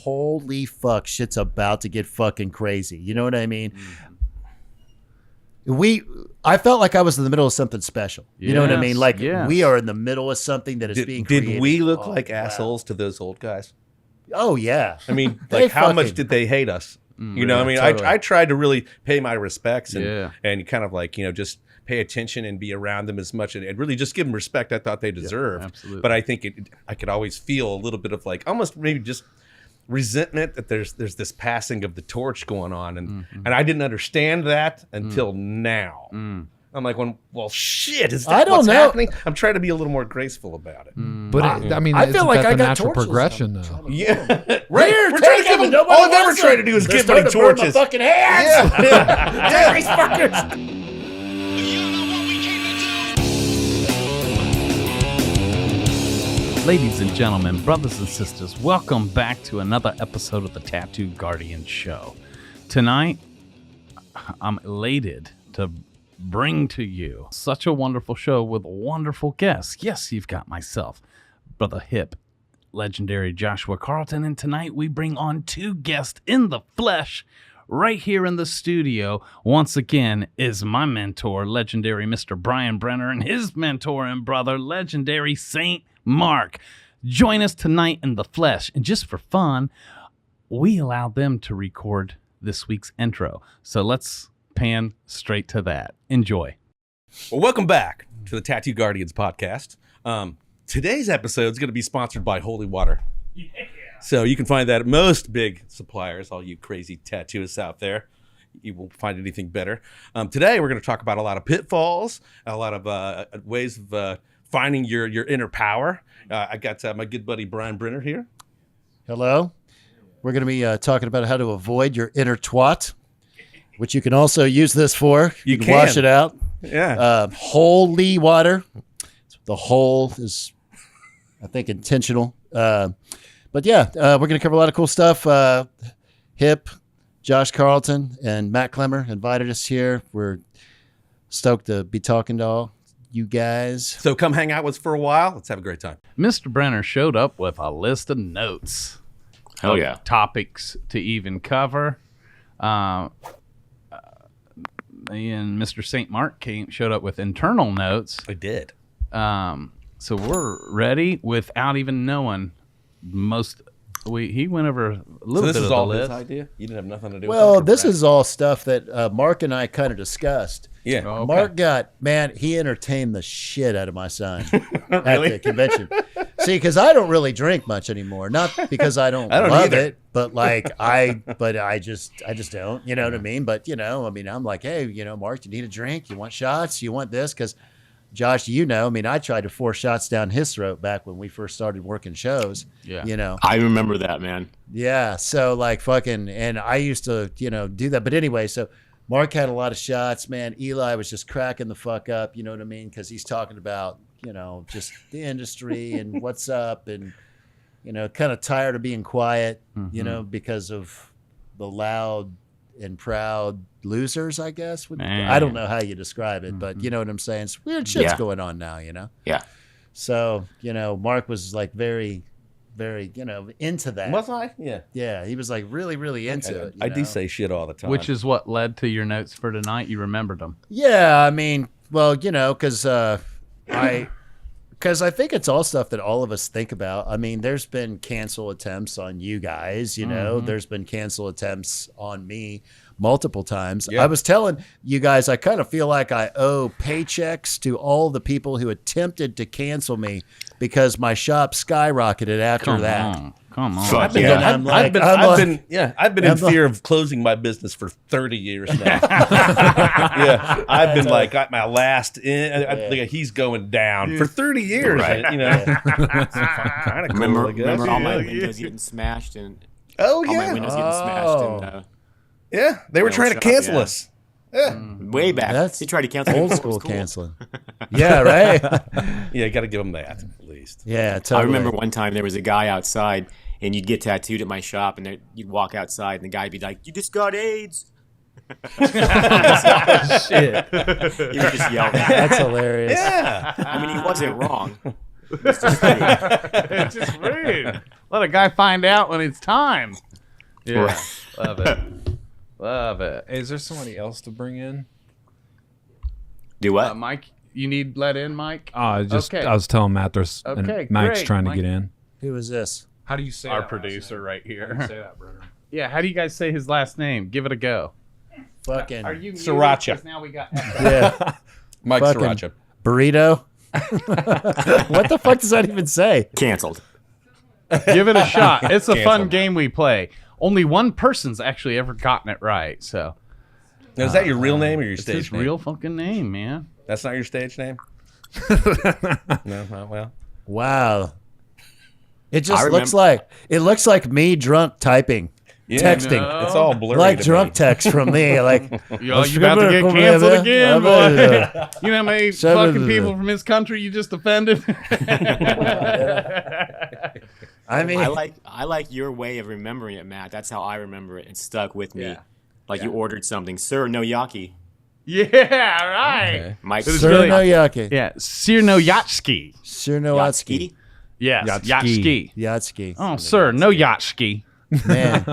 holy fuck, shit's about to get fucking crazy. You know what I mean? I felt like I was in the middle of something special. You know what I mean? Like we are in the middle of something that is being created. Did we look like assholes to those old guys? Oh yeah. I mean, like how much did they hate us? You know, I mean, totally. I tried to really pay my respects and kind of like, just pay attention and be around them as much and really just give them respect I thought they deserved. Absolutely. But I think I could always feel a little bit of like almost maybe just resentment that there's this passing of the torch going on. And I didn't understand that until now. I'm like, well, shit, is that what's happening? I'm trying to be a little more graceful about it. But I mean, I feel like I got natural progression, though. Yeah, right. We're trying to give them. All I've ever tried to do is give them torches. My fucking hands. Yeah. These fuckers. Ladies and gentlemen, brothers and sisters, welcome back to another episode of the Tattoo Guardian Show. Tonight, I'm elated to bring to you such a wonderful show with wonderful guests. Yes, you've got myself, Brother Hip, legendary Joshua Carlton, and tonight we bring on two guests in the flesh right here in the studio. Once again is my mentor, legendary Mr. Brian Brenner, and his mentor and brother, legendary Saint Marq. Join us tonight in the flesh, and just for fun, we allowed them to record this week's intro. So let's pan straight to that. Enjoy. Well, welcome back to the Tattoo Guardians podcast. Today's episode is going to be sponsored by Holy Water. Yeah. So you can find that at most big suppliers, all you crazy tattooists out there. You won't find anything better. Today we're going to talk about a lot of pitfalls, a lot of ways of finding your inner power. I got my good buddy Brian Brenner here. Hello. We're going to be talking about how to avoid your inner twat, which you can also use this for. You can wash it out. Yeah. Holy water. The whole is, I think, intentional. But yeah, we're going to cover a lot of cool stuff. Hip, Josh Carlton, and Matt Clemmer invited us here. We're stoked to be talking to all you guys. So come hang out with us for a while. Let's have a great time. Mr. Brenner showed up with a list of notes. Hell yeah. Topics to even cover. And Mr. Saint Marq showed up with internal notes. I did. So we're ready without even knowing most. He went over a little bit of the list. So this is all his idea? You didn't have nothing to do with it? Well, this is all stuff that Mark and I kind of discussed. Yeah. Oh, okay. Mark he entertained the shit out of my son at the convention. See, because I don't really drink much anymore. Not because I don't love either. It, but like I just don't. You know what I mean? But I'm like, hey, Mark, you need a drink? You want shots? You want this? Because Josh, I tried to force shots down his throat back when we first started working shows. Yeah. I remember that, man. Yeah. So like and I used to, do that. But anyway, so Mark had a lot of shots, man. Eli was just cracking the fuck up, you know what I mean? Because he's talking about, just the industry and what's up and, kind of tired of being quiet, because of the loud and proud losers, I guess. I don't know how you describe it, but you know what I'm saying? It's weird shit's going on now, Yeah. So, Mark was like very, very, into that. Was I? Yeah. Yeah, he was like really, really into it. I do say shit all the time. Which is what led to your notes for tonight. You remembered them. Yeah, I mean, well, because I think it's all stuff that all of us think about. I mean, there's been cancel attempts on you guys, there's been cancel attempts on me multiple times. Yeah. I was telling you guys, I kind of feel like I owe paychecks to all the people who attempted to cancel me because my shop skyrocketed after that. Come on. I've been in fear of closing my business for 30 years now. Yeah, I've been like at my last. He's going down for 30 years. Right. Kind of cool. Remember all my windows getting smashed and all my windows getting smashed and yeah, they were trying to cancel us. Yeah, way back. They tried to cancel old school canceling. Yeah, right. Yeah, you got to give them that at least. Yeah, totally. I remember one time there was a guy outside, and you'd get tattooed at my shop, and you'd walk outside, and the guy'd be like, "You just got AIDS." Shit. He would just yell that. That's hilarious. Yeah. I mean, he wasn't wrong. It's just rude. It's just rude. Let a guy find out when it's time. Yeah, Right. love it. Love it. Is there somebody else to bring in? Do what? Mike, you need let in, Mike? I Okay. was telling Matt there's Okay, and Mike's great, trying to Mike. get in. Who is this? How do you say Our that producer right How do you here. say that, Brenner? Yeah, how do you guys say his last name? Give it a go. Fucking Are you muted? Sriracha. 'Cause now we got yeah, Mike fucking Sriracha. burrito. What the fuck does that even say? Canceled. Give it a shot. It's a fun Canceled. game we play. Only one person's actually ever gotten it right, so Now, is that your real name or your it's stage his name? real fucking name, man. That's not your stage name? No, not well. Wow. It just I looks remember- like me drunk typing, Yeah, texting, no. It's all blurry. like to drunk me. text from me. Like Yo, you about to get canceled again, boy. You know how many fucking people from his country you just offended? I mean, I like your way of remembering it, Matt. That's how I remember it. It stuck with me. Yeah. Like you ordered something, sir. No yaki. Yeah, right. Okay. Mike. It was Sir really- Noyaki, Yeah, Sirnoyatsky. Sir Nowatsky, Yes, Yatsky. Yatsky. Yatsky. Oh, sir, no Yatsky. Man,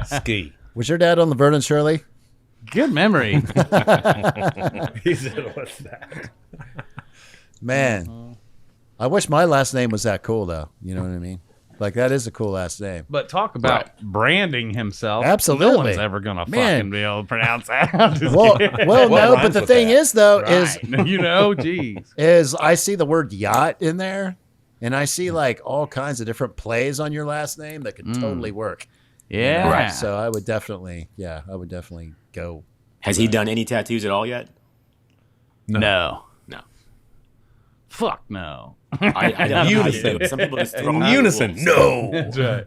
Ski. was your dad on Laverne and Shirley? Good memory. He said, what's that? Man, I wish my last name was that cool though. You know what I mean? Like that is a cool last name. But talk about branding himself. Absolutely. No one's ever going to Man. fucking be able to pronounce that. Just Well, kidding. well, What no, but rhymes the with thing that? is though Right. You know, geez. is I see the word yacht in there, and I see like all kinds of different plays on your last name that could totally work. Yeah. Right. So I would definitely go. Has he done any tattoos at all yet? No. No. Fuck no. I don't know how you Unison. do it. Some people just throw In out unison. rules. No.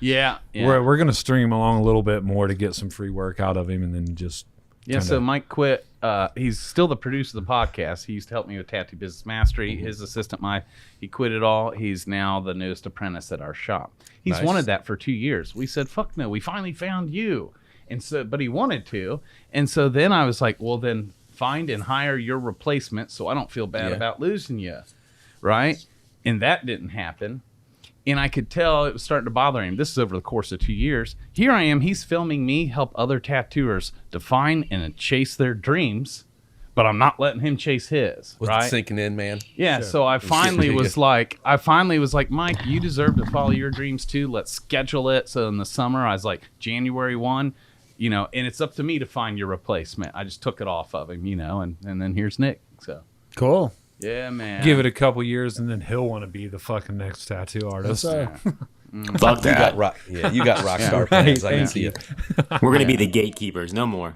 Yeah. We're gonna string him along a little bit more to get some free work out of him, and then just Yeah, so Mike quit. He's still the producer of the podcast. He used to help me with Tattoo Business Mastery. His assistant, he quit it all. He's now the newest apprentice at our shop. He's Nice. wanted that for 2 years. We said, fuck no, we finally found you. And so, but he wanted to. And so then I was like, well, then find and hire your replacement so I don't feel bad Yeah. about losing you. Right? And that didn't happen. And I could tell it was starting to bother him. This is over the course of 2 years. Here I am. He's filming me help other tattooers define and chase their dreams, but I'm not letting him chase his. Was right? it sinking in, man? Yeah. So I finally was like, Mike, you deserve to follow your dreams too. Let's schedule it. So in the summer, I was like, January 1, and it's up to me to find your replacement. I just took it off of him, and then here's Nick. So Cool. yeah, man. give it a couple years, and then he'll want to be the fucking next tattoo artist. So, Fuck You that. got rock. Yeah, you got rock star fans. I can thank see it. We're gonna be the gatekeepers. No more.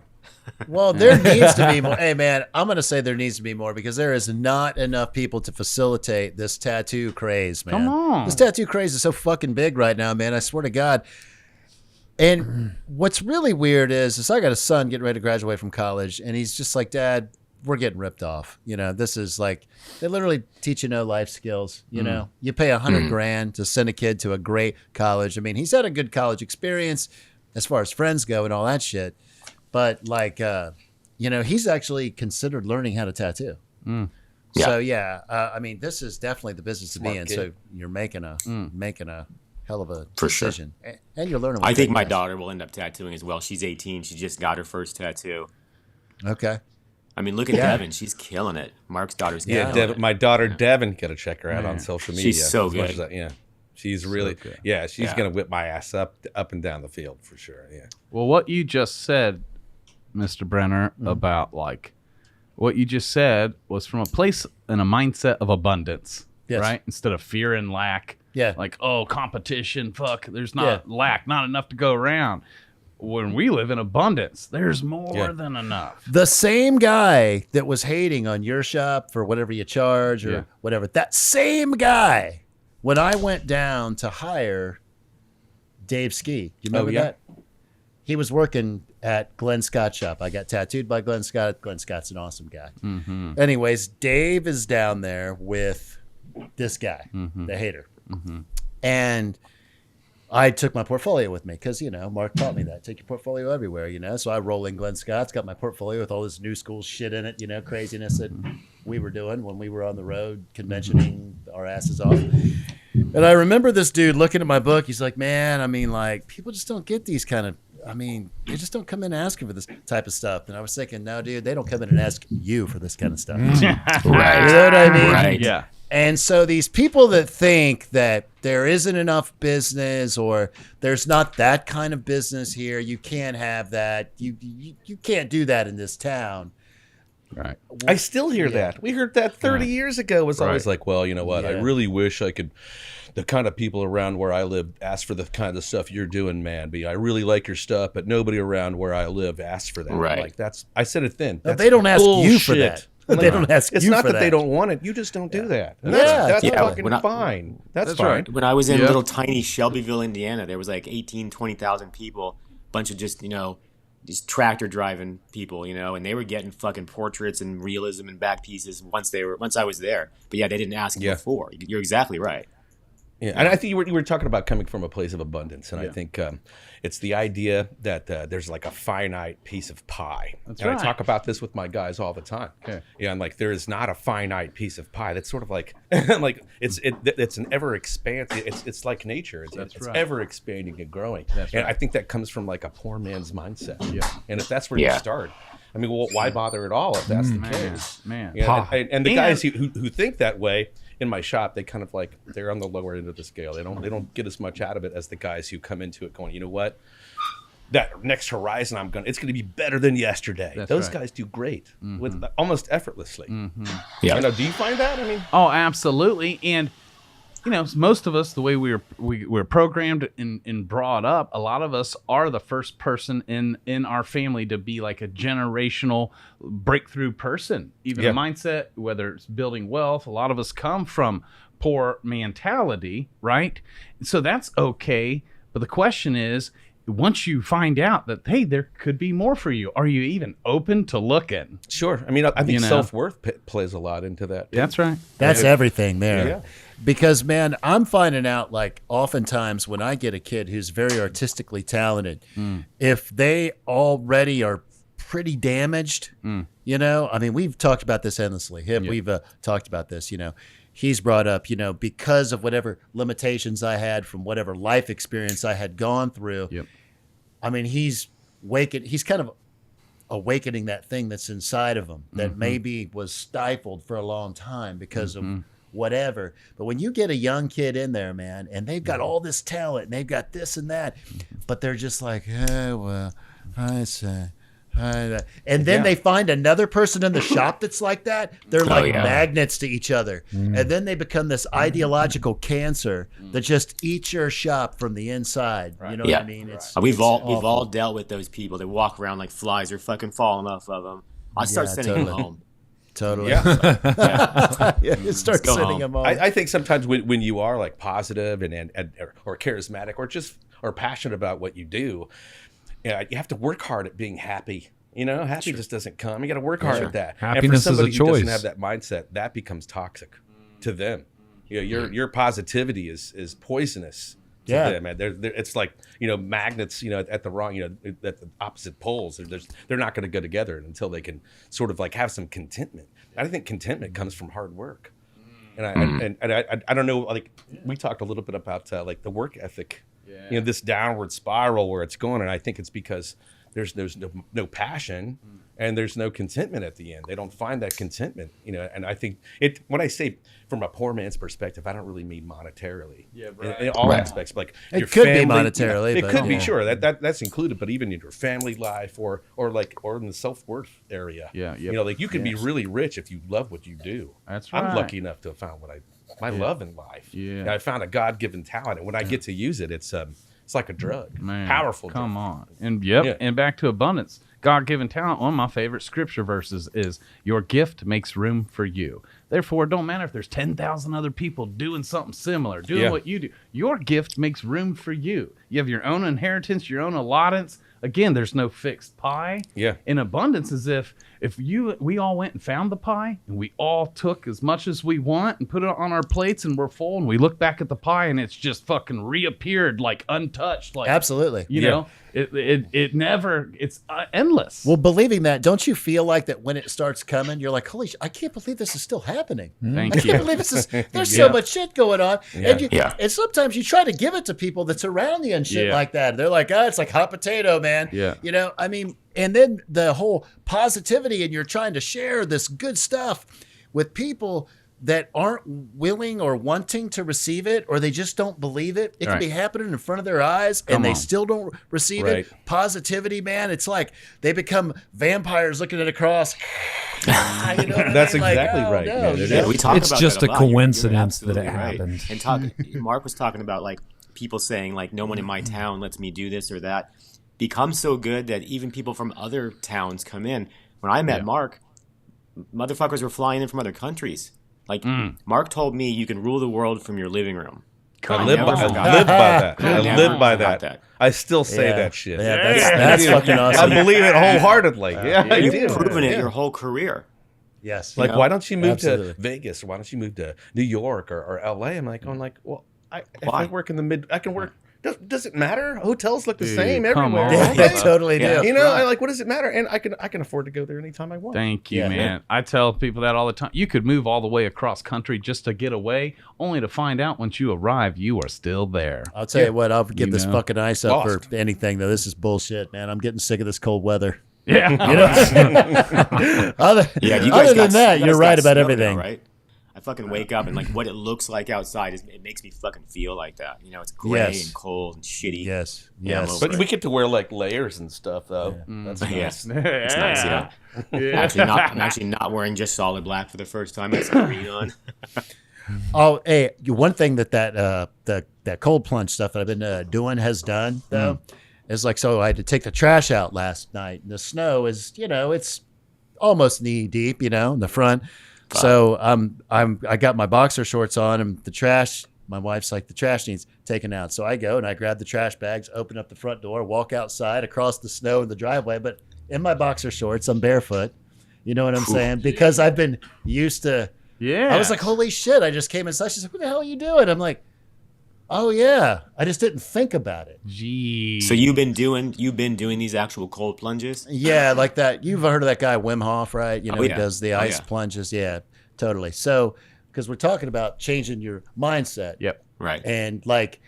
well, there needs to be more. Hey, man, I'm going to say there needs to be more because there is not enough people to facilitate this tattoo craze, man. Come on. This tattoo craze is so fucking big right now, man. I swear to God. And what's really weird is I got a son getting ready to graduate from college, and he's just like, Dad, we're getting ripped off. This is like, they literally teach you no life skills. You pay $100,000 to send a kid to a great college. I mean, he's had a good college experience as far as friends go and all that shit. But like, he's actually considered learning how to tattoo. So yeah, I mean, this is definitely the business to be Smart in. kid. So you're making a hell of a For sure. decision, and you're learning. I with think it, my yes. daughter will end up tattooing as well. She's 18. She just got her first tattoo. Okay. I mean, look at Yeah. Devin. She's killing it. Mark's daughter's Yeah, killing Devin, it. my daughter Devin, got to check her out on social media. She's so as much good. as yeah, she's really good. yeah. She's Yeah. gonna whip my ass up and down the field for sure. Yeah. Well, what you just said, Mr. Brenner, about what you just said was from a place and a mindset of abundance, Yes. right? Instead of fear and lack. Yeah. Like, oh, competition, fuck, there's not lack, not enough to go around. When we live in abundance, there's more than enough. The same guy that was hating on your shop for whatever you charge or Yeah. whatever, that same guy, when I went down to hire Dave Ski, you remember yeah. that? He was working at Glenn Scott's shop. I got tattooed by Glenn Scott. Glenn Scott's an awesome guy. Anyways, Dave is down there with this guy, the hater. And I took my portfolio with me because, Mark taught me that. Take your portfolio everywhere, So I roll in Glenn Scott's, got my portfolio with all this new school shit in it, craziness. And we were doing when we were on the road conventioning our asses off. And I remember this dude looking at my book. He's like, man, I mean, like, people just don't get these kind of, I mean, they just don't come in asking for this type of stuff. And I was thinking, no, dude, they don't come in and ask you for this kind of stuff. Right. You know what I mean? Right. Yeah. And so these people that think that there isn't enough business or there's not that kind of business here, you can't have that. You can't do that in this town. Right. I still hear that. We heard that 30 years ago. It was always Right. like, well, you know what? I Yeah. really wish I could. The kind of people around where I live ask for the kind of stuff you're doing, man. I really like your stuff, but nobody around where I live asks for that. I'm Right. like, I said it then. No, That's they don't ask you for bullshit. that. I'm They like, don't ask it's you not for that they that. don't want it. You just don't do that. And Yeah. that's Yeah. fucking When I- fine. That's That's fine. right. When I was in Yeah. little tiny Shelbyville, Indiana, there was like 18, 20,000 people, bunch of just, these tractor driving people, and they were getting fucking portraits and realism and back pieces once I was there. But yeah, they didn't ask Yeah. before. You're exactly right. Yeah, and I think you were talking about coming from a place of abundance, and I think it's the idea that there's like a finite piece of pie. That's and right. I talk about this with my guys all the time. Okay. Yeah, I'm like, there is not a finite piece of pie. That's sort of like like it's an ever expansive. It's like nature. It's right. ever expanding and growing. That's and right. I think that comes from like a poor man's mindset. Yeah. And if that's where Yeah. you start, I mean, well, why bother at all if that's the Man, case? man. Yeah, and the And- guys who think that way in my shop, they kind of like they're on the lower end of the scale. They don't get as much out of it as the guys who come into it going, you know what, that next horizon it's gonna be better than yesterday. That's Those right. guys do great with almost effortlessly. Yeah. I know. Do you find that? I mean, Oh, absolutely. And most of us, the way we're programmed and brought up, a lot of us are the first person in our family to be like a generational breakthrough person. Even Yeah. the mindset, whether it's building wealth, a lot of us come from poor mentality, right? So that's okay. But the question is, once you find out that, hey, there could be more for you, are you even open to looking? sure. I mean, I think You know? self-worth plays a lot into that. too. That's right. That's everything there. Yeah. Because, man, I'm finding out, like, oftentimes when I get a kid who's very artistically talented, if they already are pretty damaged, I mean, we've talked about this endlessly. We've talked about this, He's brought up, because of whatever limitations I had from whatever life experience I had gone through. Yep. I mean, he's kind of awakening that thing that's inside of him that maybe was stifled for a long time because of whatever. But when you get a young kid in there, man, and they've got all this talent and they've got this and that, but they're just like, well, I say. And then they find another person in the shop that's like that. They're like magnets to each other. And then they become this ideological cancer that just eats your shop from the inside. You know what I mean? We've all dealt with those people that walk around like flies or fucking falling off of them. I start sending them home. Totally. Yeah. You start go sending home. them home. I think sometimes when you are like positive and or charismatic or passionate about what you do, you have to work hard at being happy. Happy just doesn't come. You got to work hard at that. Happiness and for is a somebody who doesn't choice. have that mindset, that becomes toxic to them. Your positivity is poisonous to them. Man. It's like magnets. At the wrong. At the opposite poles. They're not going to go together until they can sort of like have some contentment. I think contentment comes from hard work. And I don't know. Like we talked a little bit about like the work ethic. This downward spiral where it's going, and I think it's because there's no passion and there's no contentment at the end. They don't find that contentment, and I think when I say from a poor man's perspective, I don't really mean monetarily. In all aspects, like It your could be family, monetarily, it but could be yeah. sure that's included, but even in your family life or in the self-worth area. Yeah, yep. Like you can be really rich if you love what you do. That's I'm right. lucky enough to have found my love in life. Yeah. And I found a God-given talent, and when I get to use it, it's like a drug. Man, Powerful drug. Come on. And Yeah. and back to abundance. God-given talent. One of my favorite scripture verses is, "Your gift makes room for you." Therefore, it don't matter if there's 10,000 other people doing something similar, doing what you do. Your gift makes room for you. You have your own inheritance, your own allotments. Again, there's no fixed pie. Yeah. In abundance is if we all went and found the pie and we all took as much as we want and put it on our plates and we're full and we look back at the pie and it's just fucking reappeared like untouched. Like Absolutely. You know, it never, it's endless. Well, believing that, don't you feel like that when it starts coming, you're like, holy shit, I can't believe this is still happening. Thank I you. can't believe this is, there's so much shit going on. Yeah. And sometimes you try to give it to people that's around you and shit like that. They're like, it's like hot potato, man. Yeah. You know, I mean, and then the whole positivity and you're trying to share this good stuff with people that aren't willing or wanting to receive it, or they just don't believe it. It could be happening in front of their eyes and they still don't receive it. Positivity, man. It's like they become vampires looking at a cross. You know what That's I mean? exactly like, right. No, Yeah, we talk It's about just that a lot. You're coincidence that it absolutely happened. And Mark was talking about like people saying like no one in my town lets me do this or that. Becomes so good that even people from other towns come in. When I met Mark, motherfuckers were flying in from other countries. Like Mark told me, you can rule the world from your living room. I live by that. I live by that. I still say that shit. Yeah, that's fucking awesome. I believe it wholeheartedly. Yeah, I You've do. proven it your whole career. Yes. Like, why don't you move Absolutely. to Vegas? Or why don't you move to New York or LA? I'm like, well, if I work in the mid, I can work. Does it matter? Hotels look the same come everywhere. on. Yeah, they totally do. You know, I like, what does it matter? And I can afford to go there anytime I want. Thank you, Yeah. man. I tell people that all the time. You could move all the way across country just to get away, only to find out once you arrive, you are still there. I'll tell you what, I'll give You this know. fucking ice up Lost. for anything, though. This is bullshit, man. I'm getting sick of this cold weather. Yeah. Other than that, you're right about everything. Right? I fucking wake up and like what it looks like outside it makes me fucking feel like that. You know, it's gray Yes. and cold and shitty. Yes. Yeah, Yes. I'm But over we it. get to wear like layers and stuff, though. That's nice. It's nice, yeah. I'm actually not wearing just solid black for the first time. I have some green on. Oh, hey, one thing that cold plunge stuff that I've been doing has done though is like, so I had to take the trash out last night, and the snow is, you know, it's almost knee deep, you know, in the front. So I got my boxer shorts on, and the trash. My wife's like, the trash needs taken out. So I go and I grab the trash bags, open up the front door, walk outside across the snow in the driveway, but in my boxer shorts, I'm barefoot. You know what I'm saying? Because I've been used to. Yeah. I was like, holy shit! I just came inside. She's like, what the hell are you doing? I'm like, oh yeah. I just didn't think about it. Gee. So you've been doing these actual cold plunges? Yeah, like that. You've heard of that guy Wim Hof, right? You know, he yeah. does the ice plunges. Yeah, totally. So, because we're talking about changing your mindset. Yep. Right. And like,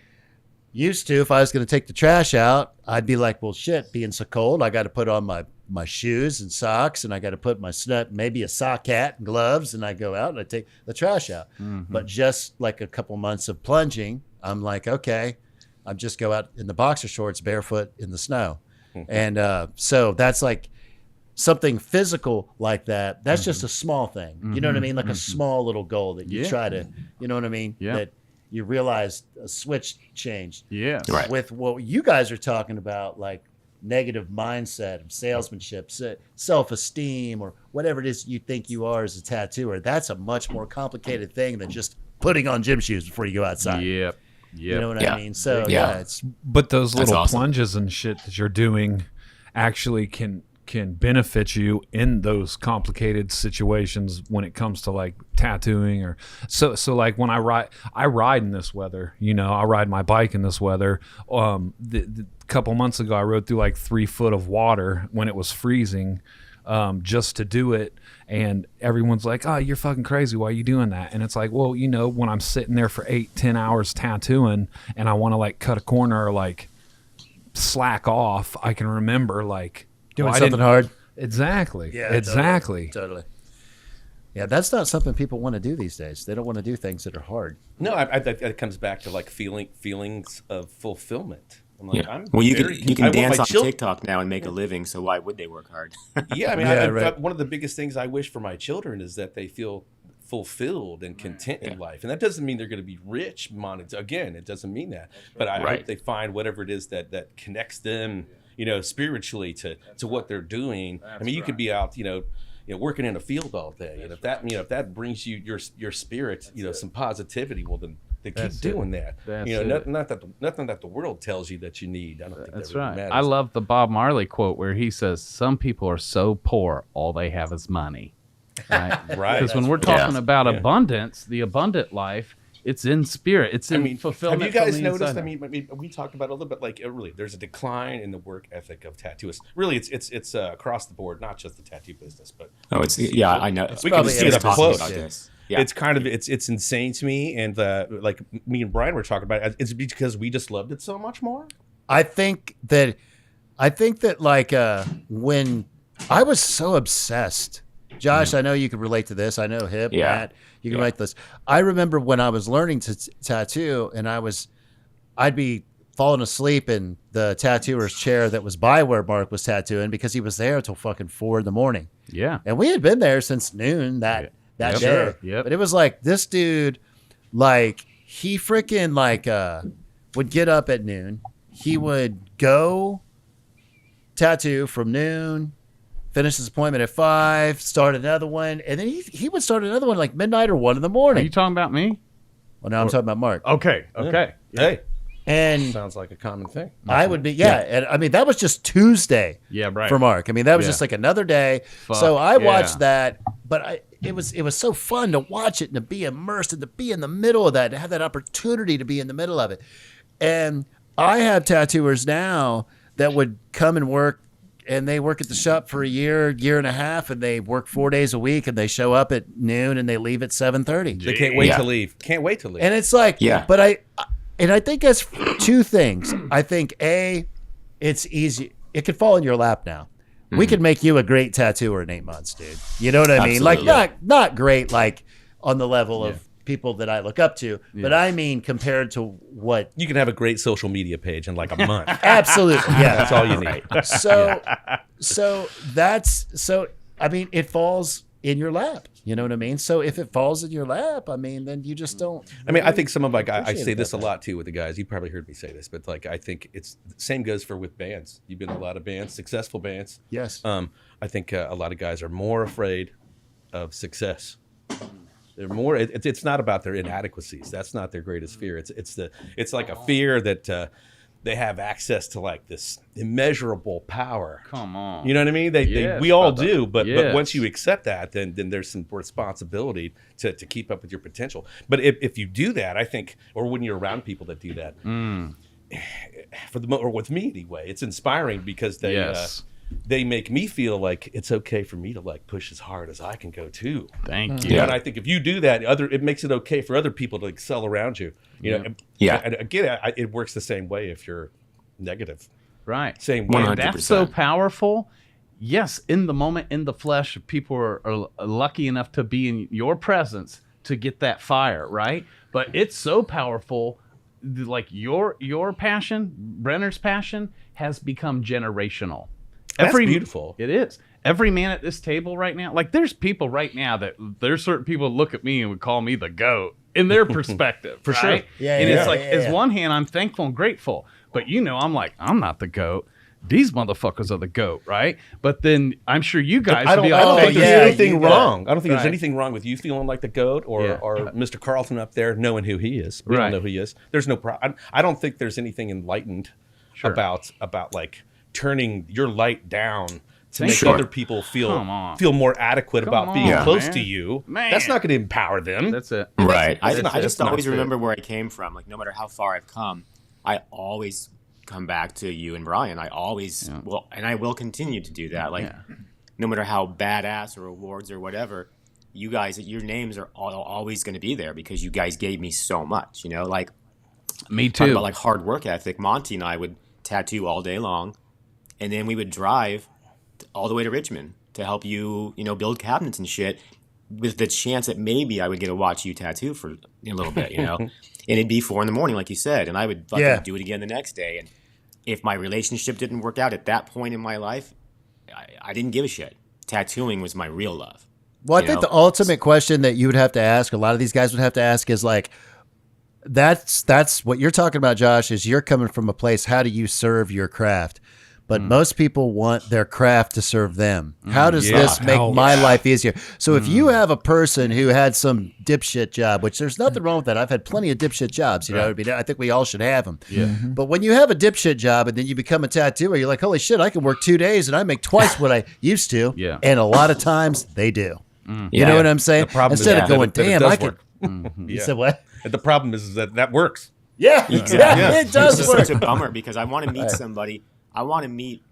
used to, if I was going to take the trash out, I'd be like, well, shit, being so cold, I got to put on my shoes and socks, and I got to put my maybe a sock hat and gloves, and I go out and I take the trash out. But just like a couple months of plunging, I'm like, okay, I'm just go out in the boxer shorts, barefoot in the snow. And so that's like something physical like that. That's just a small thing. You know what I mean? Like a small little goal that you try to, you know what I mean? Yeah. That you realize a switch changed. Yes. Right. With what you guys are talking about, like negative mindset, salesmanship, self-esteem, or whatever it is you think you are as a tattooer, that's a much more complicated thing than just putting on gym shoes before you go outside. Yep. You know what Yeah. I mean? So Yeah. it's But those That's little awesome. plunges and shit that you're doing actually can benefit you in those complicated situations when it comes to like tattooing or so like when I ride in this weather, you know, I ride my bike in this weather. The couple months ago I rode through like 3 foot of water when it was freezing, just to do it, and everyone's like, oh, you're fucking crazy, why are you doing that? And it's like, well, you know, when I'm sitting there for 8-10 hours tattooing and I want to like cut a corner or like slack off, I can remember like doing well, I something didn't- hard. Exactly. Yeah, exactly. Totally. Yeah, that's not something people want to do these days. They don't want to do things that are hard. No, it comes back to like feelings of fulfillment. I'm like, Yeah. Well, you I can want dance my on children- TikTok now and make a living. So why would they work hard? Yeah, I mean, Yeah, right. one of the biggest things I wish for my children is that they feel fulfilled and content in life, and that doesn't mean they're going to be rich. Again, it doesn't mean that, but I hope they find whatever it is that connects them, you know, spiritually to what they're doing. I mean, you could be out, you know, working in a field all day, and if that brings you your spirit, some positivity, well then keep doing that. Nothing that the world tells you that you need. I don't think That's that really right. matters. I love the Bob Marley quote where he says, "Some people are so poor, all they have is money." Right. Right. Because when we're talking about abundance, the abundant life, it's in spirit. It's in fulfillment. Have you guys from the noticed? inside. We talked about it a little bit. Like, really, there's a decline in the work ethic of tattooists. Really, it's across the board, not just the tattoo business, but I know. we can see it up close. About this. Yeah. It's kind of it's insane to me, and like me and Brian were talking about it. It's because we just loved it so much more. I think that like when I was so obsessed, Josh, I know you can relate to this. I know Hip, Matt, you can relate to this. I remember when I was learning to tattoo, and I'd be falling asleep in the tattooer's chair that was by where Mark was tattooing because he was there until fucking 4 a.m. Yeah. And we had been there since noon that day. Sure. Yep. But it was like this dude, like he freaking would get up at noon. He would go tattoo from noon, finish his appointment at 5, start another one, and then he would start another one like midnight or 1 a.m. Are you talking about me? Well, now I'm talking about Mark. Okay. Hey, And sounds like a common thing. I would be, and I mean, that was just Tuesday for Mark. I mean, that was just like another day. So I watched that, but it was so fun to watch it and to be immersed and to be in the middle of that, to have that opportunity to be in the middle of it. And I have tattooers now that would come and work, and they work at the shop for a year and a half, and they work 4 days a week, and they show up at noon and they leave at 7:30. They can't wait to leave. Can't wait to leave. And it's like, but I think that's two things. I think it's easy. It could fall in your lap now. We could make you a great tattooer in 8 months, dude. You know what I mean? Absolutely. Like not great, like on the level of people that I look up to, but I mean compared to what you can have a great social media page in like a month. Absolutely, yeah. That's all you need. So I mean, it falls in your lap. You know what I mean? So if it falls in your lap, I mean, then you just don't. I mean, I think some of I say this a that lot too with the guys. You probably heard me say this, but like I think it's the same goes with bands. You've been in a lot of bands, successful bands. Yes. I think a lot of guys are more afraid of success. They're more. It's not about their inadequacies. That's not their greatest fear. It's like a fear that they have access to like this immeasurable power. Come on. You know what I mean? We all do, but once you accept that, then there's some responsibility to keep up with your potential. But if you do that, I think, or when you're around people that do that, or with me anyway, it's inspiring because they make me feel like it's okay for me to like push as hard as I can go too. Thank you. Yeah. And I think if you do that, it makes it okay for other people to excel around you. You know, and again, it works the same way if you're negative. Right. Same way. 100%. That's so powerful. Yes, in the moment, in the flesh, people are lucky enough to be in your presence to get that fire, right? But it's so powerful. Like your passion, Brenner's passion, has become generational. That's beautiful. It is. Every man at this table right now, like there's people right now that there's certain people that look at me and would call me the GOAT in their perspective. For right? sure. Yeah, and yeah, it's like, yeah, as yeah. one hand, I'm thankful and grateful. But I'm like, I'm not the GOAT. These motherfuckers are the GOAT, right? But then I'm sure you guys I don't think yeah, there's anything you wrong. I don't think Right. there's anything wrong with you feeling like the GOAT or Mr. Carlton up there knowing who he is. We Right. don't know who he is. There's no problem. I don't think there's anything enlightened about like turning your light down to make other people feel more adequate about being close to you. Man. That's not going to empower them. That's it. Right. I That's just not always fair. remember where I came from. Like, no matter how far I've come, I always come back to you and Brian. I always will, and I will continue to do that. Like, no matter how badass or awards or whatever, you guys, your names are always going to be there because you guys gave me so much. You know, like Me talk too. about like hard work ethic. Monty and I would tattoo all day long, and then we would drive all the way to Richmond to help you, build cabinets and shit, with the chance that maybe I would get to watch you tattoo for a little bit, and it'd be 4 a.m, like you said, and I would fucking do it again the next day. And if my relationship didn't work out at that point in my life, I didn't give a shit. Tattooing was my real love. Well, I think the ultimate question that you would have to ask, a lot of these guys would have to ask, is like, that's what you're talking about, Josh, is you're coming from a place, how do you serve your craft? but most people want their craft to serve them. How does Yeah. this make my life easier? So if you have a person who had some dipshit job, which there's nothing wrong with that. I've had plenty of dipshit jobs. You know what I mean? I think we all should have them. Yeah. But when you have a dipshit job and then you become a tattooer, you're like, holy shit, I can work 2 days and I make twice what I used to. Yeah. And a lot of times they do. You Yeah. know what I'm saying? The problem is Instead of that going, that it damn, does I could. work. You said what? And the problem is that works. Yeah, yeah, it does It's work. such a bummer because I want to meet somebody. I want to meet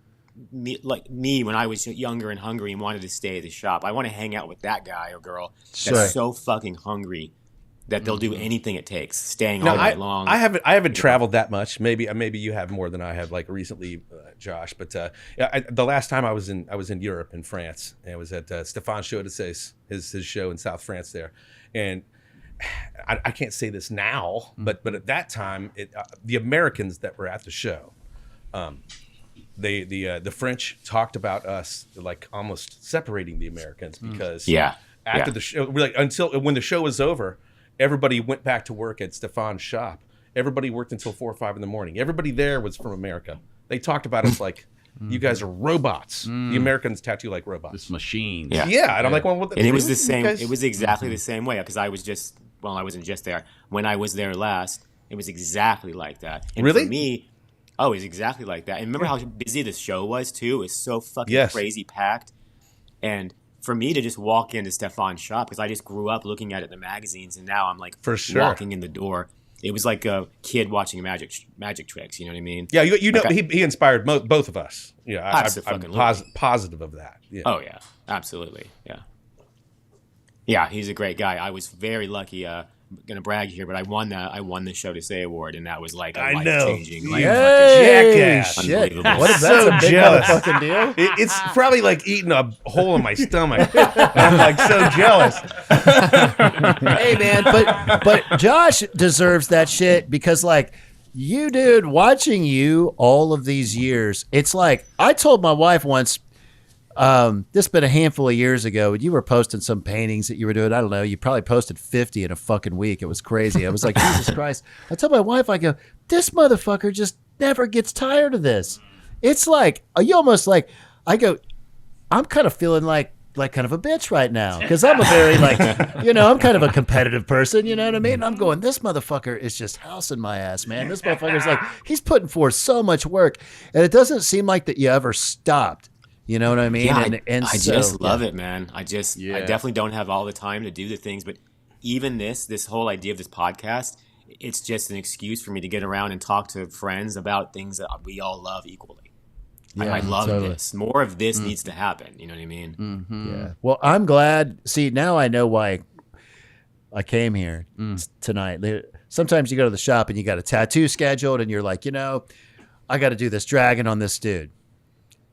like me when I was younger and hungry and wanted to stay at the shop. I want to hang out with that guy or girl that's Sure. so fucking hungry that they'll do anything it takes, staying No, all night long. I haven't traveled that much. Maybe you have more than I have, like recently, Josh. But the last time I was in Europe, in France, and it was at Stéphane Chaudess's his show in South France there, and I can't say this now, but at that time, the Americans that were at the show, the French talked about us like almost separating the Americans because after the show, like until when the show was over, everybody went back to work at Stéphane's shop. Everybody worked until 4 or 5 in the morning. Everybody there was from America. They talked about us like, you guys are robots. The Americans tattoo like robots. This machine. Yeah, and I'm like, well, what the, and it was the you same. guys- It was exactly the same way because I wasn't just there. When I was there last, it was exactly like that. And Really? for me, it was exactly like that. And remember how busy the show was too? It was so fucking crazy packed. And for me to just walk into Stéphane's shop, because I just grew up looking at it in the magazines, and now I'm like For sure. walking in the door. It was like a kid watching magic tricks. You know what I mean? Yeah, you know, Like he inspired both of us. Yeah, I'm Absolutely. positive of that. Yeah. Oh yeah, absolutely. Yeah, yeah. He's a great guy. I was very lucky. Gonna brag here, but I won the Show to Say award, and that was like a I life know. changing. Like, Hey, jackass. shit. Unbelievable. What is that? So A big jealous. motherfucking deal? It's probably like eating a hole in my stomach. I'm like so jealous. Hey man, but Josh deserves that shit because like you dude watching you all of these years, it's like I told my wife once, this been a handful of years ago, you were posting some paintings that you were doing. I don't know, you probably posted 50 in a fucking week. It was crazy. I was like, Jesus Christ. I told my wife, I go, this motherfucker just never gets tired of this. It's like you almost like I go, I'm kind of feeling like kind of a bitch right now because I'm a very like, I'm kind of a competitive person, you know what I mean? And I'm going, this motherfucker is just housing my ass, man. This motherfucker's like, he's putting forth so much work and it doesn't seem like that you ever stopped. You know what I mean? Yeah, and I so, just love it, man. I Yeah. definitely don't have all the time to do the things, but even this whole idea of this podcast, it's just an excuse for me to get around and talk to friends about things that we all love equally. Yeah, I love totally. this. More of this needs to happen. You know what I mean? Yeah. Well, I'm glad. See, now I know why I came here tonight. Sometimes you go to the shop and you got a tattoo scheduled and you're like, I got to do this dragon on this dude.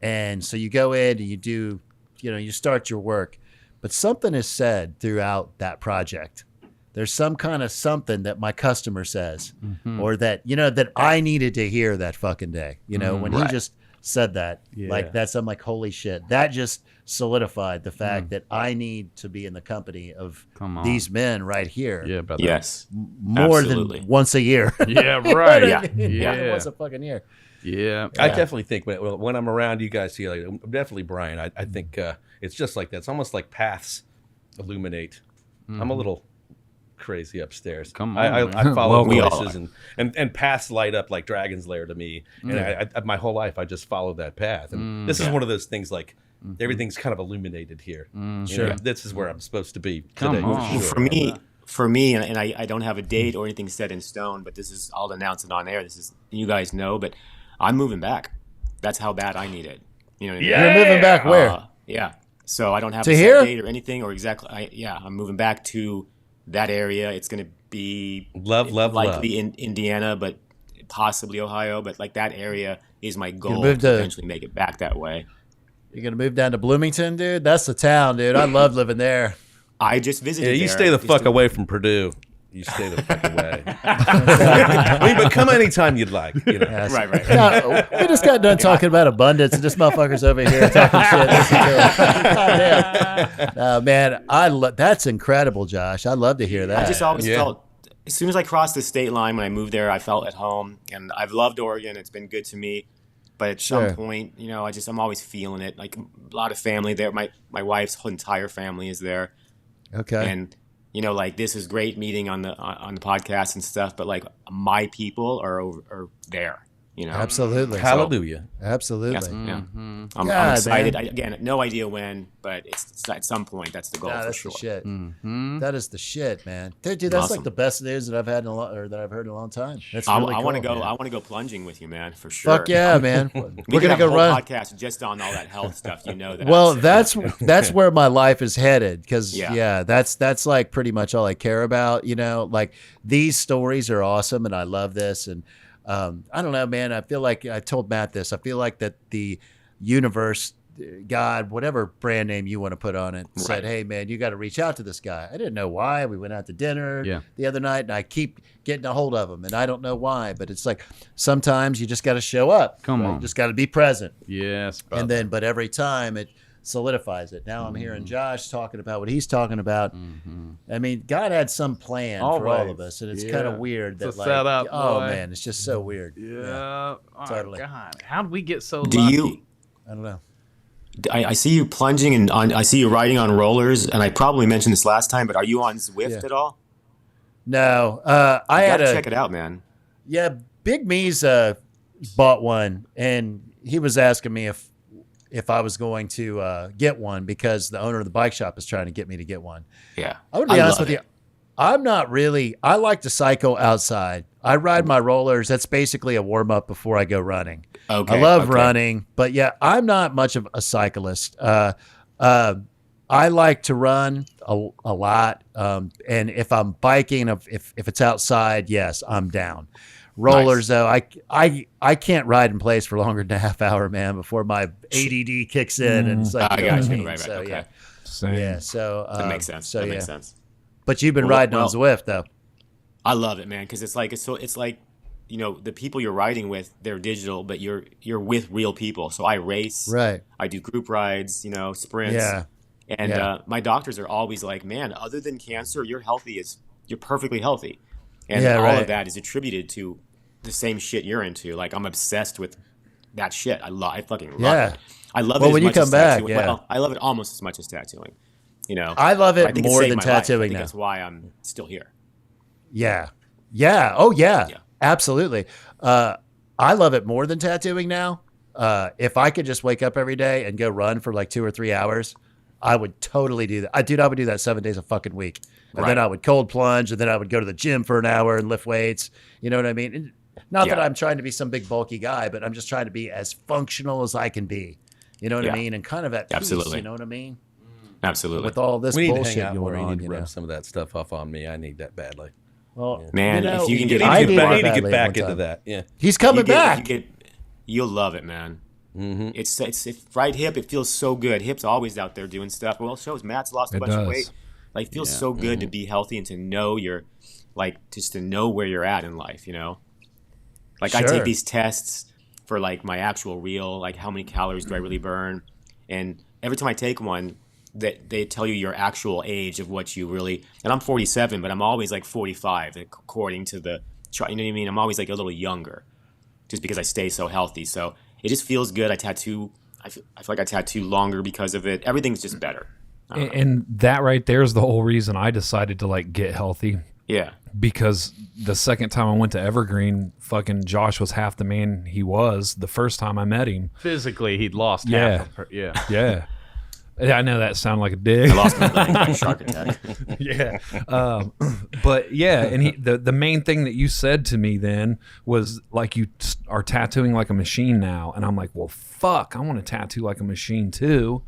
And so you go in and you do, you start your work. But something is said throughout that project. There's some kind of something that my customer says or that, that I needed to hear that fucking day. When he just said that, I'm like, holy shit. That just solidified the fact that I need to be in the company of these men right here. Yeah, brother. Yes. More Absolutely. than once a year. Yeah, right. Yeah. More than once a fucking year. Yeah. I definitely think when I'm around you guys, see, like, definitely Brian. I think it's just like that. It's almost like paths illuminate. I'm a little crazy upstairs. Come on, I follow We all voices and paths light up like Dragon's Lair to me. And I my whole life I just followed that path. And this is one of those things like everything's kind of illuminated here. Sure. This is where I'm supposed to be Come today. on. Sure. For me, and I don't have a date or anything set in stone, but I'll announce it on air. You guys know, but I'm moving back. That's how bad I need it. You know what I mean? You're moving back where? Yeah. So I don't have To a here? set date or anything or exactly. I'm moving back to that area. It's going to be likely in Indiana, but possibly Ohio. But like that area is my goal move to to- eventually make it back that way. You're going to move down to Bloomington, dude? That's the town, dude. I love living there. I just visited. Yeah, you there stay the just fuck to- away from Purdue. You stay the fuck away. But come anytime you'd like. Yes. Right. No, we just got done talking about abundance, and this motherfucker's over here talking shit. Listen to him. God damn. Man, that's incredible, Josh. I love to hear that. I just always felt, as soon as I crossed the state line when I moved there, I felt at home, and I've loved Oregon. It's been good to me. But at some point, you know, I'm always feeling it. Like a lot of family there. My wife's whole entire family is there. Okay. And you know, like this is great meeting on the podcast and stuff. But like my people are there. You know, Absolutely. Hallelujah. Absolutely. Yes, yeah. God, I'm excited. man. Again, no idea when, but it's at some point. That's the goal Nah, for that's sure. the shit. Mm-hmm. That is the shit, man. Dude, that's Awesome. like the best news that I've had that I've heard in a long time. That's I really want to cool, go. man. I want to go plunging with you, man, for sure. Fuck yeah, man. We We're could gonna have a go whole run. podcast just on all that health stuff. You know that. Well, that's where my life is headed because Yeah. that's like pretty much all I care about. You know, like these stories are awesome, and I love this. And I don't know, man. I feel like I told Matt this. I feel like that the universe, God, whatever brand name you want to put on it, said, "Hey, man, you got to reach out to this guy." I didn't know why. We went out to dinner the other night, and I keep getting a hold of him, and I don't know why. But it's like sometimes you just got to show up. Come on. You just got to be present. Yes, brother. And then, but every time it solidifies it. Now I'm hearing Josh talking about what he's talking about. I mean, God had some plan for all Always. of us, and it's Yeah. kind of weird It's that, a setup, oh boy. man, it's just so weird. Yeah. Oh, totally. God. How did we get so Do lucky? you? I don't know. I see you plunging and I see you riding on rollers, and I probably mentioned this last time, but are you on Zwift Yeah. at all? No, I You had gotta a check it out, man. yeah. Big Me's bought one, and he was asking me if I was going to get one because the owner of the bike shop is trying to get me to get one. Yeah, I would be honest love with you. it. I'm not really. I like to cycle outside. I ride my rollers. That's basically a warm up before I go running. Okay, I love okay. running, but yeah, I'm not much of a cyclist. I like to run a lot, and if I'm biking, if it's outside, yes, I'm down. Rollers though, I can't ride in place for longer than a half hour, man, before my ADD kicks in, and it's like, I you know got what you. mean? Right, So okay. Same. yeah. So That makes sense. So that yeah, makes sense. but you've been Well, riding on Zwift though. I love it, man, because it's like you know, the people you're riding with, they're digital, but you're with real people. So I race, Right. I do group rides, you know, sprints. Yeah. And Yeah. my doctors are always like, man, other than cancer, you're perfectly healthy. And Yeah, all right. of that is attributed to the same shit you're into. Like, I'm obsessed with that shit. I fucking love Yeah. it. I love Well, it as when you much come as back, tattooing. yeah. Well, I love it almost as much as tattooing. You know, I love But I it think more saved than my life. I tattooing think now. that's why I'm still here. Yeah. Yeah. Oh, yeah. Yeah. Absolutely. I love it more than tattooing now. If I could just wake up every day and go run for like 2 or 3 hours, I would totally do that. I would do that 7 days a fucking week. And then Right. I would cold plunge, and then I would go to the gym for an hour and lift weights. You know what I mean? And not that Yeah. I'm trying to be some big bulky guy, but I'm just trying to be as functional as I can be. You know what I Yeah. mean? And kind of at peace. Absolutely. You know what I mean? Absolutely. With all this We need to hang bullshit out more. going You on. need to You rub know? some of that stuff off on me. I need that badly. Well, Man, if you can get I into need the it bar- I need to badly get at back one into time. that. Yeah. He's coming You get- back. you'll love it, man. Mm-hmm. It's right hip. It feels so good. Hip's always out there doing stuff. Well, it shows Matt's lost a It bunch of does. weight. Like, it feels so good to be healthy and to know just to know where you're at in life. You know, like I Sure. take these tests for like my actual real, like how many calories do I really burn, and every time I take one, they tell you your actual age of what you really. And I'm 47, but I'm always like 45 according to the chart. You know what I mean? I'm always like a little younger, just because I stay so healthy. So it just feels good. I tattoo. I feel like I tattoo longer because of it. Everything's just better. And that right there is the whole reason I decided to like get healthy. Yeah. Because the second time I went to Evergreen, fucking Josh was half the man he was the first time I met him. Physically, he'd lost Yeah. half of her. Yeah. Yeah. I know that sounded like a dig. I lost my leg by a shark attack. Yeah. But yeah, and the main thing that you said to me then was like, you are tattooing like a machine now. And I'm like, well, fuck, I want to tattoo like a machine too.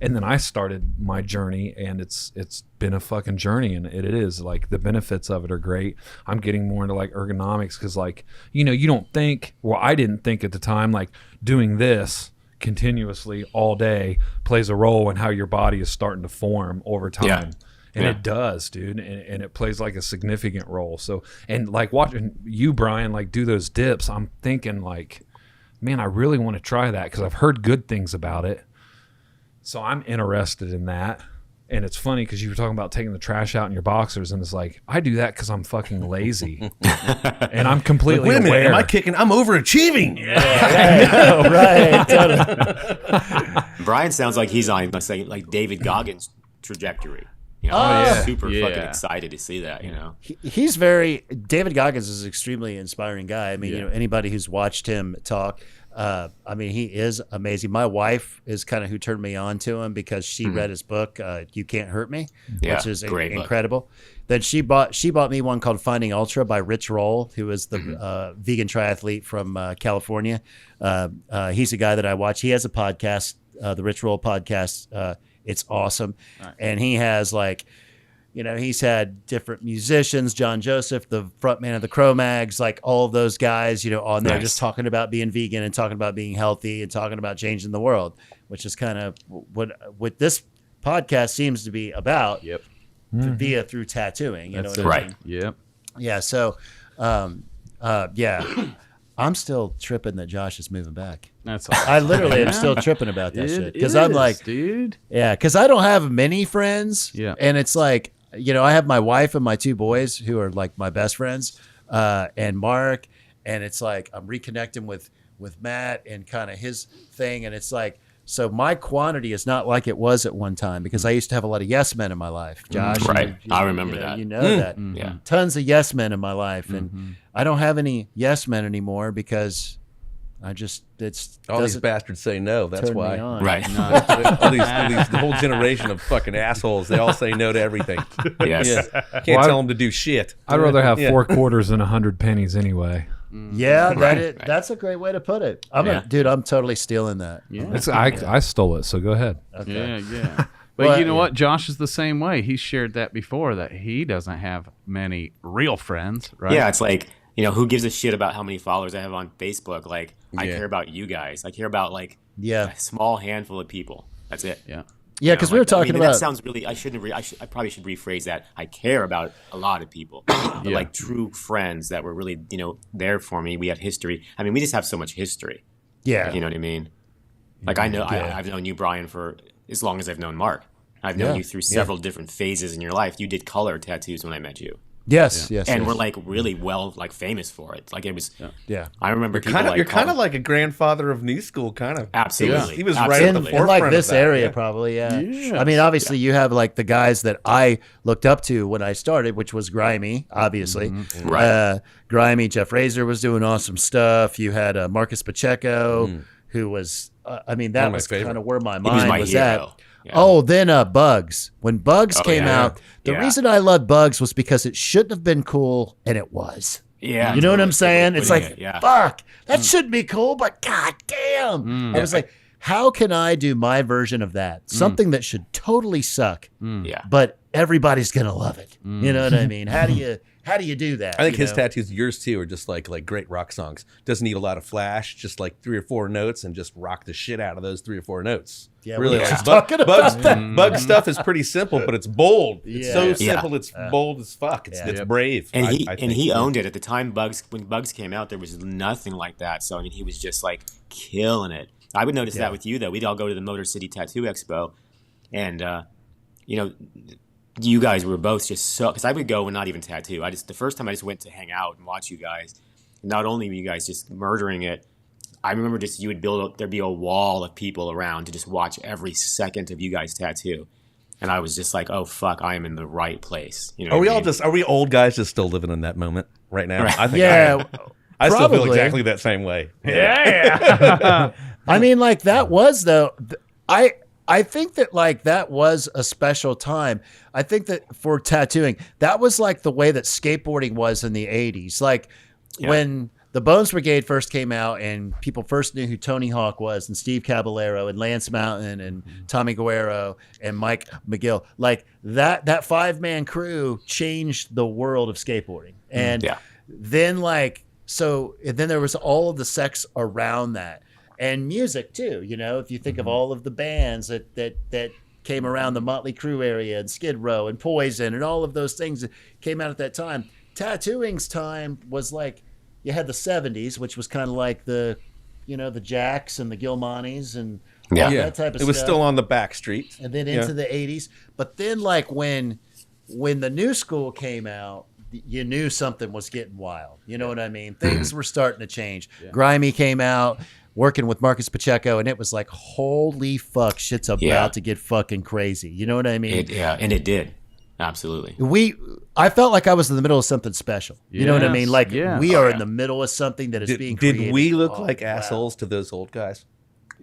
And then I started my journey, and it's been a fucking journey, and it is like the benefits of it are great. I'm getting more into like ergonomics because, like, you know, you don't think, well, I didn't think at the time, like doing this continuously all day plays a role in how your body is starting to form over time. Yeah. And Yeah. it does, dude, and it plays like a significant role. So, and like watching you, Brian, like do those dips, I'm thinking like, man, I really want to try that because I've heard good things about it. So I'm interested in that. And it's funny because you were talking about taking the trash out in your boxers, and it's like, I do that because I'm fucking lazy, and I'm completely Wait a minute, aware. am I kicking? I'm overachieving. Right. Totally. Brian sounds like he's on, let's say, like David Goggins' trajectory. You know, yeah. super Yeah. fucking excited to see that. You know, He's David Goggins is an extremely inspiring guy. I mean, anybody who's watched him talk, I mean, he is amazing. My wife is kind of who turned me on to him because she read his book, You Can't Hurt Me, which is great book. incredible. Then she bought me one called Finding Ultra by Rich Roll, who is the vegan triathlete from California. He's a guy that I watch. He has a podcast, the Rich Roll podcast. It's awesome. Right. And he has he's had different musicians, John Joseph, the frontman of the Cro-Mags, like all of those guys, on there just talking about being vegan and talking about being healthy and talking about changing the world, which is kind of what this podcast seems to be about through tattooing. That's what I mean? Yep. Yeah. So, I'm still tripping that Josh is moving back. That's all. I literally am still tripping about that shit because I'm like, dude. Yeah, because I don't have many friends. Yeah. And it's like, I have my wife and my two boys who are like my best friends, and Mark. And it's like I'm reconnecting with Matt and kind of his thing. And it's like, so my quantity is not like it was at one time because I used to have a lot of yes men in my life. Josh, right? I remember that. You know that. Yeah. Tons of yes men in my life, and I don't have any yes men anymore because I just all these bastards say no. That's why. Right. all these the whole generation of fucking assholes. They all say no to everything. Yes. Can't tell them to do shit. I'd rather have 4 quarters than 100 pennies anyway. Yeah, that's a great way to put it. I'm totally stealing that. Yeah. I stole it, so go ahead. Okay. Yeah. But you know what? Josh is the same way. He shared that before, that he doesn't have many real friends, right? Yeah, it's like, who gives a shit about how many followers I have on Facebook? Like, I care about you guys. I care about a small handful of people. That's it. Yeah. Yeah, because we were talking about. That sounds really. I probably should rephrase that. I care about a lot of people, but like true friends that were really, there for me. We have history. I mean, we just have so much history. Yeah. You know what I mean? Like I know, I've known you, Brian, for as long as I've known Mark. I've known you through several different phases in your life. You did color tattoos when I met you. Yes. And we're really famous for it. Like it was. Yeah. I remember You're kind of like a grandfather of new school, kind of. Absolutely. He was right at the in forefront like this of that. area, probably. Yeah. Yes. I mean, obviously, you have like the guys that I looked up to when I started, which was Grimy, obviously. Right. Grimy, Jeff Razor was doing awesome stuff. You had Marcus Pacheco, who was. That was kind of where my mind was hero. at. Yeah. Oh, then Bugs. When Bugs came out, the reason I loved Bugs was because it shouldn't have been cool, and it was. Yeah. You know what I'm saying? It's like, yeah. fuck, that shouldn't be cool, but god damn. I was like, how can I do my version of that? Something that should totally suck, but everybody's going to love it. You know what I mean? How do you do that? I think his tattoos, yours too, are just like great rock songs. Doesn't need a lot of flash, just like 3 or 4 notes, and just rock the shit out of those 3 or 4 notes. Yeah, really. Talking about that. Bug stuff is pretty simple, but it's bold. It's so Yeah. simple. It's bold as fuck. It's brave. And I think he owned it at the time. When Bugs came out, there was nothing like that. So I mean, he was just like killing it. I would notice that with you though. We'd all go to the Motor City Tattoo Expo, and you guys were both just so. Because I would go and not even tattoo. The first time I just went to hang out and watch you guys. And not only were you guys just murdering it, I remember just there'd be a wall of people around to just watch every second of you guys tattoo. And I was just like, oh fuck, I am in the right place. Are we old guys just still living in that moment right now? Right. I think I still feel exactly that same way. Yeah. I mean, like that was though. I think that like that was a special time. I think that for tattooing, that was like the way that skateboarding was in the 80s. Like when the Bones Brigade first came out and people first knew who Tony Hawk was and Steve Caballero and Lance Mountain and Tommy Guerrero and Mike McGill, like that 5-man crew changed the world of skateboarding. And then then there was all of the sex around that and music too. If you think of all of the bands that came around the Motley Crue area and Skid Row and Poison and all of those things that came out at that time, tattooing's time was like, you had the 70s, which was kind of like the the Jacks and the Gilmanis and Yeah. all Yeah, that type of it was stuff. still on the back street. And then into the 80s. But then, like, when the new school came out, you knew something was getting wild. You know what I mean? Things were starting to change. Grimy came out, working with Marcus Pacheco, and it was like, holy fuck, shit's about to get fucking crazy. You know what I mean? And it did. Absolutely. I felt like I was in the middle of something special. You know what I mean? Like, we are in the middle of something that is being created. Did we look like assholes to those old guys?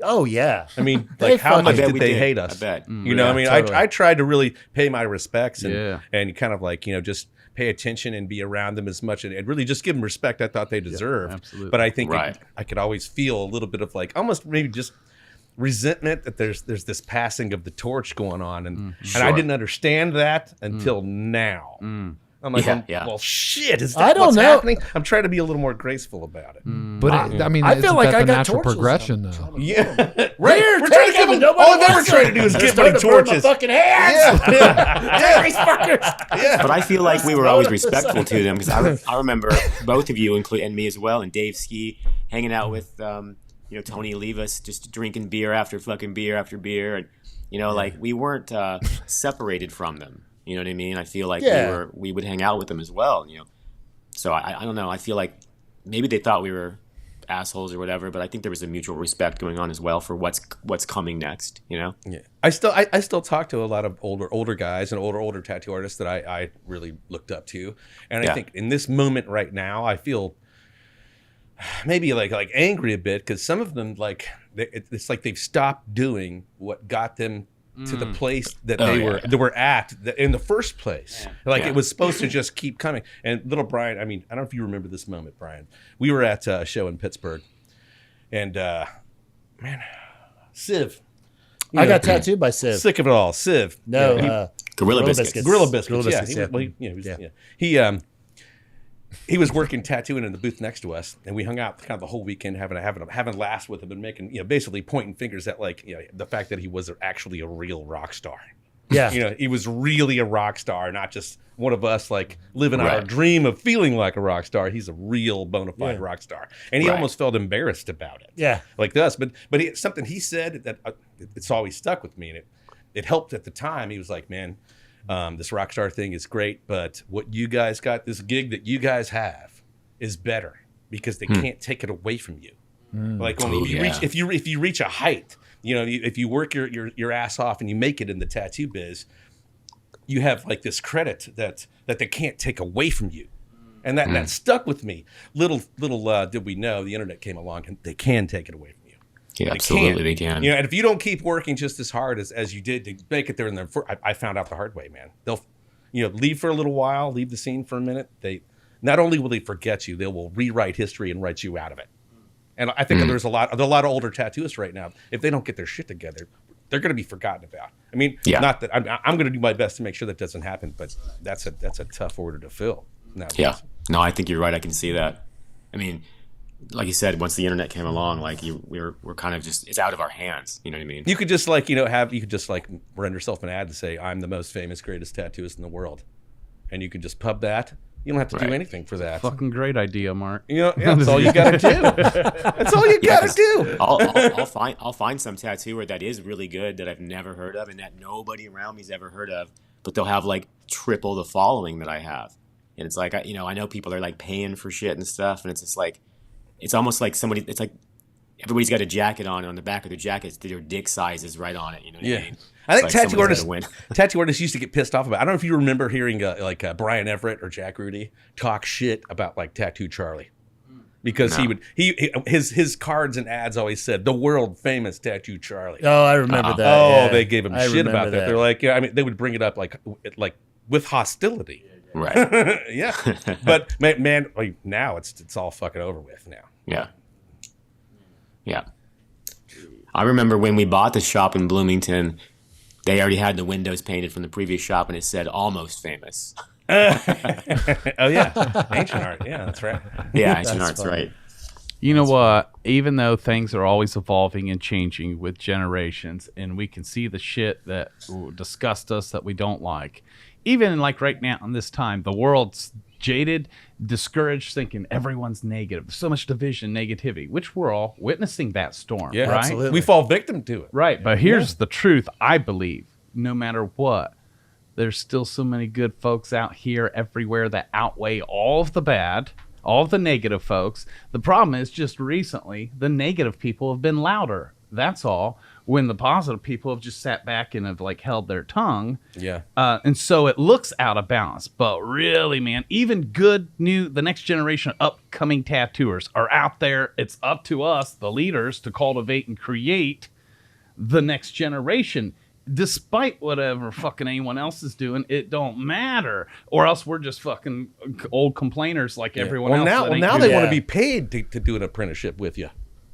Oh, yeah. I mean, like, how much did they hate us? I bet. You know, I mean, totally. I tried to really pay my respects and Yeah. and kind of like, just pay attention and be around them as much and really just give them respect I thought they deserved. absolutely. But I think Right. I could always feel a little bit of like almost maybe just resentment that there's this passing of the torch going on, and I Sure. didn't understand that until now. I'm like, well, shit, is that I don't what's know. happening? I'm trying to be a little more graceful about it. But I mean, I feel isn't like that I the got natural torches. progression, I'm though. trying to- Yeah, Right. We're trying to give them. All I've ever tried to do is give them torches. Fucking hands. Yeah. These fuckers. But I feel like we were always respectful to them because I remember both of you, and me as well, and Dave Ski hanging out with Tony Levis, just drinking beer after fucking beer after beer, and like we weren't separated from them. You know what I mean? I feel like we would hang out with them as well. So I don't know. I feel like maybe they thought we were assholes or whatever, but I think there was a mutual respect going on as well for what's coming next. Yeah, I still talk to a lot of older guys and older tattoo artists that I really looked up to, and I think in this moment right now, I feel maybe like angry a bit because some of them it's like they've stopped doing what got them to the place that they were at in the first place. It was supposed to just keep coming. And little Brian, I mean, I don't know if you remember this moment, Brian. We were at a show in Pittsburgh, and man, Civ. I got tattooed by Civ. Sick of it all, Civ. No, Gorilla Biscuits. Gorilla Biscuits. Gorilla Yeah, Biscuits, he was working tattooing in the booth next to us, and we hung out kind of the whole weekend, having laughs with him and making basically pointing fingers at the fact that he was actually a real rock star. Yeah. He was really a rock star, not just one of us living out our dream of feeling like a rock star. He's a real bona fide rock star, and he almost felt embarrassed about it. Yeah, like us. But something he said that it's always stuck with me, and it helped at the time. He was like, "Man, this rock star thing is great, but what you guys got, this gig that you guys have, is better because they can't take it away from you. Like if you reach a height, if you work your ass off and you make it in the tattoo biz, you have this credit that they can't take away from you." And that stuck with me. Little did we know the internet came along and they can take it away from you. Yeah, absolutely, they can. And if you don't keep working just as hard as you did to make it there, I found out the hard way, man. They'll, leave for a little while, leave the scene for a minute. They not only will they forget you, they will rewrite history and write you out of it. And I think there's a lot of older tattooists right now. If they don't get their shit together, they're going to be forgotten about. I mean, not that I'm going to do my best to make sure that doesn't happen, but that's a tough order to fill. Nowadays. Yeah, no, I think you're right. I can see that. I mean, like you said, once the internet came along, we're kind of just, it's out of our hands. You know what I mean? You could just run yourself an ad to say, "I'm the most famous, greatest tattooist in the world," and you could just pub that. You don't have to do anything for that. Fucking great idea, Mark. That's all you got to do. That's all you got to do. I'll find some tattooer that is really good that I've never heard of and that nobody around me's ever heard of, but they'll have triple the following that I have. And it's like, I know people are paying for shit and stuff, and it's just it's almost like somebody, it's like everybody's got a jacket on the back of their jackets, their dick size is right on it. You know what I mean? I think tattoo artists used to get pissed off about it. I don't know if you remember hearing Brian Everett or Jack Rudy talk shit about Tattoo Charlie. Because his cards and ads always said the world famous Tattoo Charlie. Oh, I remember that. Oh, yeah. they gave him shit about that. They're like, they would bring it up with hostility. Right. Yeah. But man, now it's all fucking over with now. Yeah. Yeah. I remember when we bought the shop in Bloomington, they already had the windows painted from the previous shop and it said almost famous. Oh yeah. Ancient art. Yeah, that's right. Yeah, ancient art's funny. Right. You know what? Even though things are always evolving and changing with generations, and we can see the shit that disgust us that we don't like, even right now in this time, the world's jaded, discouraged, thinking everyone's negative. So much division, negativity, which we're all witnessing that storm, Yeah, right? absolutely. We fall victim to it. Right, but here's the truth. I believe, no matter what, there's still so many good folks out here everywhere that outweigh all of the bad, all of the negative folks. The problem is just recently, the negative people have been louder. That's all. When the positive people have just sat back and have like held their tongue. Yeah. And so it looks out of balance. But really, man, even good the next generation of upcoming tattooers are out there. It's up to us, the leaders, to cultivate and create the next generation. Despite whatever fucking anyone else is doing, it don't matter. Or else we're just fucking old complainers like everyone else. Now that ain't they doing- want to be paid to do an apprenticeship with you.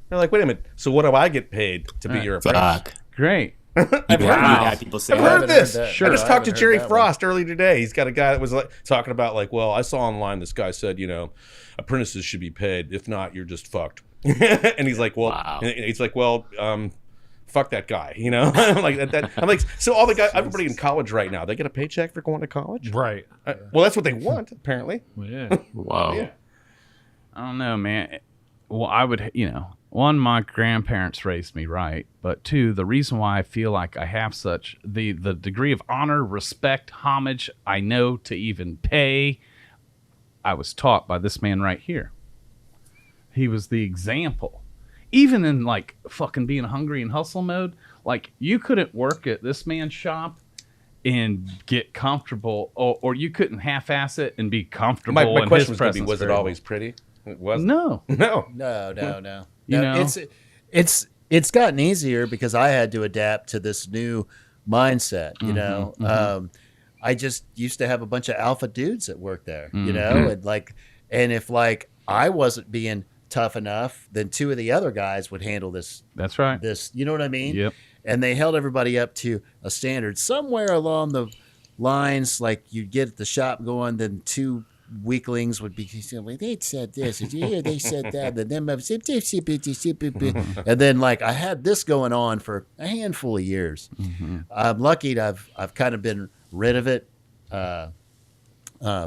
They're like, wait a minute. So what do I get paid to be your apprentice? Fuck. Great. I've heard Yeah, this. people say I've that. heard this. that. Sure. I just I talked to haven't Jerry heard that Frost earlier today. He's got a guy that was like talking about like, well, I saw online this guy said, apprentices should be paid. If not, you're just fucked. And he's like, well, Wow. and he's like, well, fuck that guy. I'm like that. I'm like, so all the guys, everybody in college right now, they get a paycheck for going to college. Right. Well, that's what they want apparently. Well, yeah. Whoa. Yeah. I don't know, man. Well, I would, one, my grandparents raised me right, but two, the reason why I feel like I have such the degree of honor, respect, homage I know to even pay, I was taught by this man right here. He was the example. Even in like fucking being hungry and hustle mode, like you couldn't work at this man's shop and get comfortable, or you couldn't half-ass it and be comfortable. My in question his was going to be, presence was it very well. always pretty? It wasn't. No. No. No. You No, know? it's gotten easier because I had to adapt to this new mindset. I just used to have a bunch of alpha dudes that worked there. And if like I wasn't being tough enough, then two of the other guys would handle this. That's right. This, you know what I mean? Yep. And they held everybody up to a standard somewhere along the lines. Like you'd get the shop going, then two weaklings would be, they said this, they said that, and then like I had this going on for a handful of years. I'm lucky that I've kind of been rid of it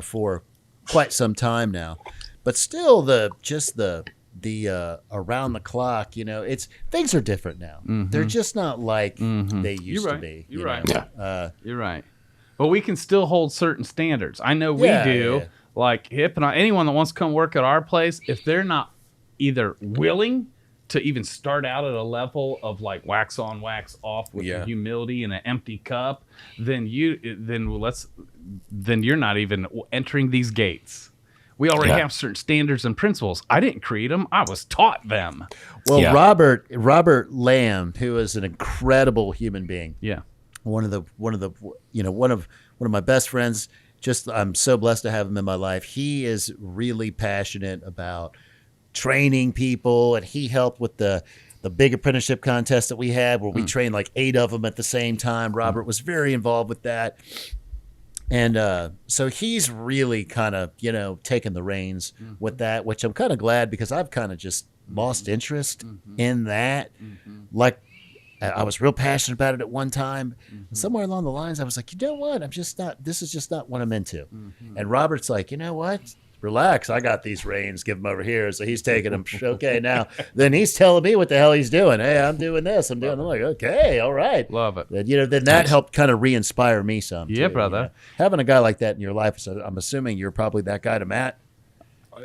for quite some time now, but still the around the clock, it's things are different now. They're just not like they used to be. You're you right. know? You're right. But we can still hold certain standards. I know we Yeah, do. yeah. Like Hip and I, anyone that wants to come work at our place, if they're not either willing to even start out at a level of like wax on, wax off with the humility and an empty cup, then you're not even entering these gates. We already have certain standards and principles. I didn't create them. I was taught them. Well, Yeah. Robert Lamb, who is an incredible human being, Yeah. one of my best friends. I'm so blessed to have him in my life. He is really passionate about training people, and he helped with the big apprenticeship contest that we had, where we trained like 8 of them at the same time. Robert was very involved with that. And so he's really kind of, taken the reins with that, which I'm kind of glad, because I've kind of just lost interest in that. Like, I was real passionate about it at one time. Somewhere along the lines, I was like, you know what? This is just not what I'm into. And Robert's like, you know what? Relax. I got these reins. Give them over here. So he's taking them. Okay, now. Then he's telling me what the hell he's doing. Hey, I'm doing this. I'm like, okay, all right. Love it. Then that helped kind of re-inspire me some. Yeah, too, brother. Having a guy like that in your life, so I'm assuming you're probably that guy to Matt.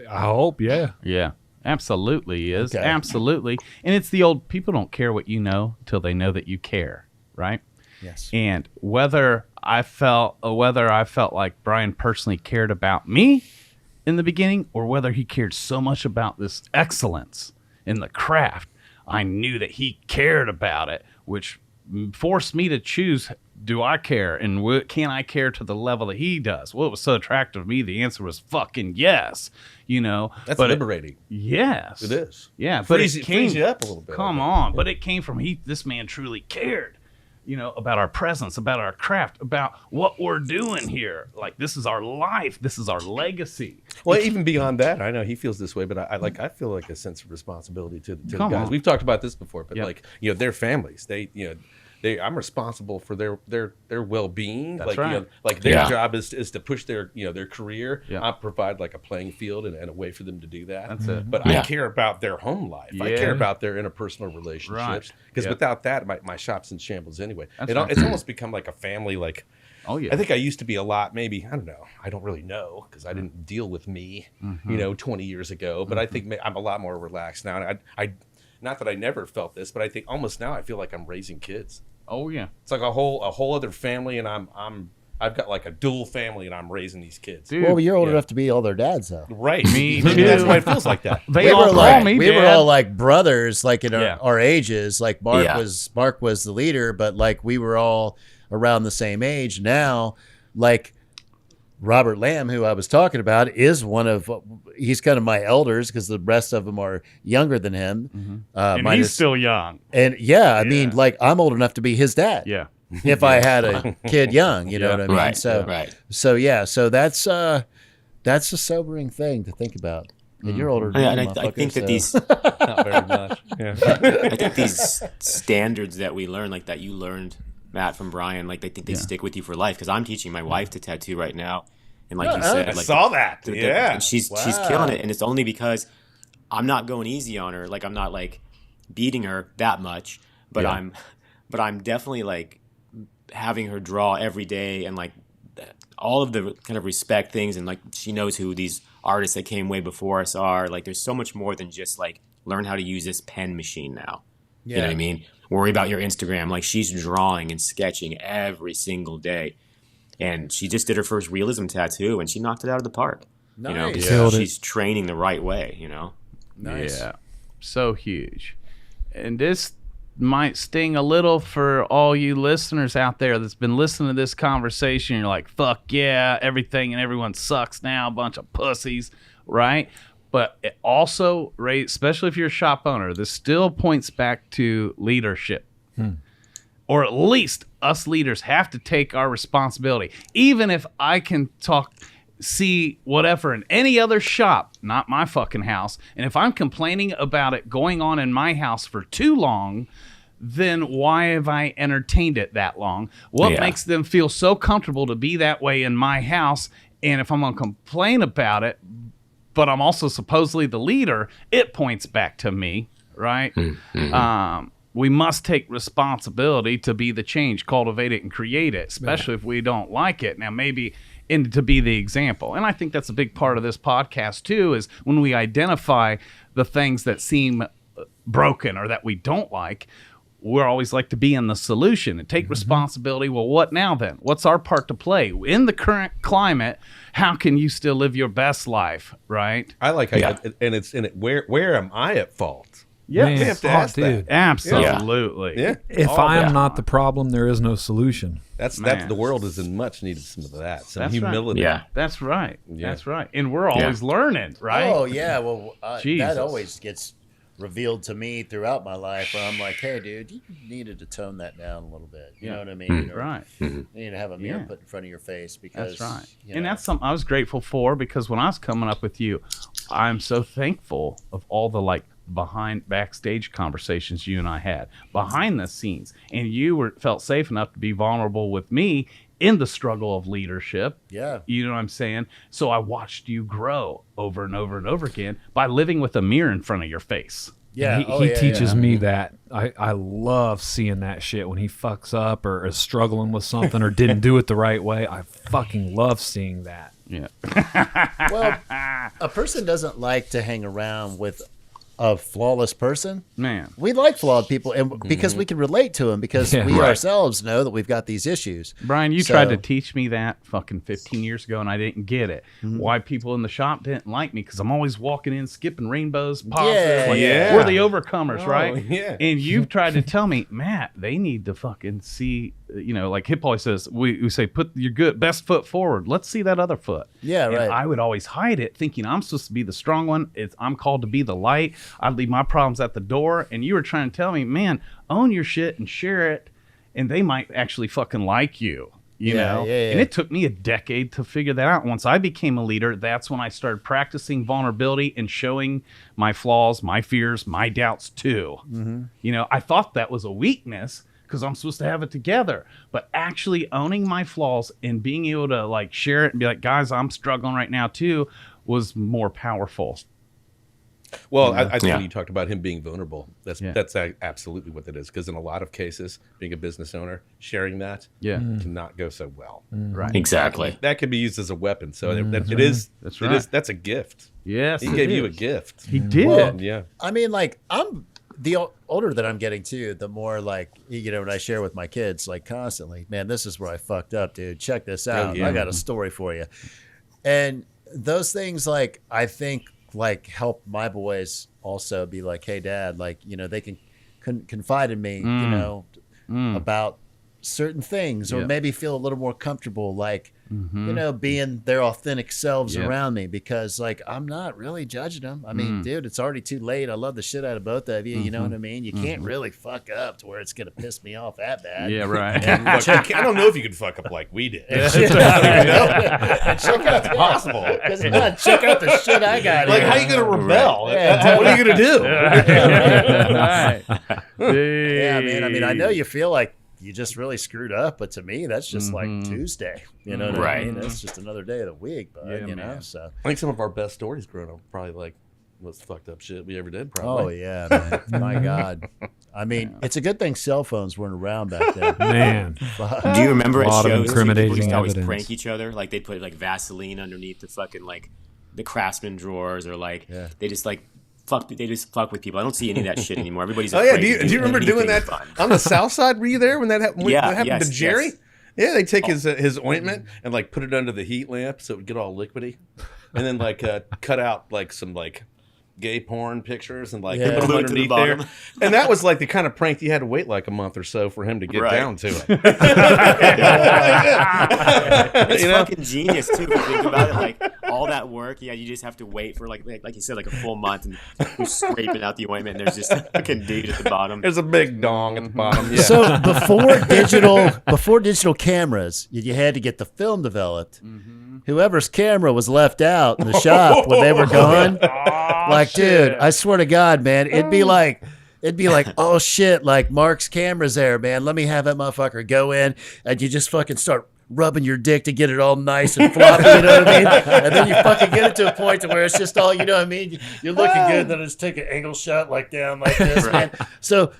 I hope, yeah. Yeah. Absolutely he is. Okay. Absolutely. And it's the old, people don't care what you know till they know that you care, right? Yes. And whether I felt like Brian personally cared about me in the beginning, or whether he cared so much about this excellence in the craft, I knew that he cared about it, which forced me to choose, do I care, and can I care to the level that he does? Well, it was so attractive to me, the answer was fucking yes. That's but liberating. Yes. It is. Yeah, but Frees it came you up a little bit. Come on, but it came from this man truly cared, about our presence, about our craft, about what we're doing here. Like, this is our life, this is our legacy. Well, even beyond that, I know he feels this way, but I feel like a sense of responsibility to the Come guys. on. We've talked about this before, but Yep. like, their families, they I'm responsible for their well-being. That's like, right. you know, like their Yeah. job is to push their, you know, their career. Yeah. I provide like a playing field and a way for them to do that. That's it. But Yeah. I care about their home life. I Yeah. care about their interpersonal relationships. Because Yep. without that, my shop's in shambles anyway. That's right. It's almost become like a family. Like, Oh yeah. I think I used to be a lot, maybe, I don't know. I don't really know because I didn't deal with me, you know, 20 years ago. But I think I'm a lot more relaxed now. And I not that I never felt this, but I think almost now I feel like I'm raising kids. Oh yeah. It's like a whole other family, and I've got like a dual family, and I'm raising these kids. Dude, Well, you're old Yeah. enough to be all their dads, though. Right. Me That's too. why it feels like that. they all call me we were Dad. all like brothers, like in Yeah. our ages. Like Mark Yeah. was the leader, but like we were all around the same age. Now, like Robert Lamb, who I was talking about, is he's kind of my elders because the rest of them are younger than him. And minus- he's still young. and yeah, I mean, Yeah. like I'm old enough to be his dad. Yeah. If I had a kid young, you know Yeah. what I mean? Right. So, Right. so yeah, so that's a sobering thing to think about. And you're older than Yeah, me, and I motherfucker, think that so- these Not very much. Yeah. I think these standards that we learn, like that you learned, Matt, from Brian, like I think they stick with you for life. Because I'm teaching my wife to tattoo right now, and like you said, I like saw that. and Yeah. she's killing it, and it's only because I'm not going easy on her. Like I'm not like beating her that much, but I'm definitely like having her draw every day, and like all of the kind of respect things, and like she knows who these artists that came way before us are. Like there's so much more than just like learn how to use this pen machine now. You know what I mean? Worry about your Instagram. Like she's drawing and sketching every single day. And she just did her first realism tattoo and she knocked it out of the park. You know, Nice. because she's training the right way, you know? Nice. Yeah. So huge. And this might sting a little for all you listeners out there that's been listening to this conversation. You're like, fuck yeah, everything and everyone sucks now, a bunch of pussies, right? But it also, especially if you're a shop owner, this still points back to leadership. Or at least us leaders have to take our responsibility. Even if I can see whatever in any other shop, not my fucking house, and if I'm complaining about it going on in my house for too long, then why have I entertained it that long? What makes them feel so comfortable to be that way in my house? And if I'm going to complain about it, but I'm also supposedly the leader, it points back to me, right? We must take responsibility to be the change, cultivate it, and create it, especially if we don't like it. Now, maybe to be the example. And I think that's a big part of this podcast, too, is when we identify the things that seem broken or that we don't like, we're always like to be in the solution and take responsibility. Well, what now then? What's our part to play? In the current climate, how can you still live your best life, right? I like how and it's in it. Where am I at fault? Yeah, Man, You have to ask dude. that. absolutely. Yeah. If Oh, I am yeah. not the problem, there is no solution. That's Man. the world is in much needed some of that. Some That's right. humility. Yeah. That's right. Yeah. That's right. And we're always learning, right? Oh yeah, well Jesus. that always gets revealed to me throughout my life. Where I'm like, hey, dude, you needed to tone that down a little bit. You know what I mean? Or Right. You need to have a mirror Yeah. put in front of your face because That's right. you And know. that's something I was grateful for because when I was coming up with you, I'm so thankful of all the like backstage conversations you and I had behind the scenes. And you felt safe enough to be vulnerable with me in the struggle of leadership. Yeah. You know what I'm saying? So I watched you grow over and over and over again by living with a mirror in front of your face. Yeah. He teaches me that. I love seeing that shit when he fucks up or is struggling with something or didn't do it the right way. I fucking love seeing that. Yeah. Well, a person doesn't like to hang around with a flawless person. Man. We like flawed people, and because we can relate to them, because Yeah. we Right. ourselves know that we've got these issues. Brian, you So- tried to teach me that fucking 15 years ago, and I didn't get it. Why people in the shop didn't like me, because I'm always walking in, skipping rainbows, positive. Like, Yeah. we're the overcomers, right? yeah. And you've tried to tell me, Matt, they need to fucking see, like Hip always says, we say, put your best foot forward. Let's see that other foot. Yeah, And right. I would always hide it, thinking I'm supposed to be the strong one. I'm called to be the light. I'd leave my problems at the door. And you were trying to tell me, man, own your shit and share it, and they might actually fucking like you. You Yeah, know? yeah. And it took me a decade to figure that out. Once I became a leader, that's when I started practicing vulnerability and showing my flaws, my fears, my doubts too. I thought that was a weakness because I'm supposed to have it together. But actually owning my flaws and being able to like share it and be like, guys, I'm struggling right now too, was more powerful. Well, I think when you talked about him being vulnerable, that's absolutely what that is. Because in a lot of cases, being a business owner, sharing that cannot go so well. Right. Exactly. That could be used as a weapon. So that's a gift. Yes, He gave you a gift. He did. Well, Yeah. I mean, like, I'm the older that I'm getting too, the more like, you know, when I share with my kids, like constantly, man, this is where I fucked up, dude. Check this out. yeah. I got a story for you. And those things, like, I think, like, help my boys also be like, hey, Dad, like, you know, they can confide in me, you know, about certain things, or maybe feel a little more comfortable, like, you know, being their authentic selves around me, because like I'm not really judging them. I mean, dude, it's already too late. I love the shit out of both of you. You know what I mean? You can't really fuck up to where it's gonna piss me off that bad. Yeah, right. I don't know if you could fuck up like we did. Check out possible. Check out the shit I got. Like, here. how you gonna rebel? Yeah, What are you gonna do? Right. Yeah, man. I mean, I know you feel like you just really screwed up, but to me, that's just like Tuesday. You know what I mean? It's just another day of the week, bud. You know, so I think some of our best stories growing up probably like most fucked up shit we ever did. oh Probably. yeah, man. My God. I mean, it's a good thing cell phones weren't around back then. Man. Do you remember A at lot of shows people incriminating used to always evidence. prank each other? Like, they'd put like Vaseline underneath the fucking like the Craftsman drawers, or like they just like fuck with people. I don't see any of that shit anymore. Everybody's Oh yeah, afraid do you remember doing that fun. on the South Side? Were you there when that happened? Yeah, that happened yes, to Jerry? yes. Yeah, they take his ointment and like put it under the heat lamp so it would get all liquidy, and then like cut out like some like gay porn pictures and like put them Glue it to the underneath there. bottom. And that was like the kind of prank you had to wait like a month or so for him to get down to it. It's You know? fucking genius too. If you think about it, like all that work, you just have to wait for like you said, like a full month, and you're scraping out the ointment, and there's just a fucking dude at the bottom. There's a big dong at the bottom. Yeah. So before digital cameras, you had to get the film developed. Whoever's camera was left out in the shop when they were gone, like, dude, I swear to God, man, it'd be like, oh shit, like Mark's camera's there, man. Let me have that motherfucker go in, and you just fucking start rubbing your dick to get it all nice and floppy, you know what I mean? And then you fucking get it to a point to where it's just all, you know what I mean? You're looking good, then just take an angle shot like down like this, man. So.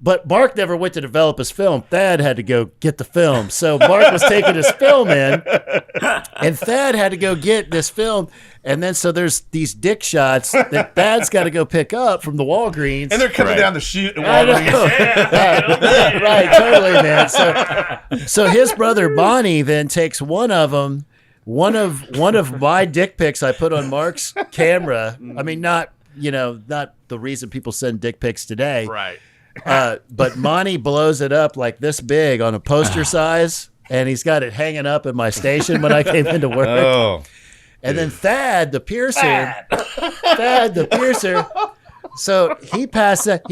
But Mark never went to develop his film. Thad had to go get the film. So Mark was taking his film in, and Thad had to go get this film. And then so there's these dick shots that Thad's got to go pick up from the Walgreens. And they're coming down the chute. And I know. Walgreens. Right, totally, man. So his brother Bonnie then takes one of them, one of my dick pics I put on Mark's camera. I mean, not the reason people send dick pics today. Right. But Monty blows it up like this big on a poster size, and he's got it hanging up in my station when I came into work. Oh. And then Thad the piercer, so he passed that.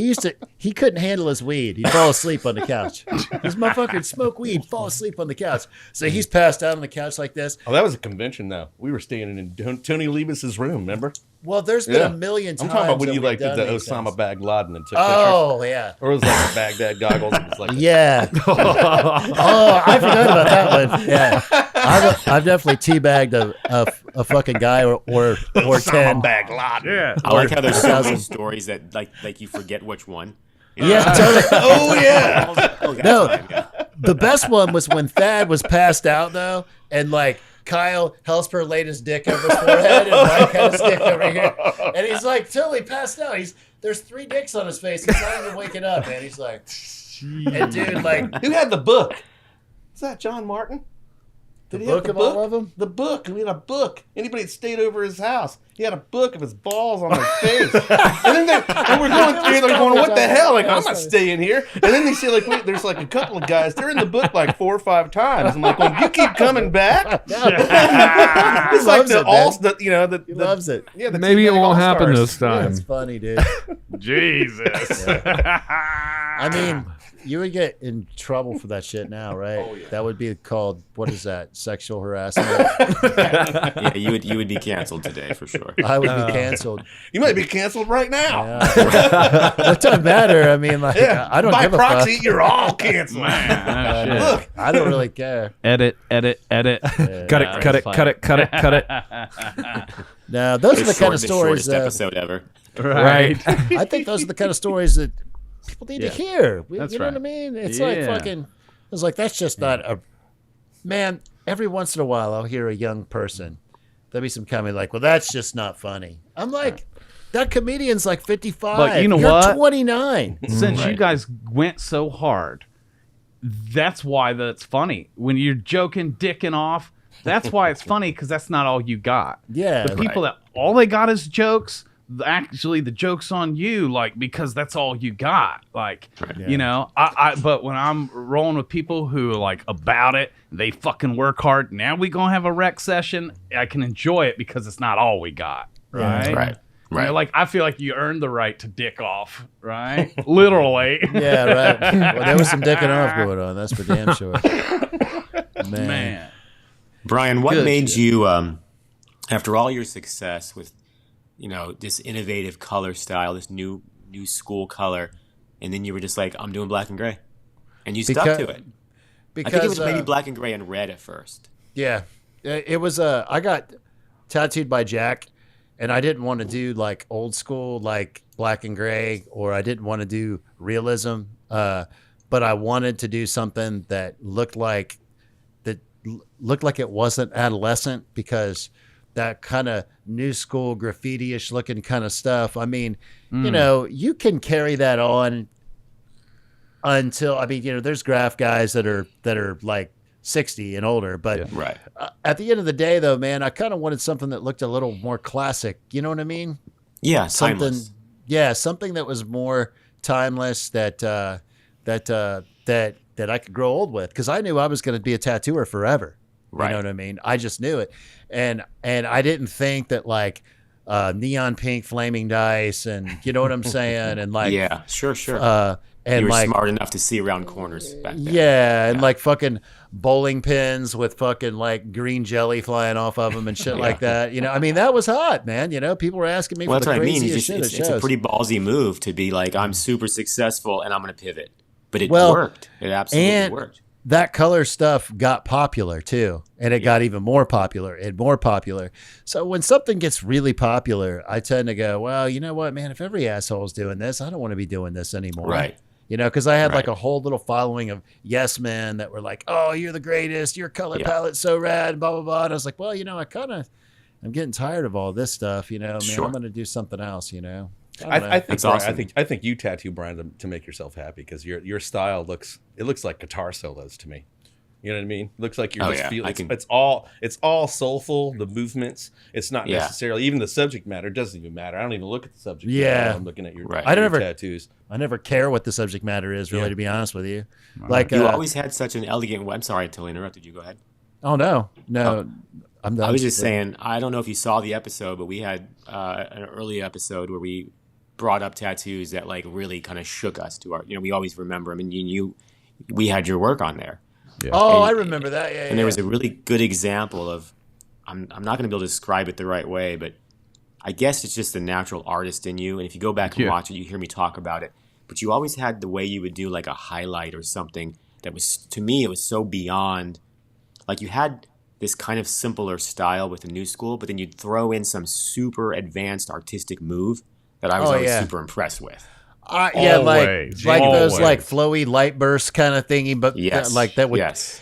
He couldn't handle his weed. He'd fall asleep on the couch. This motherfucker would smoke weed, fall asleep on the couch. So he's passed out on the couch like this. Oh, that was a convention, though. We were staying in Tony Leibus's room, remember? Well, there's been a million times. I'm talking about when that you we've like did done the these Osama things. Bin Laden and took Oh, pictures. yeah. Or it was like the Baghdad goggles. It was like Yeah. Oh, I forgot about that one. Yeah. I've definitely teabagged a fucking guy or 10. Bin Laden. Yeah. I like how there's so many 1,000. stories that like you forget which one. You know? Yeah, totally. Oh, yeah. Oh, that's No. fine, yeah. The best one was when Thad was passed out, though, and like Kyle Helsper laid his dick over his forehead, and Mike had his dick over here, and he's like totally passed out. There's 3 dicks on his face. He's not even waking up, man. He's like, and dude, like Who had the book? Is that John Martin? Did the he have book the of all of them. The book. He had a book. Anybody that stayed over his house, he had a book of his balls on their face. and we're going through, they're going, what the hell? Like, I'm not staying here. And then they say, like, wait, there's like a couple of guys, they're in the book like 4 or 5 times. I'm like, well, you keep coming back? It's like loves the it, all, man. the, you know, the, He loves it. Yeah, the Maybe it Teabag won't happen All-Stars. this time. That's funny, dude. Jesus. I mean, you would get in trouble for that shit now, right? Oh, yeah. That would be called, what is that? Sexual harassment. Yeah, you would be canceled today for sure. I would be canceled. You might be canceled right now. Yeah. It doesn't matter. I mean, like, I don't By give proxy, a fuck. you're all canceled. Man, shit. Look, I don't really care. Edit. Cut it, Yeah, cut it, it's cut it, cut it, cut it. Now, those are the kind of The stories shortest episode ever. Right. I think those are the kind of stories that people need to hear. That's you know right. what I mean? It's like Yeah. fucking. It's like that's just not a. Man, every once in a while I'll hear a young person. There'll be some comment like, "Well, that's just not funny." I'm like, that comedian's like 55. But you know You're what? 29. Since you guys went so hard, that's why that's funny. When you're joking, dicking off, that's why it's funny, because that's not all you got. Yeah, The people that all they got is jokes, actually the joke's on you, like, because that's all you got. Like, you know, but when I'm rolling with people who are like about it, they fucking work hard. Now we gonna have a rec session. I can enjoy it because it's not all we got. Right. Right. You know, like, I feel like you earned the right to dick off, right? Literally. Yeah, right. Well, there was some dicking off going on. That's for damn sure. Man. Brian, what Good made shit. you, after all your success with, you know, this innovative color style, this new school color, and then you were just like, I'm doing black and gray, and you stuck to it? Because I think it was maybe black and gray and red at first. Yeah, it was. I got tattooed by Jack, and I didn't want to do like old school, like black and gray, or I didn't want to do realism. But I wanted to do something that looked like it wasn't adolescent, because that kind of new school graffiti-ish looking kind of stuff. I mean, you know, you can carry that on until, I mean, you know, there's graph guys that are like 60 and older, but Right. at the end of the day, though, man, I kind of wanted something that looked a little more classic. You know what I mean? Yeah, Something, timeless. yeah, something that was more timeless, that I could grow old with, because I knew I was going to be a tattooer forever. Right. You know what I mean? I just knew it, and I didn't think that like neon pink flaming dice, and you know what I'm saying, and like Yeah, sure. and You were like smart enough to see around corners back then. yeah, and like fucking bowling pins with fucking like green jelly flying off of them and shit like that. You know, I mean, that was hot, man. You know, people were asking me Well, for that's the what I mean. craziest shit at It's a shows. pretty ballsy move to be like, I'm super successful and I'm going to pivot. But it Well, worked. It absolutely and worked. that color stuff got popular too, and it got even more popular and more popular. So when something gets really popular, I tend to go, well, you know what, man, if every asshole's doing this, I don't want to be doing this anymore. Right. You know, because I had like Right. a whole little following of yes men that were like, oh, you're the greatest, your color Yeah. palette's so rad, blah blah blah. And I was like, well, you know, I'm getting tired of all this stuff, you know, man. Sure. I'm gonna do something else, you know. I think That's Brian, awesome. I think you tattoo Brian to make yourself happy, because your style looks like guitar solos to me. You know what I mean? It looks like you're Oh, just yeah. feeling. I can- It's all soulful. The movements. It's not Yeah. necessarily even the subject matter doesn't even matter. I don't even look at the subject Yeah. matter. I'm looking at your, Right. I your never- tattoos. I never care what the subject matter is, really, Yeah. to be honest with you. Like, You always had such an elegant. I'm sorry I totally interrupted you. Go ahead. oh no, I'm done. I was just saying, I don't know if you saw the episode, but we had an early episode where we brought up tattoos that like really kind of shook us to our. You know, we always remember them, and we had your work on there. Oh, And- I remember that. Yeah, And there was a really good example of, I'm not going to be able to describe it the right way, but I guess it's just the natural artist in you. And if you go back and Yeah. watch it, you hear me talk about it. But you always had the way you would do like a highlight or something that was, to me, it was so beyond. Like you had this kind of simpler style with the new school, but then you'd throw in some super advanced artistic move that I was Oh, always yeah. super impressed with. Yeah, Always, like those always. like flowy light bursts kind of thingy, but Yes. like that would Yes.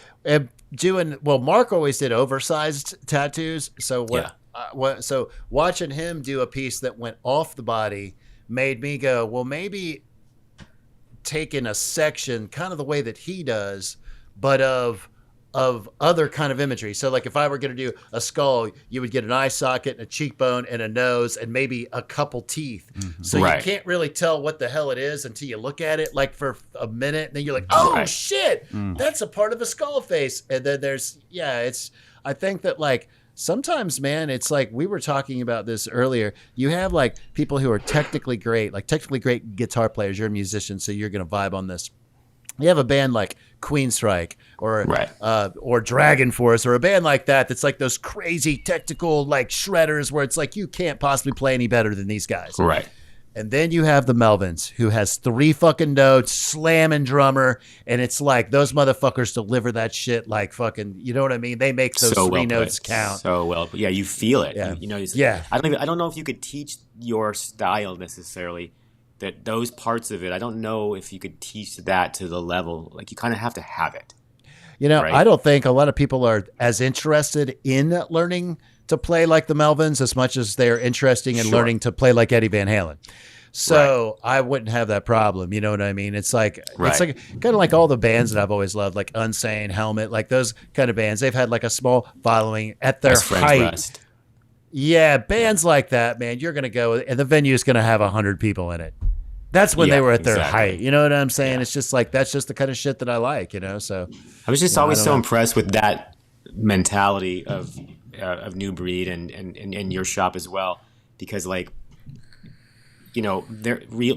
doing well. Mark always did oversized tattoos, so so watching him do a piece that went off the body made me go, well, maybe taking a section, kind of the way that he does, but of other kind of imagery. So like if I were going to do a skull, you would get an eye socket and a cheekbone and a nose and maybe a couple teeth. So Right. you can't really tell what the hell it is until you look at it like for a minute. And then you're like, oh Right. shit, that's a part of a skull face. And then I think that like sometimes, man, it's like we were talking about this earlier. You have like people who are technically great guitar players. You're a musician, so you're going to vibe on this. You have a band like Queenstrike or Dragon Force or a band like that that's like those crazy technical like shredders where it's like you can't possibly play any better than these guys. Right. And then you have the Melvins, who has 3 fucking notes, slamming drummer, and it's like those motherfuckers deliver that shit like fucking, you know what I mean? They make those so 3 notes count. So well, yeah, you feel it. Yeah. You know, Yeah. I don't know if you could teach your style necessarily. That those parts of it, I don't know if you could teach that to the level. Like you kind of have to have it. You know, right? I don't think a lot of people are as interested in learning to play like the Melvins as much as they're interested in learning to play like Eddie Van Halen. So I wouldn't have that problem. You know what I mean? It's like kind of like all the bands that I've always loved, like Unsane, Helmet, like those kind of bands. They've had like a small following at their height. Rest. Yeah, bands like that, man. You're gonna go, and the venue is gonna have 100 people in it. That's when they were at their height. You know what I'm saying? Yeah. It's just like that's just the kind of shit that I like. You know, so I was just always so impressed with that mentality of New Breed and your shop as well, because like, you know,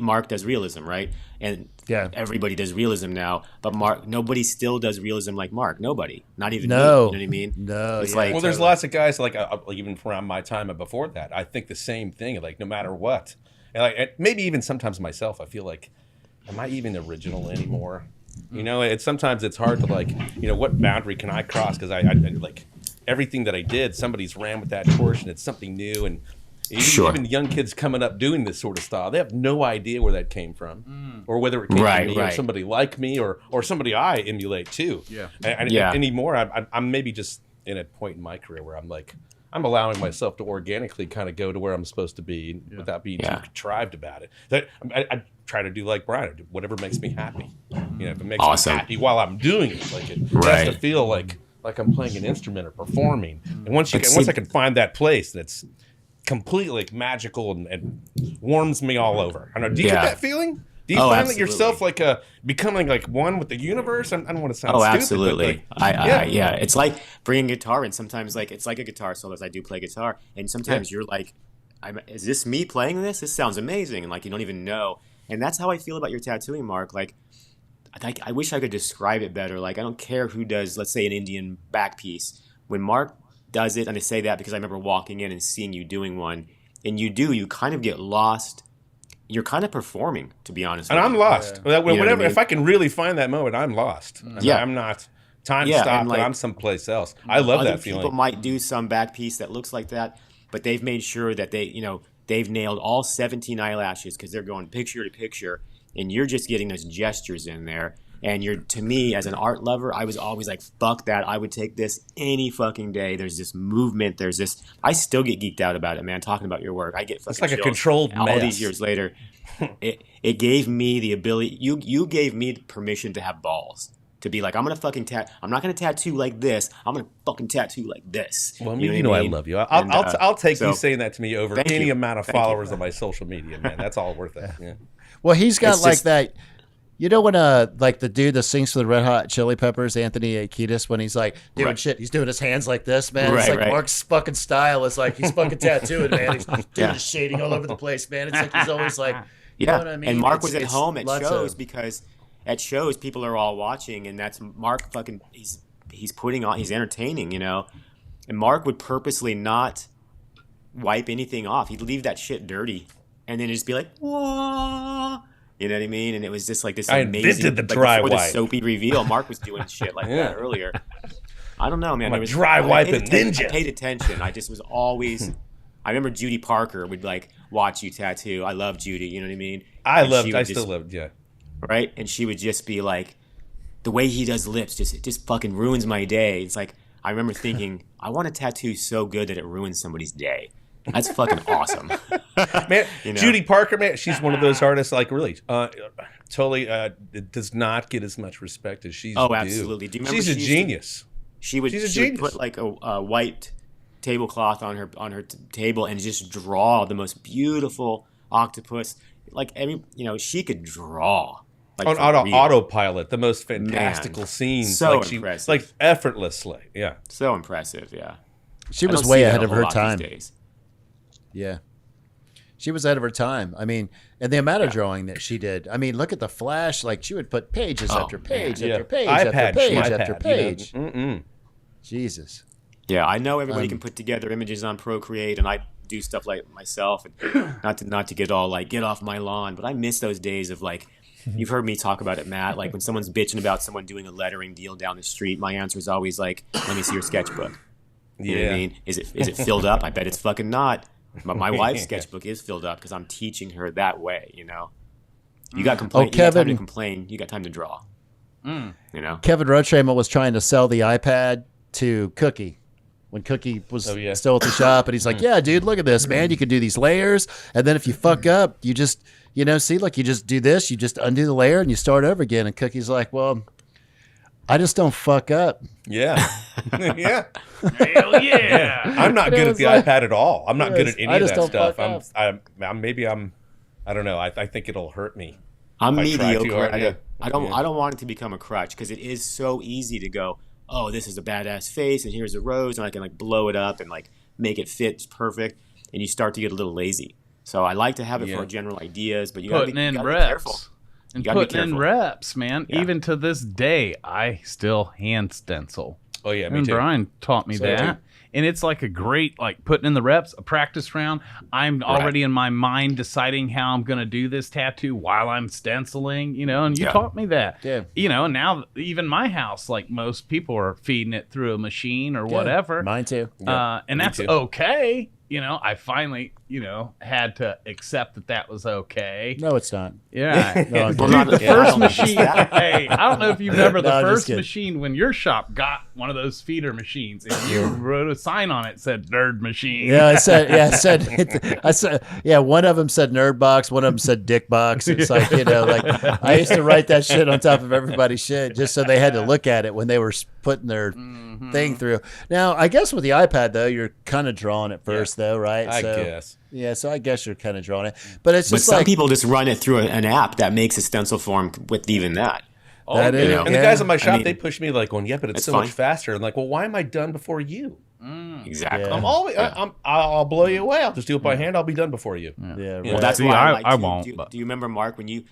Mark does realism, right? And everybody does realism now, but nobody still does realism like Mark. Nobody, not even me, you know what I mean? No, it's like, well, there's lots of guys like even around my time and before that. I think the same thing. Like no matter what, and like maybe even sometimes myself, I feel like, am I even original anymore? You know, sometimes it's hard to like, you know, what boundary can I cross? Because I like everything that I did, somebody's ran with that torch, and it's something new. And even young kids coming up doing this sort of style, they have no idea where that came from, or whether it came from me or somebody like me or somebody I emulate too. Anymore, I'm maybe just in a point in my career where I'm like, I'm allowing myself to organically kind of go to where I'm supposed to be without being too contrived about it. I try to do like Brian, do whatever makes me happy. You know, if it makes me happy while I'm doing it, like it has to feel like I'm playing an instrument or performing. And once I can find that place that's completely like magical and warms me all over. I don't know. Do you get that feeling? Do you find that yourself like becoming like one with the universe? I don't want to sound stupid. Absolutely. But like, it's like bringing guitar in. Sometimes like it's like a guitar solo, as I do play guitar, and sometimes you're like, is this me playing this? This sounds amazing, and like you don't even know. And that's how I feel about your tattooing, Mark. Like I wish I could describe it better. Like I don't care who does, let's say, an Indian back piece. When Mark does it, and I say that because I remember walking in and seeing you doing one, and you kind of get lost. You're kind of performing, to be honest. And I'm lost. Yeah. Whatever, if I can really find that moment, I'm lost. I'm not. Time stopped, like, and I'm someplace else. I love that feeling. People might do some back piece that looks like that, but they've made sure that they've nailed all 17 eyelashes because they're going picture to picture, and you're just getting those gestures in there. And to me, as an art lover, I was always like, fuck that. I would take this any fucking day. There's this movement. I still get geeked out about it, man, talking about your work. I get fucking It's like chills. A controlled mess. All these years later, it gave me the ability, you gave me permission to have balls. To be like, I'm not going to tattoo like this. I'm going to fucking tattoo like this. Well, you know I love you. I'll take you saying that to me over any amount of followers on my social media, man. That's all worth it. Yeah. Well, he's got that. You know when like the dude that sings for the Red Hot Chili Peppers, Anthony Kiedis, when he's like doing shit, he's doing his hands like this, man. It's like Mark's fucking style is like he's fucking tattooing, man. He's doing his shading all over the place, man. It's like he's always like, you know what I mean? And Mark was at home at shows because at shows people are all watching, and that's Mark fucking he's putting on, he's entertaining, you know. And Mark would purposely not wipe anything off. He'd leave that shit dirty, and then just be like, whoa. You know what I mean? And it was just like this amazing. I invented the dry wipe. The soapy reveal. Mark was doing shit like that earlier. I don't know, man. I'm a dry wiping ninja. I paid attention. I just was always. I remember Judy Parker would like watch you tattoo. I love Judy. You know what I mean? I still loved. Yeah. Right, and she would just be like, the way he does lips it just fucking ruins my day. It's like I remember thinking, I want a tattoo so good that it ruins somebody's day. That's fucking awesome. Man, you know? Judy Parker, man, she's one of those artists, like, really, totally does not get as much respect as she's due. Oh, absolutely. Do you remember she's a genius. She would put, like, a white tablecloth on her table and just draw the most beautiful octopus. Like, she could draw. Like, on autopilot, the most fantastical scenes. So impressive. Like, effortlessly, yeah. So impressive, yeah. She I was don't way see that ahead a of whole her lot time. these days. Yeah. She was ahead of her time. I mean, and the amount of drawing that she did. I mean, look at the Flash. Like, she would put pages after page after page after page after page. Jesus. Yeah, I know everybody can put together images on Procreate, and I do stuff like myself. And not to get all like, get off my lawn, but I miss those days of like, you've heard me talk about it, Matt. Like when someone's bitching about someone doing a lettering deal down the street, my answer is always like, let me see your sketchbook. You know what I mean? Is it filled up? I bet it's fucking not. But my wife's sketchbook is filled up because I'm teaching her that way, you know? You got you got time to complain, you got time to draw. You know? Kevin Rotramer was trying to sell the iPad to Cookie when Cookie was still at the shop, and he's like, yeah, dude, look at this, man. You can do these layers, and then if you fuck up, you just, you know, see, like you just do this, you just undo the layer, and you start over again. And Cookie's like, well, I just don't fuck up. Yeah. Yeah. Hell yeah. I'm not good at the iPad at all. I'm not good at any of that stuff. I don't know. I think it'll hurt me. I'm mediocre. I don't want it to become a crutch because it is so easy to go, oh, this is a badass face, and here's a rose, and I can like blow it up and like make it fit perfect, and you start to get a little lazy. So I like to have it for general ideas, but you got to be careful. And putting in reps, man. Yeah. Even to this day, I still hand stencil. Oh yeah, me too. Brian taught me that. And it's like a great, like putting in the reps, a practice round. I'm already in my mind deciding how I'm going to do this tattoo while I'm stenciling, you know, and you taught me that. Yeah. You know, and now even my house, like most people are feeding it through a machine or whatever. Mine too. And that's okay. You know, I finally, you know, had to accept that was okay. No, it's not. Yeah. No, dude, the first machine. Hey, I don't know if you remember the first machine when your shop got one of those feeder machines, and you wrote a sign on it that said "Nerd Machine." Yeah, I said, one of them said Nerd Box, one of them said Dick Box. It's like, you know, like I used to write that shit on top of everybody's shit just so they had to look at it when they were putting their thing through. Now, I guess with the iPad though, you're kind of drawing it first though, right? I guess. Yeah, so I guess you're kind of drawing it, but it's just some people just run it through an app that makes a stencil form with even that. That is, and the guys at my shop, they push me like, going, yeah, but it's so much faster. And like, well, why am I done before you? Exactly. Yeah. I'll blow you away. I'll just do it by hand. I'll be done before you. Yeah. Right. Well, that's why I won't. Do you remember, Mark, when you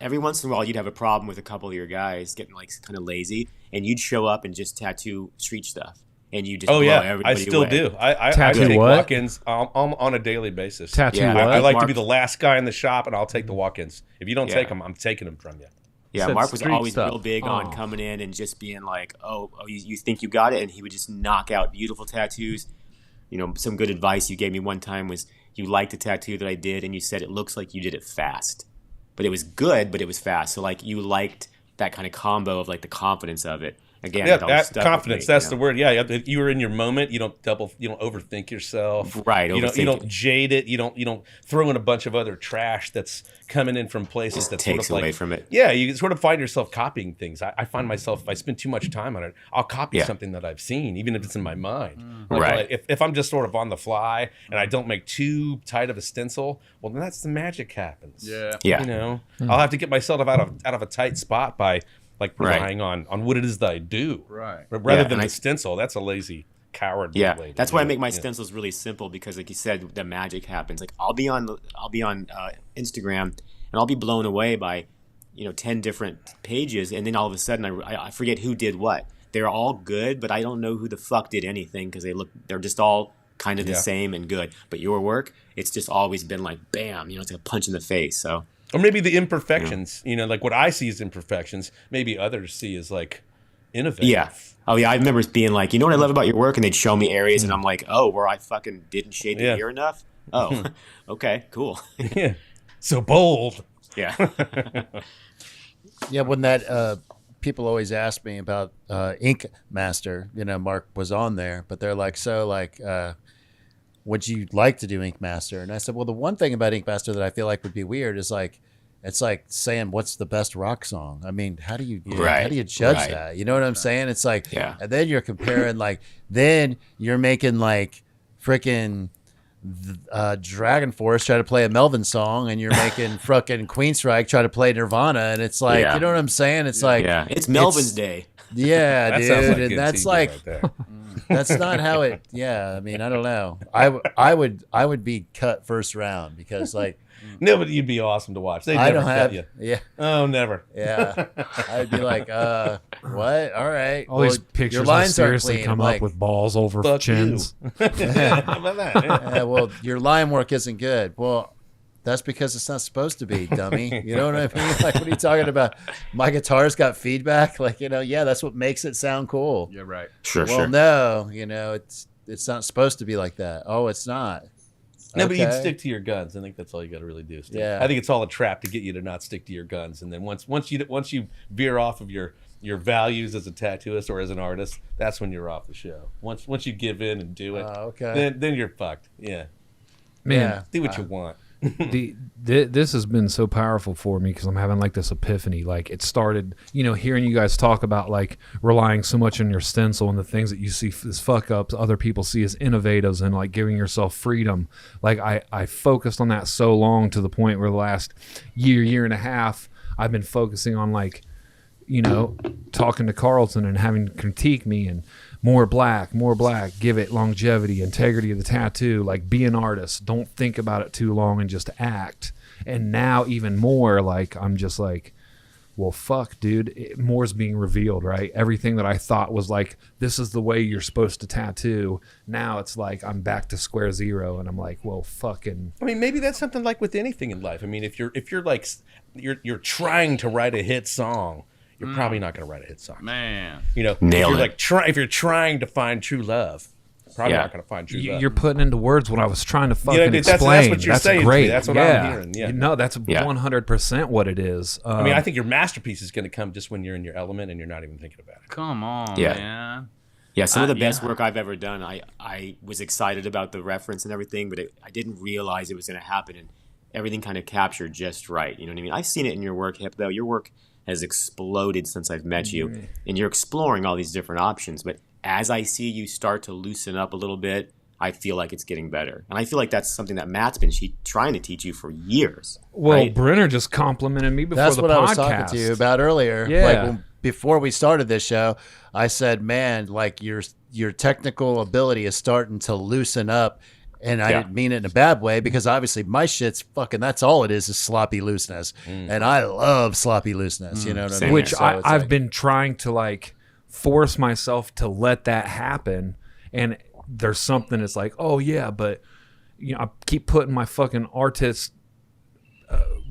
every once in a while you'd have a problem with a couple of your guys getting like kind of lazy, and you'd show up and just tattoo street stuff. And you just blow everybody I still away. do. I take walk-ins on a daily basis. Tattoo what? I like Mark, to be the last guy in the shop, and I'll take the walk-ins. If you don't take them, I'm taking them from you. Yeah, Mark was always real big on coming in and just being like, oh, you think you got it? And he would just knock out beautiful tattoos. You know, some good advice you gave me one time was you liked the tattoo that I did, and you said it looks like you did it fast. But it was good, but it was fast. So, like, you liked that kind of combo of, like, the confidence of it. Again, that confidence. That's the word. Yeah, you were in your moment. You don't overthink yourself. Right. You don't jade it. You don't throw in a bunch of other trash that's coming in from places that takes sort of away from it. Yeah, you sort of find yourself copying things. I find myself, if I spend too much time on it, I'll copy something that I've seen, even if it's in my mind. Right. If I'm just sort of on the fly and I don't make too tight of a stencil, well, then that's the magic happens. Yeah. You know, I'll have to get myself out of a tight spot by relying on what it is that I do, rather than a stencil. That's a lazy, cowardly way. That's why I make my stencils really simple, because, like you said, the magic happens. Like I'll be on Instagram and I'll be blown away by 10 different pages, and then all of a sudden I forget who did what. They're all good, but I don't know who the fuck did anything because they're just all kind of the same and good. But your work, it's just always been like bam, it's like a punch in the face. So. Or maybe the imperfections, like what I see as imperfections, maybe others see as like innovative. Yeah. Oh yeah, I remember being like, you know what I love about your work, and they'd show me areas, and I'm like, oh, where I fucking didn't shade the ear enough. Oh, okay, cool. Yeah, so bold. Yeah. Yeah, when that people always ask me about Ink Master, Mark was on there, but they're like, would you like to do Ink Master? And I said, well, the one thing about Ink Master that I feel like would be weird is like, it's like saying, what's the best rock song? I mean, how do you judge that? You know what I'm saying? It's like, and then you're comparing then you're making like freaking Dragon Force try to play a Melvin song, and you're making frickin' Queensryche try to play Nirvana, and it's like, you know what I'm saying? It's like, it's Melvin's day. Yeah, that dude, sounds like and that's like, right That's not how it. Yeah, I mean, I don't know. I would be cut first round because like No, but you'd be awesome to watch. They I never don't cut have. you. Yeah, Oh, never. yeah. I'd be like, what? All right. All these Well, pictures your of lines aren't seriously clean. come I'm up like, with balls over Fuck chins. you. How about that? Yeah. well, your line work isn't good. Well, that's because it's not supposed to be, dummy. You know what I mean? Like, what are you talking about? My guitar's got feedback. Like, yeah, that's what makes it sound cool. You're right. Sure, Well, sure. no, it's not supposed to be like that. Oh, it's not. No, but you'd Okay. stick to your guns. I think that's all you got to really do. Steve. Yeah. I think it's all a trap to get you to not stick to your guns, and then once you veer off of your values as a tattooist or as an artist, that's when you're off the show. Once you give in and do it, Okay. then you're fucked. Yeah, Man, Yeah. do what you want. this has been so powerful for me because I'm having like this epiphany. Like it started, hearing you guys talk about like relying so much on your stencil and the things that you see as fuck ups, other people see as innovatives, and like giving yourself freedom. Like I focused on that so long to the point where the last year and a half, I've been focusing on like, talking to Carlton and having to critique me and more black, give it longevity, integrity of the tattoo, like be an artist, don't think about it too long and just act. And now even more, like I'm just like, well, fuck, dude, more's being revealed, right? Everything that I thought was like, this is the way you're supposed to tattoo. Now it's like I'm back to square zero, and I'm like, well, fucking. I mean, maybe that's something like with anything in life. I mean, if you're like you're trying to write a hit song, you're probably not going to write a hit song. Man. If Nailed you're it. like if you're trying to find true love, probably Yeah. not going to find true love. You're putting into words what I was trying to fucking that's explain. what you're saying to me. great. That's what I'm hearing, yeah. No, that's Yeah. 100% what it is. I mean, I think your masterpiece is going to come just when you're in your element and you're not even thinking about it. Come on, Yeah. man. Yeah, some of the best yeah. work I've ever done. I was excited about the reference and everything, but I didn't realize it was going to happen, and everything kind of captured just right. You know what I mean? I've seen it in your work, Hip, though. Your work has exploded since I've met you, and you're exploring all these different options. But as I see you start to loosen up a little bit, I feel like it's getting better. And I feel like that's something that Matt's been trying to teach you for years. well, right? Brenner just complimented me before That's the what podcast. I was talking to you about earlier. Yeah. Like before we started this show, I said, man, like your technical ability is starting to loosen up. And I didn't mean it in a bad way, because obviously my shit's fucking, that's all it is sloppy looseness. And I love sloppy looseness. You know what I Same mean? Which So it's I've like- been trying to like force myself to let that happen. And there's something that's like, oh yeah, but I keep putting my fucking artist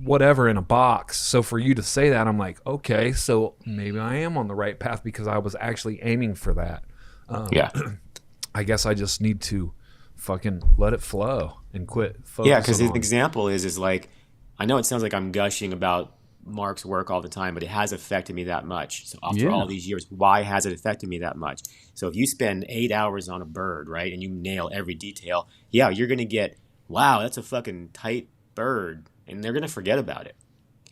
whatever in a box. So for you to say that, I'm like, okay, so maybe I am on the right path because I was actually aiming for that. Yeah. I guess I just need to fucking let it flow and quit focusing Yeah, because the on- example is like, I know it sounds like I'm gushing about Mark's work all the time, but it has affected me that much. So after all these years, why has it affected me that much? So if you spend 8 hours on a bird, right, and you nail every detail, yeah, you're going to get, wow, that's a fucking tight bird, and they're going to forget about it.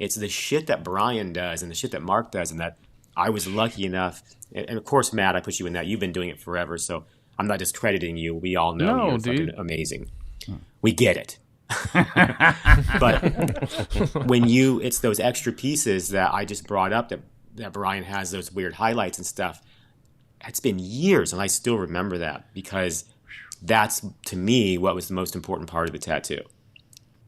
It's the shit that Brian does and the shit that Mark does, and that I was lucky enough, and of course, Matt, I put you in that. You've been doing it forever, so I'm not discrediting you. We all know No, you're dude. fucking amazing. We get it. But when it's those extra pieces that I just brought up that Brian has, those weird highlights and stuff. It's been years, and I still remember that, because that's, to me, what was the most important part of the tattoo,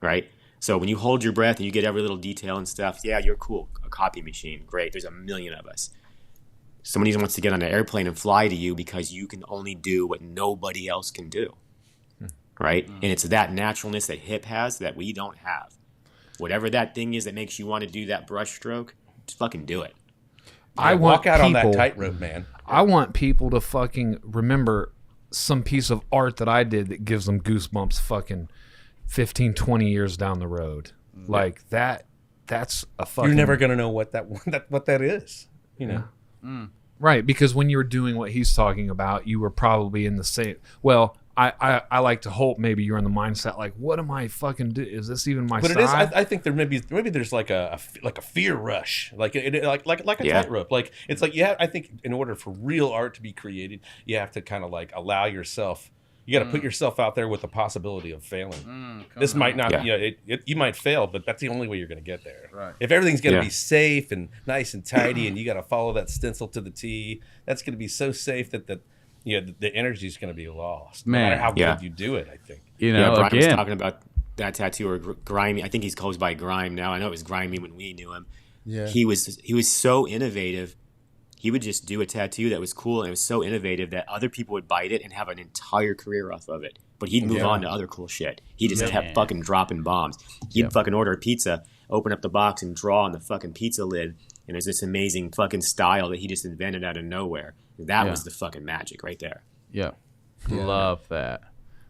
right? So when you hold your breath and you get every little detail and stuff, yeah, you're cool. A copy machine, great. There's a million of us. Somebody wants to get on an airplane and fly to you because you can only do what nobody else can do. Right? And it's that naturalness that Hip has that we don't have. Whatever that thing is that makes you want to do that brush stroke, just fucking do it. I walk want out on people- that tightrope, man. I want people to fucking remember some piece of art that I did that gives them goosebumps fucking 15, 20 years down the road. Like that's a fucking... You're never gonna know what that is. You know. Right, because when you were doing what he's talking about, you were probably in the same... Well, I like to hope maybe you're in the mindset like, what am I fucking do? Is this even my But side? it is. I think there maybe there's like a fear rush, like a tightrope. Like it's like I think in order for real art to be created, you have to kind of like allow yourself. You got to put yourself out there with the possibility of failing. This might not. Yeah. You might fail, but that's the only way you're going to get there. Right. If everything's going to Yeah. be safe and nice and tidy, and you got to follow that stencil to the T, that's going to be so safe that the energy is going to be lost. Man. No matter how Yeah. good you do it, I think. You know, Brian was again, talking about that tattooer Grimy. I think he's goes by Grime now. I know it was Grimy when we knew him. Yeah. He was so innovative. He would just do a tattoo that was cool, and it was so innovative that other people would bite it and have an entire career off of it. But he'd move on to other cool shit. He just kept fucking dropping bombs. He'd fucking order a pizza, open up the box, and draw on the fucking pizza lid. And there's this amazing fucking style that he just invented out of nowhere. That was the fucking magic right there. Yeah. Love that.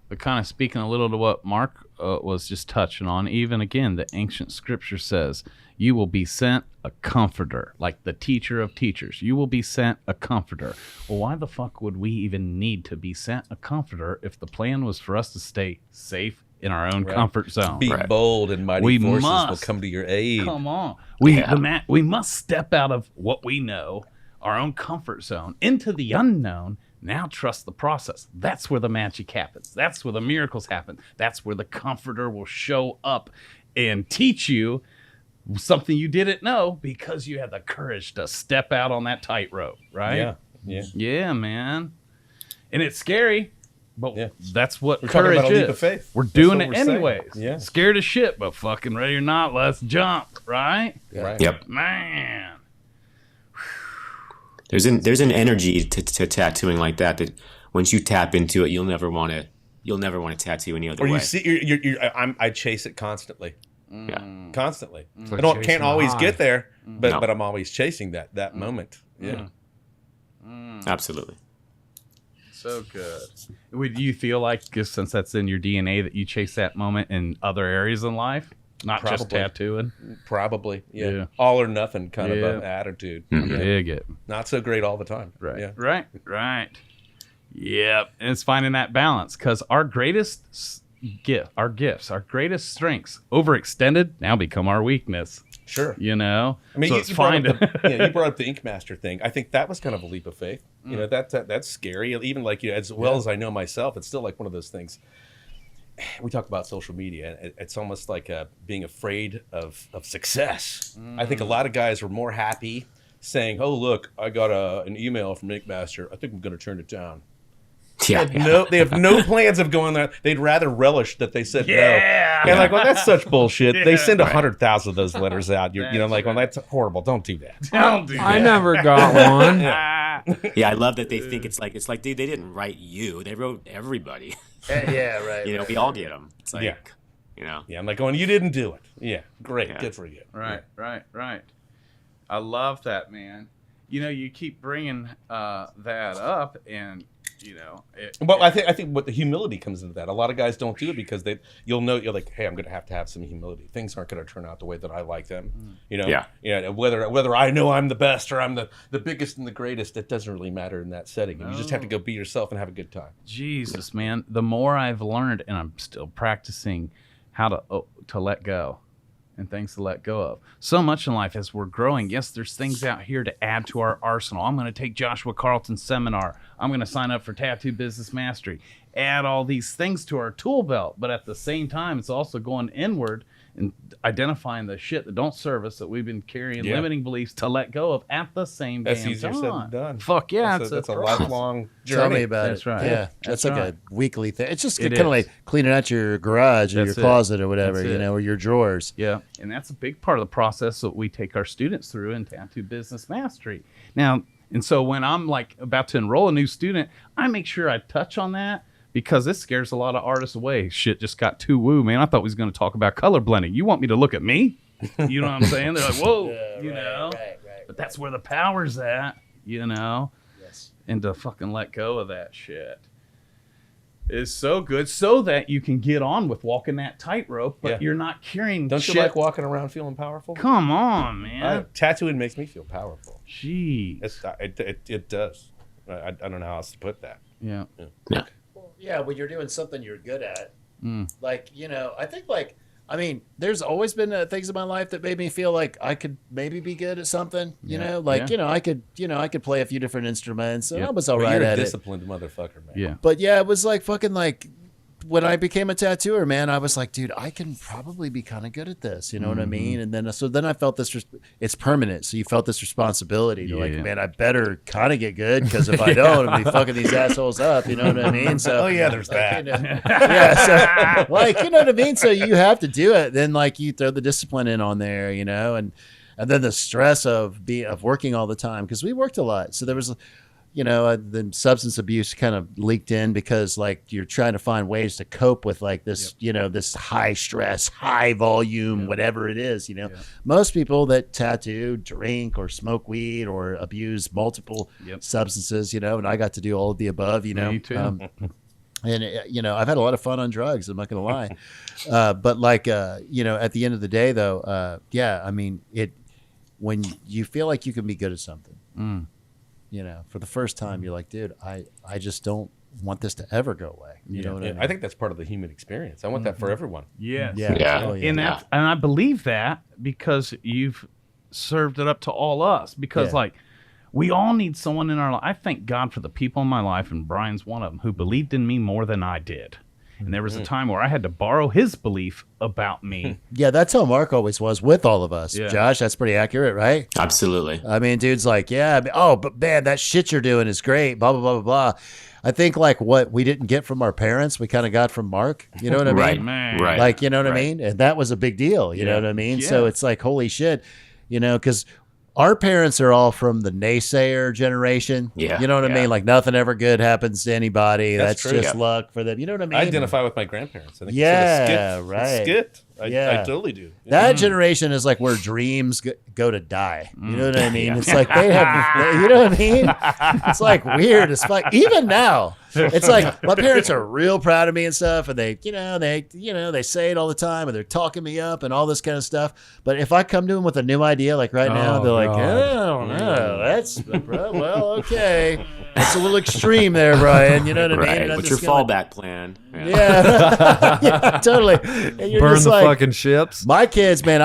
But kind of speaking a little to what Mark was just touching on, even again, the ancient scripture says, you will be sent a comforter, like the teacher of teachers. You will be sent a comforter. Well, why the fuck would we even need to be sent a comforter if the plan was for us to stay safe in our own comfort zone? Be bold, and mighty forces will come to your aid. Come on. We must step out of what we know, our own comfort zone, into the unknown. Now trust the process. That's where the magic happens. That's where the miracles happen. That's where the comforter will show up and teach you something you didn't know because you had the courage to step out on that tightrope, right? Yeah, man. And it's scary, but that's what We're talking courage about a leap is. of faith. We're That's doing what it we're saying. anyways. Yeah. Scared as shit, but fucking ready or not, let's jump, right? Right. Yep. Man. There's an energy to tattooing like that once you tap into it, you'll never want to tattoo any other Or way. you see, I chase it constantly. Yeah. Constantly. like I can't chasing a always high. get there, but No. but I'm always chasing that moment. Yeah. Absolutely. So good. Would you feel like, just since that's in your DNA, that you chase that moment in other areas in life? Not just Probably. tattooing? Probably. Yeah. Yeah. All or nothing kind Yeah. of attitude. Mm-hmm. Yeah. Dig it. Not so great all the time. Right. Yeah. Right. Yep. And it's finding that balance, because our greatest our greatest strengths, overextended, now become our weakness. Sure. You know? I mean, so you, it's you, brought finding. up you brought up the Ink Master thing. I think that was kind of a leap of faith. You know, that's scary. Even like, as well as I know myself, it's still like one of those things. We talk about social media, and it's almost like being afraid of success. I think a lot of guys were more happy saying, "Oh, look, I got an email from Ink Master. I think I'm going to turn it down." Yeah. They have no plans of going there. They'd rather relish that they said no. Yeah. And like, well, that's such bullshit. They send Right. 100,000 of those letters out. You're, like, well, that's horrible. Don't do that. Don't do I that. never got one. Yeah, I love that they think it's like, dude, they didn't write you. They wrote everybody. Yeah, right. You know, we all get them. It's like, Yeah. you know. Yeah, I'm like going, you didn't do it. Yeah, great. Yeah. Good for you. Right. I love that, man. You know, you keep bringing that up, and you know. Well, I think what the humility comes into that. A lot of guys don't do it because you're like, hey, I'm going to have some humility. Things aren't going to turn out the way that I like them. You know. Yeah. Whether I know I'm the best or I'm the biggest and the greatest, it doesn't really matter in that setting. You just have to go be yourself and have a good time. Jesus, man. The more I've learned, and I'm still practicing how to let go and things to let go of. So much in life as we're growing. Yes, there's things out here to add to our arsenal. I'm going to take Joshua Carlton's seminar. I'm going to sign up for Tattoo Business Mastery. Add all these things to our tool belt. But at the same time, it's also going inward and identifying the shit that don't serve us, that we've been carrying limiting beliefs, to let go of at the same That's damn easier time. said than done. Fuck yeah. That's a process. lifelong journey. Tell me about That's it. right. Yeah, That's that's like right. a weekly thing. It's just It kind of is. like cleaning out your garage or That's your it. closet or whatever, That's you it. know, or your drawers. Yeah, and that's a big part of the process that we take our students through in Tattoo Business Mastery. Now, and so when I'm like about to enroll a new student, I make sure I touch on that, because this scares a lot of artists away. Shit just got too woo, man. I thought we was going to talk about color blending. You want me to look at me? You know what I'm saying? They're like, whoa, know. Right. But that's where the power's at, you know? Yes. And to fucking let go of that shit is so good, so that you can get on with walking that tightrope, but Yeah. you're not carrying Don't shit. you like walking around feeling powerful? Come on, man. Tattooing makes me feel powerful. Jeez. It does. I don't know how else to put that. Yeah. Yeah. Yeah, when you're doing something you're good at. Mm. Like, you know, I mean, there's always been things in my life that made me feel like I could maybe be good at something, you know, like, yeah. I could play a few different instruments, and Yeah. I was all But right you're a at it. disciplined motherfucker, man. Yeah. But yeah, it was like fucking like when I became a tattooer, man, I was like, dude, I can probably be kind of good at this. You know what I mean? And then I felt this. It's permanent, so you felt this responsibility to like, man, I better kind of get good because if I don't, I'll be fucking these assholes up. You know what I mean? So there's that. Yeah, so like, you know what I mean? So you have to do it. Then like you throw the discipline in on there, you know, and then the stress of working all the time because we worked a lot. So there was, you know, the substance abuse kind of leaked in because like you're trying to find ways to cope with like this, you know, this high stress, high volume, whatever it is, you know. Most people that tattoo drink or smoke weed or abuse multiple substances, you know, and I got to do all of the above, you know. Me too. And, you know, I've had a lot of fun on drugs. I'm not going to lie. But like, you know, at the end of the day, though, I mean, when you feel like you can be good at something, you know, for the first time, you're like, dude, I just don't want this to ever go away. You know what I mean? I think that's part of the human experience. I want that for everyone. Yes. Yeah. Oh, yeah. And I believe that because you've served it up to all us. Because like we all need someone in our life. I thank God for the people in my life, and Brian's one of them, who believed in me more than I did. And there was a time where I had to borrow his belief about me. Yeah, that's how Mark always was with all of us. Yeah. Josh, that's pretty accurate, right? Absolutely. I mean, dude's like, but man, that shit you're doing is great, blah, blah, blah, blah, blah. I think like what we didn't get from our parents, we kind of got from Mark. You know what I mean? Right. Man. Right. Like, you know what I mean? And that was a big deal. You know what I mean? Yeah. So it's like, holy shit, you know, because our parents are all from the naysayer generation. Yeah. You know what I mean? Like nothing ever good happens to anybody. That's That's true. just luck for them. You know what I mean? I identify with my grandparents. I think Yeah, it's a right. skit. I Yeah. totally do. That generation is like where dreams go to die. You know what I mean? It's like they have, you know what I mean? It's like weird. It's like even now, it's like my parents are real proud of me and stuff, and they say it all the time, and they're talking me up and all this kind of stuff. But if I come to them with a new idea, like right now, they're like, God. I don't know. That's well, okay. That's a little extreme there, Brian. You know what I mean? Right. And I'm What's your just gonna- fallback plan? Yeah, yeah, totally. And you're Burn just the like, fucking ships. my kids, man,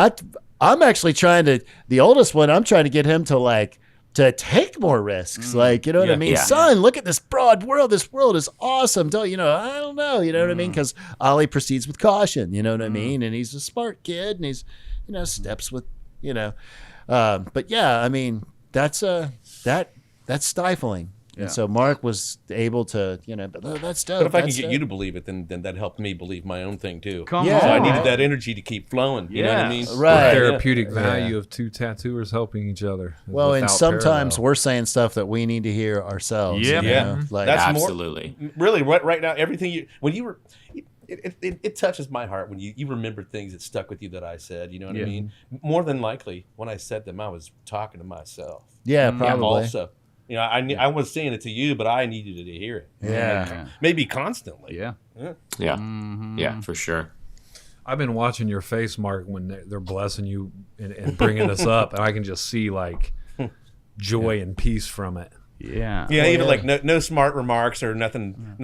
I'm actually trying to, the oldest one, I'm trying to get him to take more risks. Like, you know what I mean? Yeah. Son, look at this broad world. This world is awesome. Don't, you know, I don't know. You know what I mean? Because Ollie proceeds with caution. You know what I mean? And he's a smart kid and he's, you know, steps with, you know. But yeah, I mean, that's stifling. Yeah. And so Mark was able to, you know, but that's dope. But if I can That's get dope. you to believe it, then that helped me believe my own thing too. Come Yeah. on. So I needed that energy to keep flowing. You know what I mean? Yes. Right. Therapeutic value of two tattooers helping each other. Well, and without sometimes parallel. we're saying stuff that we need to hear ourselves. Yeah. you Yeah. know? Like, That's Absolutely. Really, right now, everything it touches my heart when you remember things that stuck with you that I said. You know what I mean? More than likely, when I said them, I was talking to myself. yeah, probably. Also, you know, I was saying it to you, but I needed to hear it. Yeah. Maybe constantly. Yeah. Yeah. Yeah, for sure. I've been watching your face, Mark, when they're blessing you and bringing this up, and I can just see like joy and peace from it. Yeah. Yeah, even yeah. like no smart remarks or nothing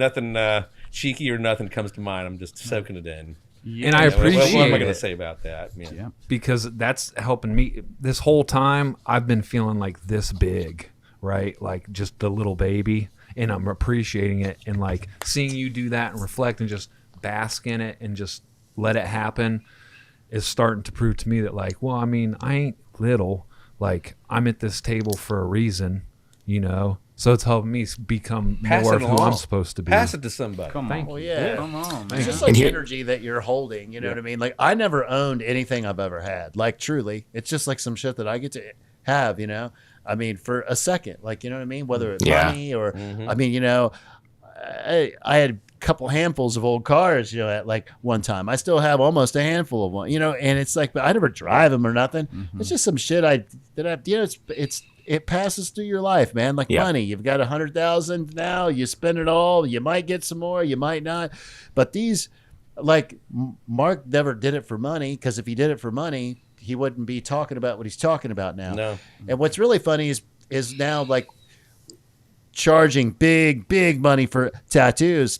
cheeky or nothing comes to mind. I'm just soaking it in. Yeah. And I What am I appreciate going to it say about that? Yeah. because that's helping me. This whole time, I've been feeling like this big, right? Like just the little baby, and I'm appreciating it and like seeing you do that and reflect and just bask in it and just let it happen is starting to prove to me that like, well, I mean, I ain't little. Like I'm at this table for a reason, you know. So it's helping me become Pass more it of who along. I'm supposed to be. Pass it to somebody. Come on. Well, yeah. Come on, man. It's just Thank like you. energy that you're holding. You know what I mean? Like I never owned anything I've ever had. Like truly, it's just like some shit that I get to have. You know, I mean, for a second, like you know what I mean? Whether it's Yeah. money or, I mean, you know, I had a couple handfuls of old cars. You know, at like one time, I still have almost a handful of one. You know, and it's like, but I never drive them or nothing. It's just some shit you know, it passes through your life, man. Like Yeah. money. You've got 100,000 now. You spend it all. You might get some more. You might not. But these, like Mark never did it for money, because if he did it for money, he wouldn't be talking about what he's talking about now. No. And what's really funny is now like charging big money for tattoos.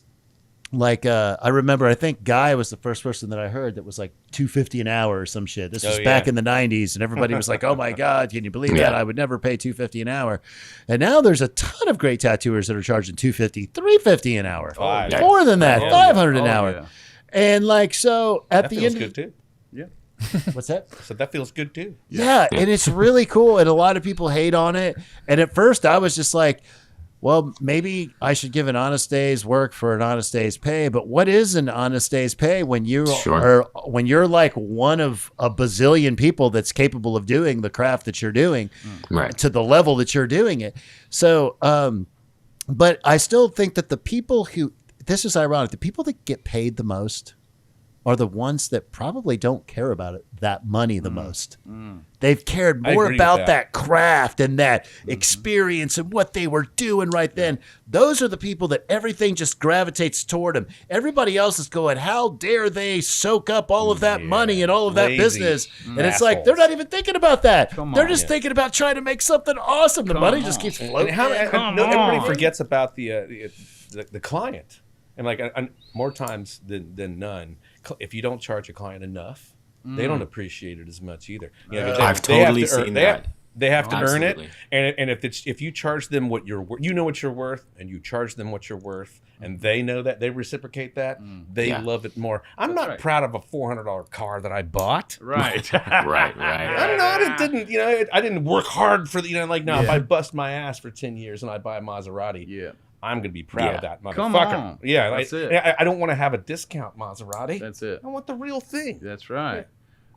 I remember, I think Guy was the first person that I heard that was like $250 an hour or some shit. This was back in the 90s, and everybody was like, "Oh my God, can you believe that? I would never pay $250 an hour." And now there's a ton of great tattooers that are charging $250, $350 an hour, more than that, $500 an hour. Yeah. And like, so at the end, good too. Yeah. What's that? So that feels good too. Yeah, and it's really cool, and a lot of people hate on it. And at first, I was just like, well, maybe I should give an honest day's work for an honest day's pay. But what is an honest day's pay when you are when you're like one of a bazillion people that's capable of doing the craft that you're doing, to the level that you're doing it? So, but I still think that the people who, this is ironic, the people that get paid the most are the ones that probably don't care about it, that money the most. They've cared more about that craft and that experience and what they were doing right then. Those are the people that everything just gravitates toward them. Everybody else is going, how dare they soak up all of that money and all of that business? And it's like, they're not even thinking about that. They're just thinking about trying to make something awesome. The money just keeps floating. Everybody forgets about the client. And like more times than none, if you don't charge a client enough, they don't appreciate it as much either. You know, I've totally seen that. They have to earn it, and if you charge them what you're worth, you know what you're worth, and you charge them what you're worth, and they know that, they reciprocate that, they love it more. I'm not proud of a $400 car that I bought. Right. right. I'm not. It didn't. You know, I didn't work hard for the. You know, like now, if I bust my ass for 10 years and I buy a Maserati, I'm going to be proud of that motherfucker. Come on. Yeah, that's it. I don't want to have a discount Maserati. That's it. I want the real thing. That's right.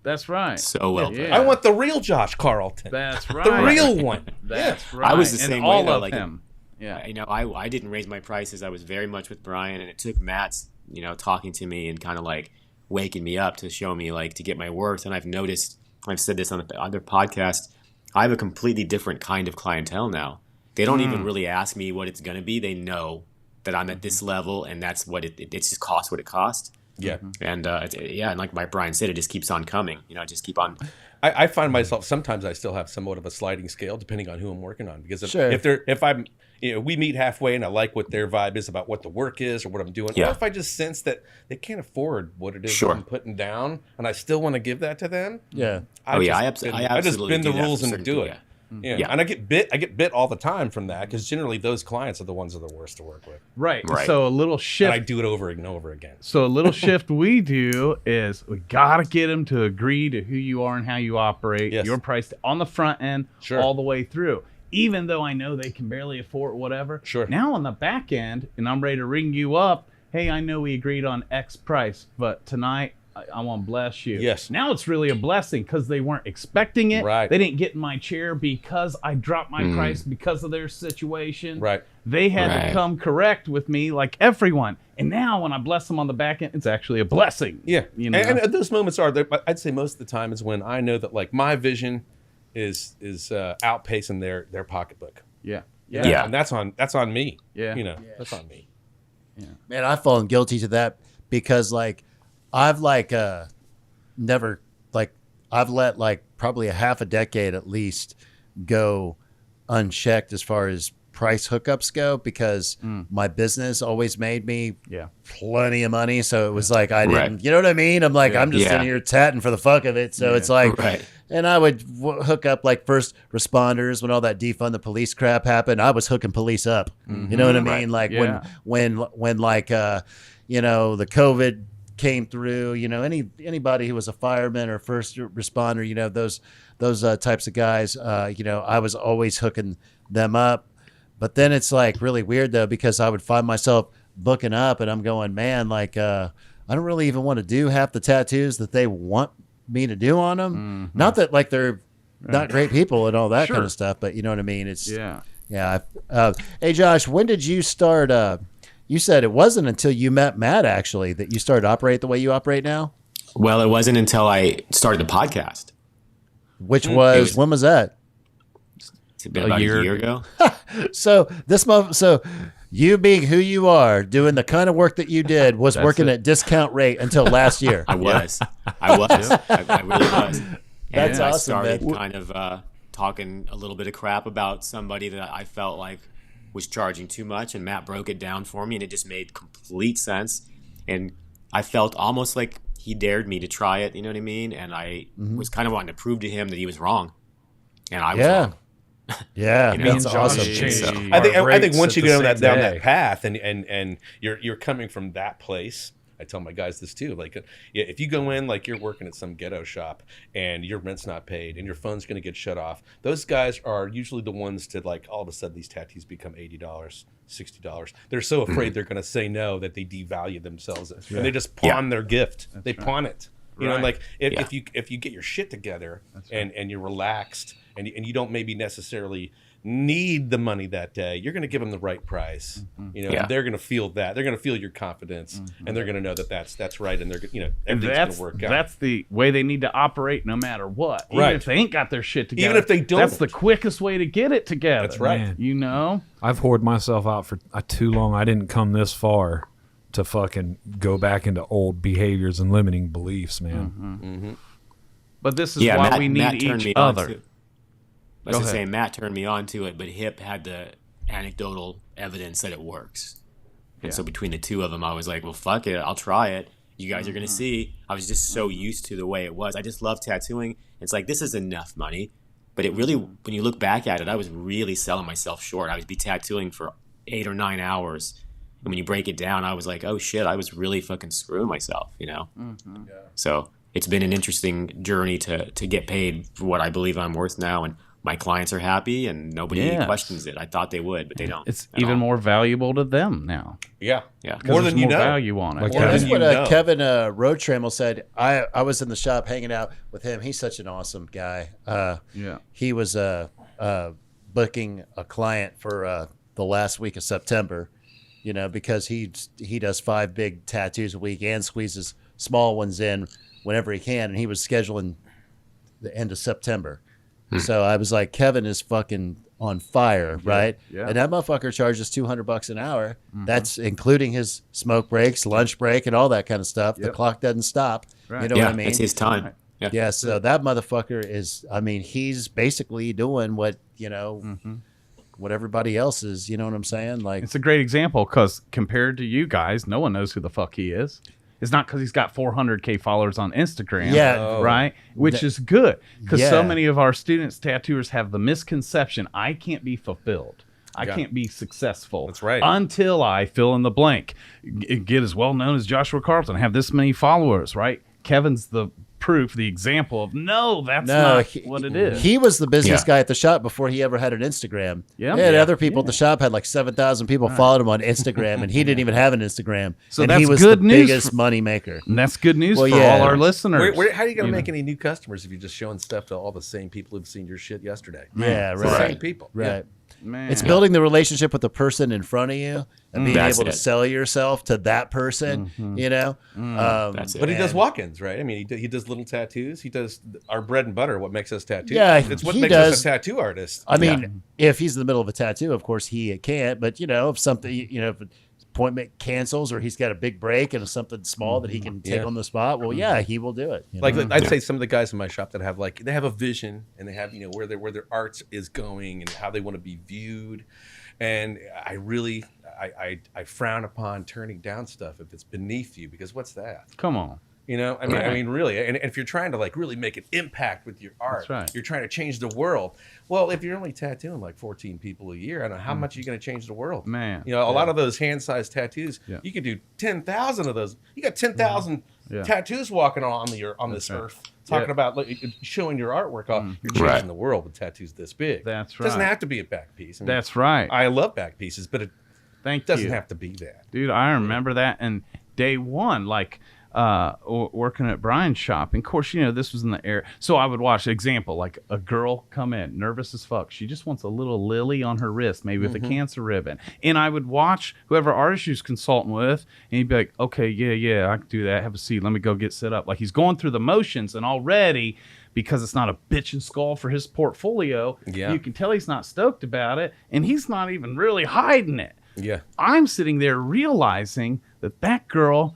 That's right. So well done. I want the real Josh Carlton. That's right. The real one. That's right. I was the same way, all though. of Like, him. Yeah. You know, I didn't raise my prices. I was very much with Brian, and it took Matt's, you know, talking to me and kind of like waking me up to show me like to get my worth. And I've noticed, I've said this on the other podcast, I have a completely different kind of clientele now. They don't even really ask me what it's going to be. They know that I'm at this level, and that's what it just costs what it costs. Yeah. And and like Brian said, it just keeps on coming. You know, just keep on. I find myself sometimes I still have somewhat of a sliding scale depending on who I'm working on, because if I'm, you know, we meet halfway and I like what their vibe is about what the work is or what I'm doing, or if I just sense that they can't afford what it is that I'm putting down and I still want to give that to them. Yeah. I just bend the rules and do it. Yeah. And I get bit all the time from that, because generally those clients are the ones that are the worst to work with. Right. So a little shift. And I do it over and over again. So a little shift we do is we got to get them to agree to who you are and how you operate, your price on the front end, all the way through. Even though I know they can barely afford whatever. Now on the back end, and I'm ready to ring you up, hey, I know we agreed on X price, but tonight I want to bless you. Yes. Now it's really a blessing because they weren't expecting it. Right. They didn't get in my chair because I dropped my price because of their situation. Right. They had to come correct with me like everyone. And now when I bless them on the back end, it's actually a blessing. Yeah. You know? And those moments are, I'd say most of the time is when I know that like my vision is outpacing their pocketbook. Yeah. And that's on me. Yeah. You know, that's on me. Yeah. Man, I've fallen guilty to that because like I've like never like I've let like probably a half a decade at least go unchecked as far as price hookups go, because my business always made me plenty of money. So it was like I didn't, you know what I mean? I'm like, I'm just in here tatting for the fuck of it. So it's like, and I would hook up like first responders when all that defund the police crap happened. I was hooking police up. You know what I mean? Like when like, you know, the COVID came through, you know, anybody who was a fireman or first responder, you know, those types of guys, you know, I was always hooking them up. But then it's like really weird though, because I would find myself booking up and I'm going, man, like, I don't really even want to do half the tattoos that they want me to do on them. Not that like they're not great people and all that kind of stuff, but you know what I mean? It's hey Josh, when did you start, you said it wasn't until you met Matt actually that you started to operate the way you operate now? Well, it wasn't until I started the podcast. Which was when was that? It's been about a year ago. So so you being who you are, doing the kind of work that you did, was working at discount rate until last year. I was. I really was. That's and awesome, I started man. kind of talking a little bit of crap about somebody that I felt like was charging too much, and Matt broke it down for me, and it just made complete sense. And I felt almost like he dared me to try it, you know what I mean? And I was kind of wanting to prove to him that he was wrong, and I was wrong. Yeah, You know, that's awesome. So, I think once you go down that path and you're coming from that place, I tell my guys this too. Like, if you go in like you're working at some ghetto shop and your rent's not paid and your phone's going to get shut off, those guys are usually the ones to like all of a sudden these tattoos become $80, $60. They're so afraid they're going to say no that they devalue themselves and they just pawn their gift. They pawn it. You know, like if you get your shit together and you're relaxed and you don't maybe necessarily need the money that day, you're going to give them the right price. You know, and they're going to feel that. They're going to feel your confidence, and they're going to know that that's right, and they're everything's going to work out. That's the way they need to operate, no matter what. Even Right. if they ain't got their shit together. Even if they don't. That's the quickest way to get it together. That's right. Man. You know. I've hoarded myself out for too long. I didn't come this far to fucking go back into old behaviors and limiting beliefs, man. But this is why we need turned each me on other. to- I was just saying, Matt turned me on to it, but Hip had the anecdotal evidence that it works. And so between the two of them, I was like, well, fuck it. I'll try it. You guys are going to see. I was just so used to the way it was. I just love tattooing. It's like, this is enough money. But it really, when you look back at it, I was really selling myself short. I would be tattooing for 8 or 9 hours. And when you break it down, I was like, oh shit, I was really fucking screwing myself, you know? So it's been an interesting journey to get paid for what I believe I'm worth now. And my clients are happy and nobody questions it. I thought they would, but they don't. It's even more valuable to them now. Yeah. More than you know. Value on it. Like Well, that's than what you know. Kevin Road Trammel said. I was in the shop hanging out with him. He's such an awesome guy. He was booking a client for the last week of September, you know, because he does 5 big tattoos a week and squeezes small ones in whenever he can, and he was scheduling the end of September. So I was like, Kevin is fucking on fire, right? Yeah. And that motherfucker charges $200 an hour. That's including his smoke breaks, lunch break, and all that kind of stuff. The clock doesn't stop. Right. You know Yeah, what I mean? it's his time. Yeah, so that motherfucker is, I mean, he's basically doing what, you know, what everybody else is, you know what I'm saying? Like, It's a great example because compared to you guys, no one knows who the fuck he is. It's not because he's got 400K followers on Instagram, right? Which is good because so many of our students, tattooers, have the misconception, I can't be fulfilled. I can't be successful. That's right. Until I fill in the blank. Get as well known as Joshua Carlton, have this many followers, right? Kevin's the proof, the example of that's not what it is. He was the business guy at the shop before he ever had an Instagram. Yeah. And other people at the shop had like 7,000 people followed him on Instagram, and he didn't even have an Instagram. So and that's he was good the news biggest money maker. And that's good news Well, for yeah. all our listeners. How are you going to make any new customers if you're just showing stuff to all the same people who've seen your shit yesterday? Yeah, It's the right. same people. Right. Man. It's building the relationship with the person in front of you and being That's able to it. sell yourself to that person, you know? That's it. But he does walk-ins, right? I mean, he does little tattoos. He does our bread and butter, what makes us tattoo. Yeah, it's what he makes does. us a tattoo artist. I mean, if he's in the middle of a tattoo, of course he can't. But, you know, if something, you know, if an appointment cancels or he's got a big break and something small that he can take on the spot, well, yeah, he will do it. You know? Like I'd say some of the guys in my shop that have they have a vision and they have, you know, where their art is going and how they want to be viewed. And I really I frown upon turning down stuff if it's beneath you, because what's that? Come on. You know, I mean, really, and if you're trying to like really make an impact with your art, That's right. you're trying to change the world. Well, if you're only tattooing like 14 people a year, I don't know how much are you going to change the world, Man. You know, a lot of those hand-sized tattoos, you could do 10,000 of those. You got 10,000 tattoos walking on this earth, talking about like, showing your artwork off. You're changing the world with tattoos this big. That's It doesn't right. have to be a back piece. I mean, That's right. I love back pieces, but it Thank doesn't you. have to be that. Dude, I remember that. And day one, like working at Brian's shop. And of course, you know, this was in the air. So I would watch, example, like a girl come in, nervous as fuck. She just wants a little lily on her wrist, maybe with a cancer ribbon. And I would watch whoever artist she was consulting with, and he'd be like, okay, yeah, I can do that. Have a seat. Let me go get set up. Like he's going through the motions, and already, because it's not a bitch and skull for his portfolio, you can tell he's not stoked about it, and he's not even really hiding it. I'm sitting there realizing that girl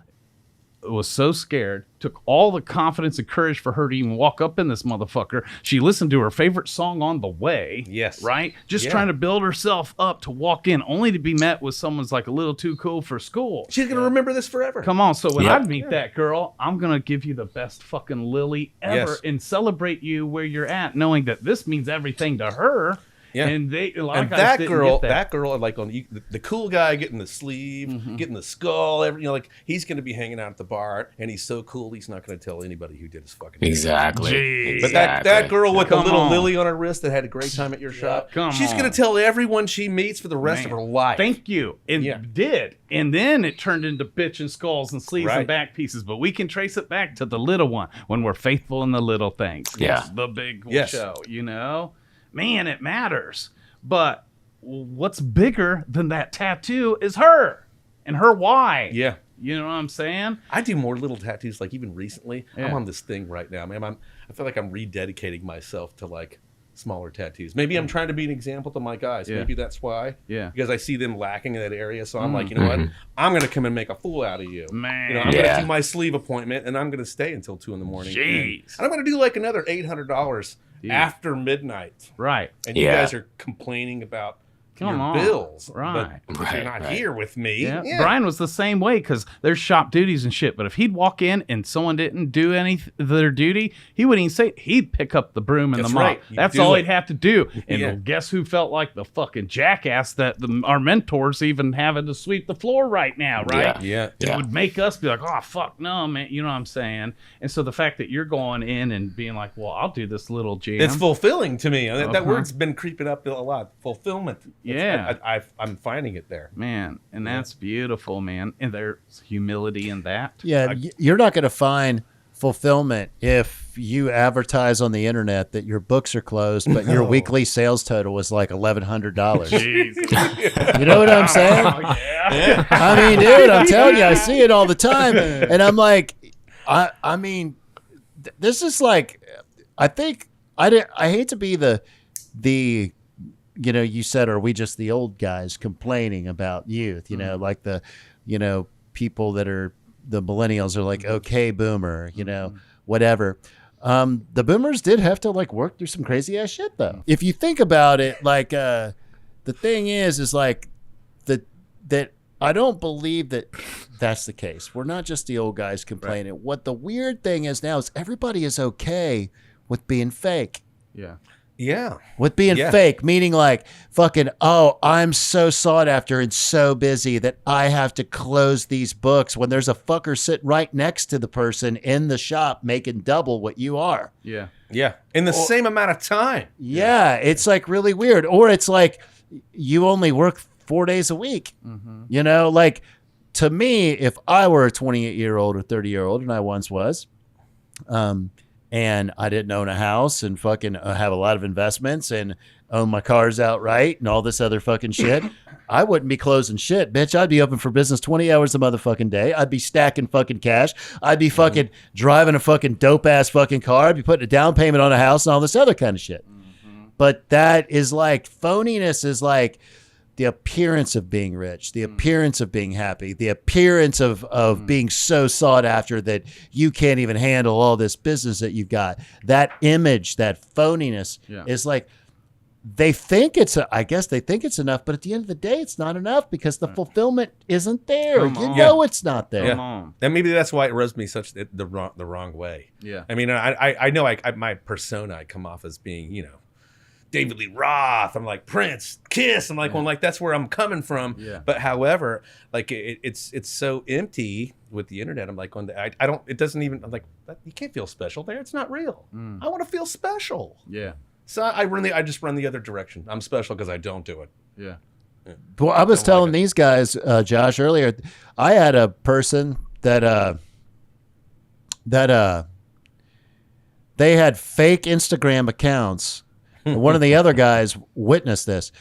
was so scared took all the confidence and courage for her to even walk up in this motherfucker. She listened to her favorite song on the way. Yes. Right? Just Yeah. trying to build herself up to walk in, only to be met with someone's like a little too cool for school. She's going to remember this forever. Come on. So when Yeah. I meet that girl, I'm going to give you the best fucking lily ever Yes. and celebrate you where you're at, knowing that this means everything to her. Yeah. And a lot And of guys that didn't girl, get that girl, like the cool guy getting the sleeve, getting the skull, like he's going to be hanging out at the bar, and he's so cool, he's not going to tell anybody who did his fucking thing. Exactly. Jeez. But that girl with the Come little on. lily on her wrist that had a great time at your shop, come she's on. going to tell everyone she meets for the rest of her life. Thank you. And Yeah. did. And then it turned into bitch and skulls and sleeves Right. and back pieces. But we can trace it back to the little one when we're faithful in the little things. Yeah. It's the big Yes. show, you know? Man, it matters. But what's bigger than that tattoo is her and her why. Yeah. You know what I'm saying? I do more little tattoos, like even recently. I'm Yeah. on this thing right now, man. I feel like I'm rededicating myself to like smaller tattoos. Maybe I'm trying to be an example to my guys. Yeah. Maybe that's why. Yeah. Because I see them lacking in that area. So I'm like, you know what? I'm going to come and make a fool out of you. Man. You know, I'm going Yeah. to do my sleeve appointment and I'm going to stay until 2 a.m. Jeez. And I'm going to do like another $800 Yeah. after midnight. Right. And you Yeah. guys are complaining about Come your on. bills. Right. But Right, you're not right. here with me. Yeah. Yeah. Brian was the same way because there's shop duties and shit. But if he'd walk in and someone didn't do their duty, he wouldn't even say. He'd pick up the broom and That's the mop. right. You That's do all it. he'd have to do. And Yeah. guess who felt like the fucking jackass that our mentors even having to sweep the floor right now, right? Yeah. It Yeah. would make us be like, oh, fuck no, man. You know what I'm saying? And so the fact that you're going in and being like, well, I'll do this little jam. It's fulfilling to me. That Uh-huh. word's been creeping up a lot. Fulfillment. Yeah. I'm finding it there. Man, and that's beautiful, man. And there's humility in that. Yeah, you're not going to find fulfillment if you advertise on the internet that your books are closed, but your weekly sales total was like $1,100. You know what I'm saying? Yeah. I mean, dude, I'm telling you, I see it all the time, and I'm like, I mean, this is like, I think I hate to be the you know, you said, are we just the old guys complaining about youth? You know, like the, you know, people that are the millennials are like, okay, boomer, you know, whatever. The boomers did have to like work through some crazy ass shit though. If you think about it, like, the thing is like that I don't believe that that's the case. We're not just the old guys complaining. Right. What the weird thing is now is everybody is okay with being fake. Yeah. Yeah. With being fake, meaning like fucking, oh, I'm so sought after and so busy that I have to close these books when there's a fucker sitting right next to the person in the shop making double what you are. Yeah. Yeah. In the same amount of time. Yeah. It's like really weird. Or it's like you only work 4 days a week. Mm-hmm. You know, like to me, if I were a 28-year-old or 30-year-old, and I once was, and I didn't own a house and fucking have a lot of investments and own my cars outright and all this other fucking shit, I wouldn't be closing shit, bitch. I'd be open for business 20 hours a motherfucking day. I'd be stacking fucking cash. I'd be fucking driving a fucking dope ass fucking car. I'd be putting a down payment on a house and all this other kind of shit. Mm-hmm. But that is like, phoniness is like the appearance of being rich, the appearance of being happy, the appearance of being so sought after that you can't even handle all this business that you've got. That image, that phoniness is like, they think I guess they think it's enough, but at the end of the day, it's not enough because the fulfillment isn't there. You know it's not there. Yeah. And maybe that's why it rubs me the wrong way. Yeah. I mean, I know my persona, I come off as being, you know, David Lee Roth. I'm like Prince, Kiss. I'm like, well, like that's where I'm coming from. Yeah. But however, like it's so empty with the internet. I'm like, I don't. It doesn't even. I'm like, you can't feel special there. It's not real. I want to feel special. Yeah. So I just run the other direction. I'm special because I don't do it. Yeah. Well, I was telling these guys, Josh, earlier, I had a person that they had fake Instagram accounts. And one of the other guys witnessed this.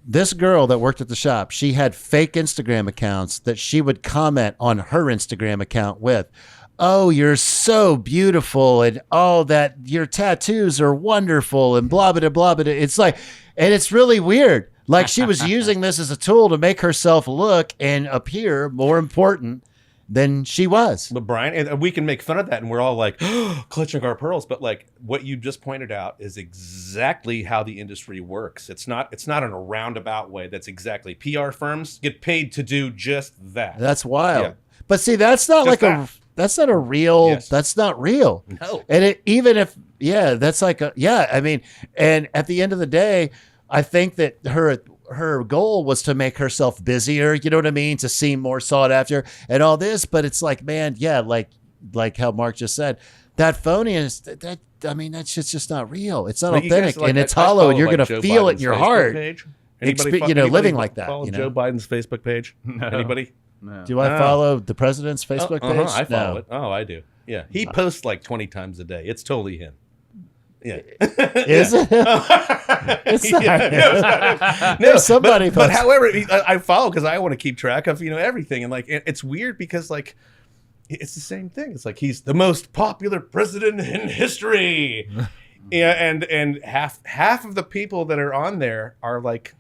This girl that worked at the shop, she had fake Instagram accounts that she would comment on her Instagram account with. Oh, you're so beautiful, and oh, that your tattoos are wonderful, and blah, blah, blah, blah. It's like, and it's really weird. Like she was using this as a tool to make herself look and appear more important than she was. But Brian, and we can make fun of that, and we're all like, clutching our pearls. But like what you just pointed out is exactly how the industry works. It's not in a roundabout way. That's exactly. PR firms get paid to do just that. That's wild. Yeah. But see, that's not Just like that. that's not a real. Yes. That's not real. No. And even if that's like I mean, and at the end of the day, I think that her goal was to make herself busier, you know what I mean, to seem more sought after and all this. But it's like, man, like how Mark just said, that phoniness, I mean, that shit's just not real. It's not Like, you guys, authentic, like, and it's I hollow, and follow, you're like, gonna Joe feel it in Biden's your Facebook heart. page. Living like that. Follow You know? Joe Biden's Facebook page. No. Anybody? No. Do I follow the president's Facebook page? I follow No. it. Oh, I do. Yeah, he posts like 20 times a day. It's totally him. Yeah. Is it? It's not. No, There's somebody but posts- however, I follow because I want to keep track of everything, and like it's weird because like it's the same thing. It's like he's the most popular president in history. Yeah, and half of the people that are on there are like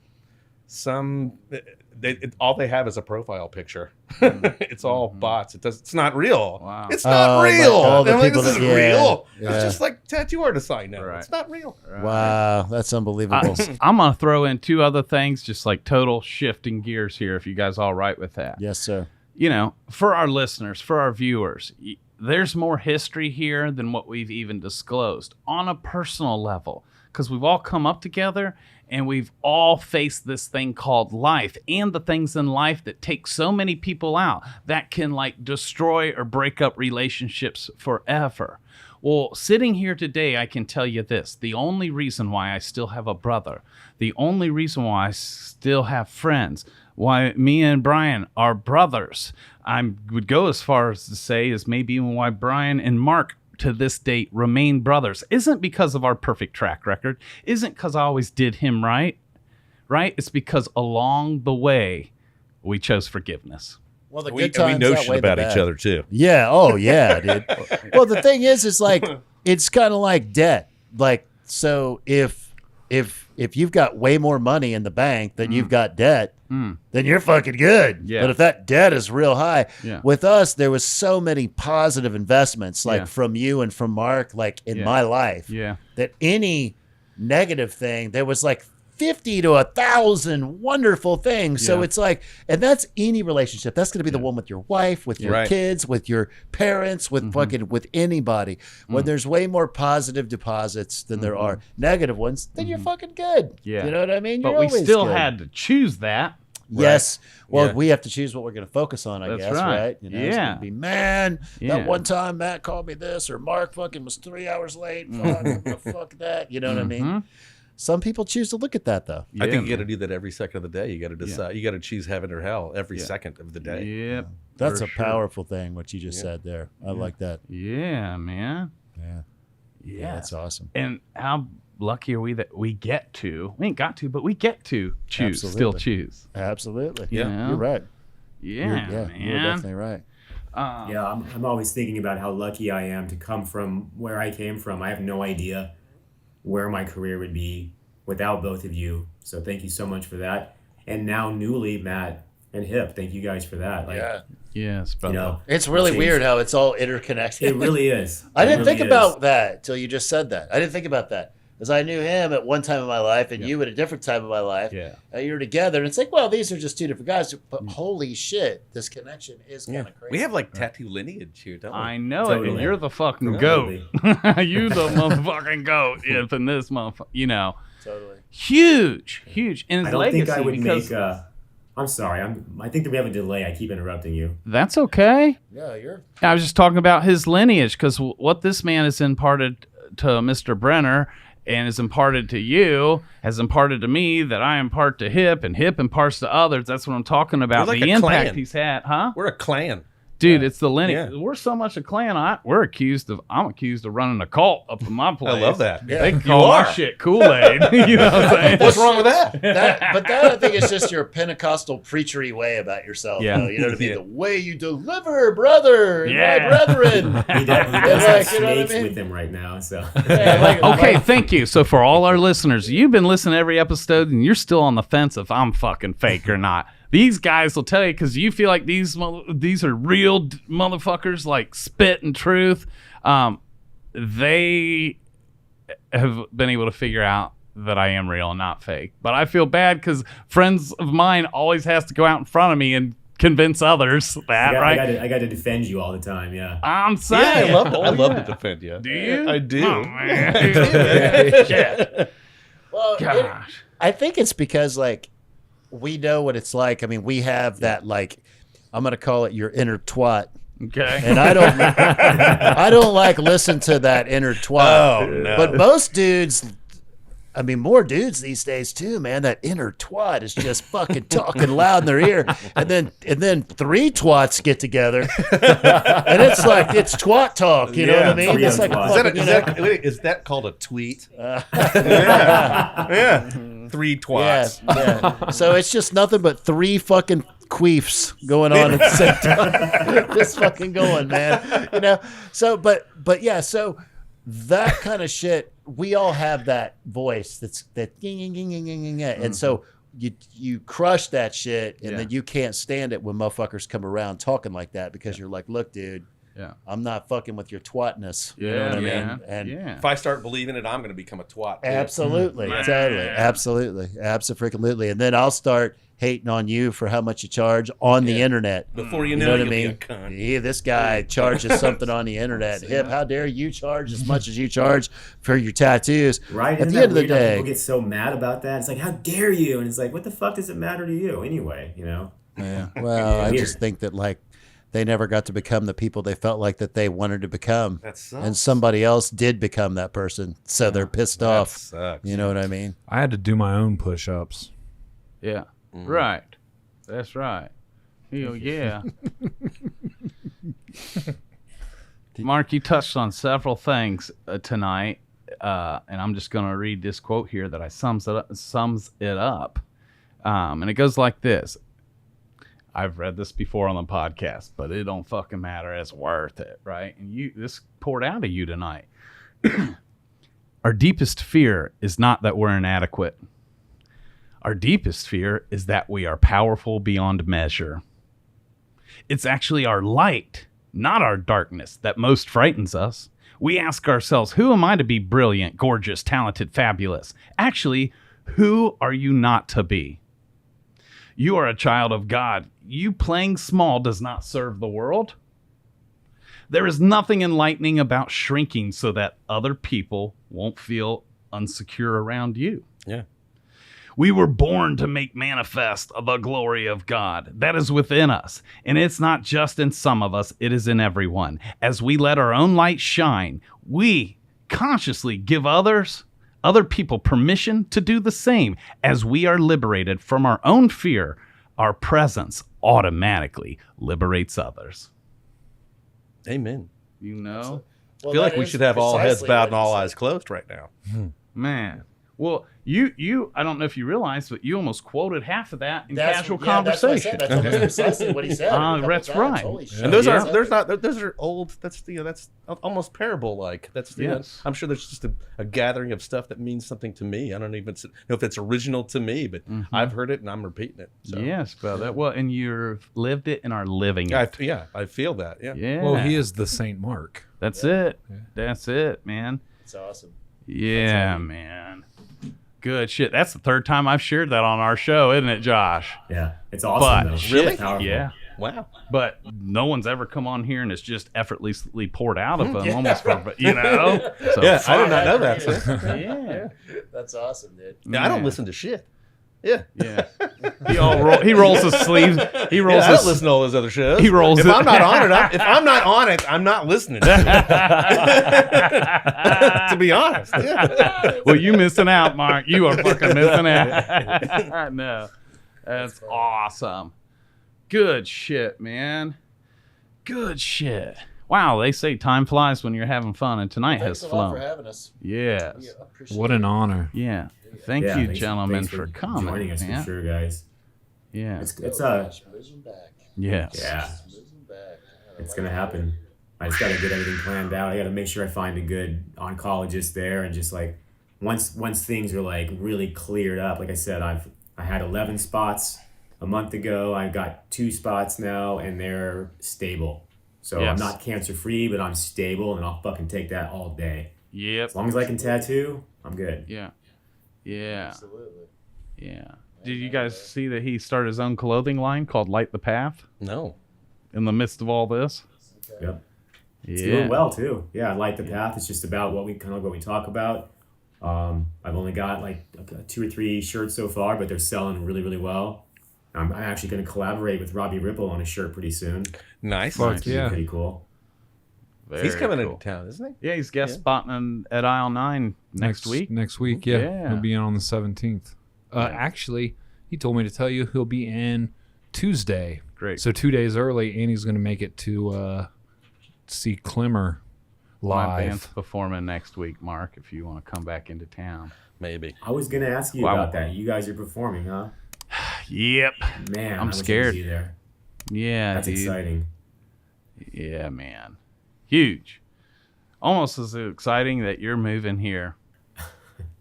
all they have is a profile picture. It's all bots. It's not real. Wow. It's not Oh, real. like all the And I'm like, people this that- isn't real. yeah. It's just like tattoo artists I know. Right. It's not real. Wow, that's unbelievable. I'm gonna throw in two other things, just like total shifting gears here. If you guys all right with that? Yes, sir. You know, for our listeners, for our viewers, there's more history here than what we've even disclosed on a personal level, because we've all come up together and we've all faced this thing called life, and the things in life that take so many people out that can like destroy or break up relationships forever. Well, sitting here today, I can tell you this. The only reason why I still have a brother, the only reason why I still have friends, why me and Brian are brothers, I would go as far as to say is maybe even why Brian and Mark to this date remain brothers, isn't because of our perfect track record, isn't because I always did him right? It's because along the way, we chose forgiveness. Well, the We good times know outweigh shit the about bad. each other too. Yeah. Oh, yeah, dude. Well, the thing is like it's kind of like debt. Like, so if you've got way more money in the bank than you've got debt, then you're fucking good. Yeah. But if that debt is real high, Yeah. with us, there was so many positive investments, like Yeah. from you and from Mark, like in Yeah. my life, Yeah. that any negative thing, there was like 50 to 1,000 wonderful things. So Yeah. it's like, and that's any relationship. That's going to be the one with your wife, with your Right. kids, with your parents, with fucking, with anybody. When there's way more positive deposits than there are negative ones, then you're fucking good. Yeah. You know what I mean? But You're we always still good. had to choose that. Yes. Well, Yeah. we have to choose what we're going to focus on, I That's guess, right. right? You know, it's Yeah. going to be, man, Yeah. that one time Matt called me this, or Mark fucking was 3 hours late. Fuck that. You know what I mean? Some people choose to look at that, though. I Yeah, think you got to do that every second of the day. You got to decide. You got to choose heaven or hell every Yeah. second of the day. Yep. That's for a sure. powerful thing, what you just said there. I like that. Yeah, man. Yeah. Yeah. That's awesome. And how lucky are we that we get to, we ain't got to, but we get to choose, still Absolutely. choose. Absolutely. You know? You're right. Yeah, You're man. definitely right. Yeah, I'm always thinking about how lucky I am to come from where I came from. I have no idea where my career would be without both of you. So thank you so much for that. And now newly, Matt and Hip, thank you guys for that. Like, Yes, you brother. know, It's really change- weird how it's all interconnected. It really is. I It didn't really think is. about that till you just said that. I didn't think about that. Because I knew him at one time in my life and you at a different time in my life. Yeah. You were together. And it's like, well, these are just two different guys. But holy shit, this connection is kind of crazy. We have like tattoo lineage here, don't we? I know it, and Totally. you're the fucking Totally. goat. You the motherfucking goat. If in this motherfucker, you know, Totally. huge. And I his don't legacy, think I would because make I'm sorry. I think that we have a delay. I keep interrupting you. that's okay. Yeah, you're. I was just talking about his lineage, because what this man has imparted to Mr. Brenner and is imparted to you has imparted to me that I impart to Hip, and Hip imparts to others. That's what I'm talking about. We're like The a impact clan. he's had, huh? We're a clan. Dude, it's the lineage. Yeah. We're so much a clan. I'm accused of running a cult up in my place. I love that. They can call my shit Kool-Aid. You know what I'm saying? What's wrong with that? But that I think is just your Pentecostal preachery way about yourself. Yeah. Though. You know what I mean? Yeah. The way you deliver, brother, and Yeah. my brethren. He does like, have you know what snakes I mean? with him right now. So Yeah, like- Okay, like- thank you. So for all our listeners, you've been listening to every episode and you're still on the fence if I'm fucking fake or not. these guys will tell you, because you feel like these are real motherfuckers, like spit and truth. They have been able to figure out that I am real and not fake. But I feel bad because friends of mine always has to go out in front of me and convince others that, right? I got to defend you all the time, yeah. I'm saying. Yeah, I love to defend you. Do you? I do. Oh, man. Shit. Well, Gosh. I think it's because like we know what it's like. I mean, we have that like I'm gonna call it your inner twat. Okay. And I don't like listen to that inner twat. Oh, no. But most dudes, I mean, more dudes these days too, man. That inner twat is just fucking talking loud in their ear, and then three twats get together, and it's like it's twat talk. You know what I mean? three It's like twats. Is that called a tweet? Yeah. 3 twats. yeah. So it's just nothing but three fucking queefs going on at the same time. Just fucking going, man. You know. So, but yeah. So that kind of shit. We all have that voice that and so you crush that shit, and then you can't stand it when motherfuckers come around talking like that because you're like, look, dude, I'm not fucking with your twatness. You know what I mean? And If I start believing it, I'm going to become a twat. Too. absolutely, totally, absolutely. And then I'll start hating on you for how much you charge on the internet. Before you know know what it, I mean? you'll be a cunt. Yeah, this guy charges something on the internet. Hip, how dare you charge as much as you charge for your tattoos? Right? At Isn't the that end of the weird how day, people get so mad about that. It's like, how dare you? And it's like, what the fuck does it matter to you anyway? You know? yeah. Well, I just think that like they never got to become the people they felt like that they wanted to become, That sucks. and somebody else did become that person, so they're pissed off. Sucks. You know what I mean? I had to do my own push-ups. Yeah. Right. That's right. Yeah. Mark, you touched on several things tonight, and I'm just going to read this quote here that sums it up. And it goes like this. I've read this before on the podcast, but it don't fucking matter. It's worth it, right? And this poured out of you tonight. Our deepest fear is not that we're inadequate. Our deepest fear is that we are powerful beyond measure. It's actually our light, not our darkness, that most frightens us. We ask ourselves, who am I to be brilliant, gorgeous, talented, fabulous? Actually, who are you not to be? You are a child of God. You playing small does not serve the world. There is nothing enlightening about shrinking so that other people won't feel insecure around you. Yeah. We were born to make manifest the glory of God that is within us. And it's not just in some of us, it is in everyone. As we let our own light shine, we consciously give other people permission to do the same. As we are liberated from our own fear, our presence automatically liberates others. Amen. You know? I feel like we should have all heads bowed and all eyes closed right now. Man. Well, you I don't know if you realize, but you almost quoted half of that in casual conversation. That's almost precisely what he said. That's right. And those are old. That's that's almost parable like. That's I'm sure there's just a gathering of stuff that means something to me. I don't even know if it's original to me, but I've heard it and I'm repeating it. So. Yes, brother. Well, and you've lived it and are living it. I feel that. Yeah. Yeah. Well, he is the Saint Marq. That's it. Yeah. That's it, man. It's awesome. Yeah, man. Good shit. That's the third time I've shared that on our show, isn't it, Josh? Yeah, it's awesome. But though. Really powerful. Yeah. Wow. But no one's ever come on here and it's just effortlessly poured out of them, almost for, you know. So yeah, I did not know that. So. Yeah, that's awesome, dude. Yeah, I don't listen to shit. Yeah. He rolls his sleeves. I don't listen to all those other shows. He rolls. If I'm not on it, I'm not listening. To be honest. Yeah. Well, you missing out, Mark. You are fucking missing out. No, that's awesome. Good shit, man. Good shit. Wow, they say time flies when you're having fun, and tonight has flown. Thanks a lot for having us. Yes. What an honor. Yeah. Thank you, gentlemen, for coming. Joining us, for sure, guys. Yeah. It's Moving back. Yes. Yeah. Moving back. It's gonna happen. I just gotta get everything planned out. I gotta make sure I find a good oncologist there, and just like once things are like really cleared up. Like I said, I had 11 spots. a month ago. I got 2 spots now, and they're stable. So Yes. I'm not cancer free, but I'm stable, and I'll fucking take that all day. Yep. As long as I can tattoo, I'm good. Yeah. Yeah. Absolutely. Yeah. Did you guys see that he started his own clothing line called Light the Path No. in the midst of all this? Yep. It's Yeah. doing well too. Yeah, I like the path. It's just about what we talk about. I've only got like 2 or 3 shirts so far, but they're selling really, really well. I'm actually going to collaborate with Robbie Ripple on a shirt pretty soon. Nice. Fuck It's gonna yeah. be pretty cool. He's coming cool. into town, isn't he? Yeah, he's guest spotting at Aisle 9 next week. Next week, yeah. Yeah. He'll be in on the 17th. Actually, he told me to tell you he'll be in Tuesday. Great. So 2 days early, and he's going to make it to see Clemmer My band's live. performing next week, Mark, if you want to come back into town. Maybe. I was going to ask you Wow. about that. You guys are performing, huh? Yep. Man, I'm I wish I could scared. be there. Yeah, That's dude. exciting. Yeah, man. Huge. Almost as exciting that you're moving here.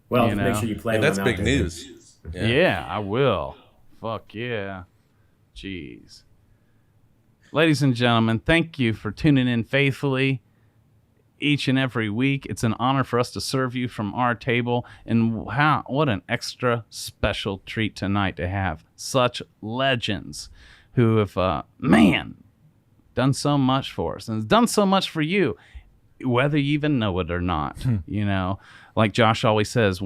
Well, You make know. sure you play Hey, when that's I'm big out there. news. Yeah. I will. Fuck yeah. Jeez. Ladies and gentlemen, thank you for tuning in faithfully each and every week. It's an honor for us to serve you from our table. And what an extra special treat tonight to have such legends who have, done so much for us and done so much for you, whether you even know it or not. You know, like Josh always says,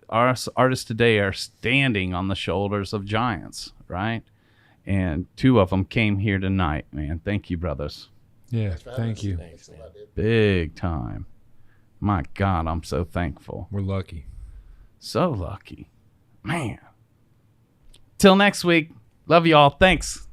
our artists today are standing on the shoulders of giants, right? And 2 of them came here tonight, man. Thank you, brothers. Yeah, thank you. Thanks a lot, dude. Big time. My God, I'm so thankful. We're lucky. So lucky. Man. Till next week. Love you all. Thanks.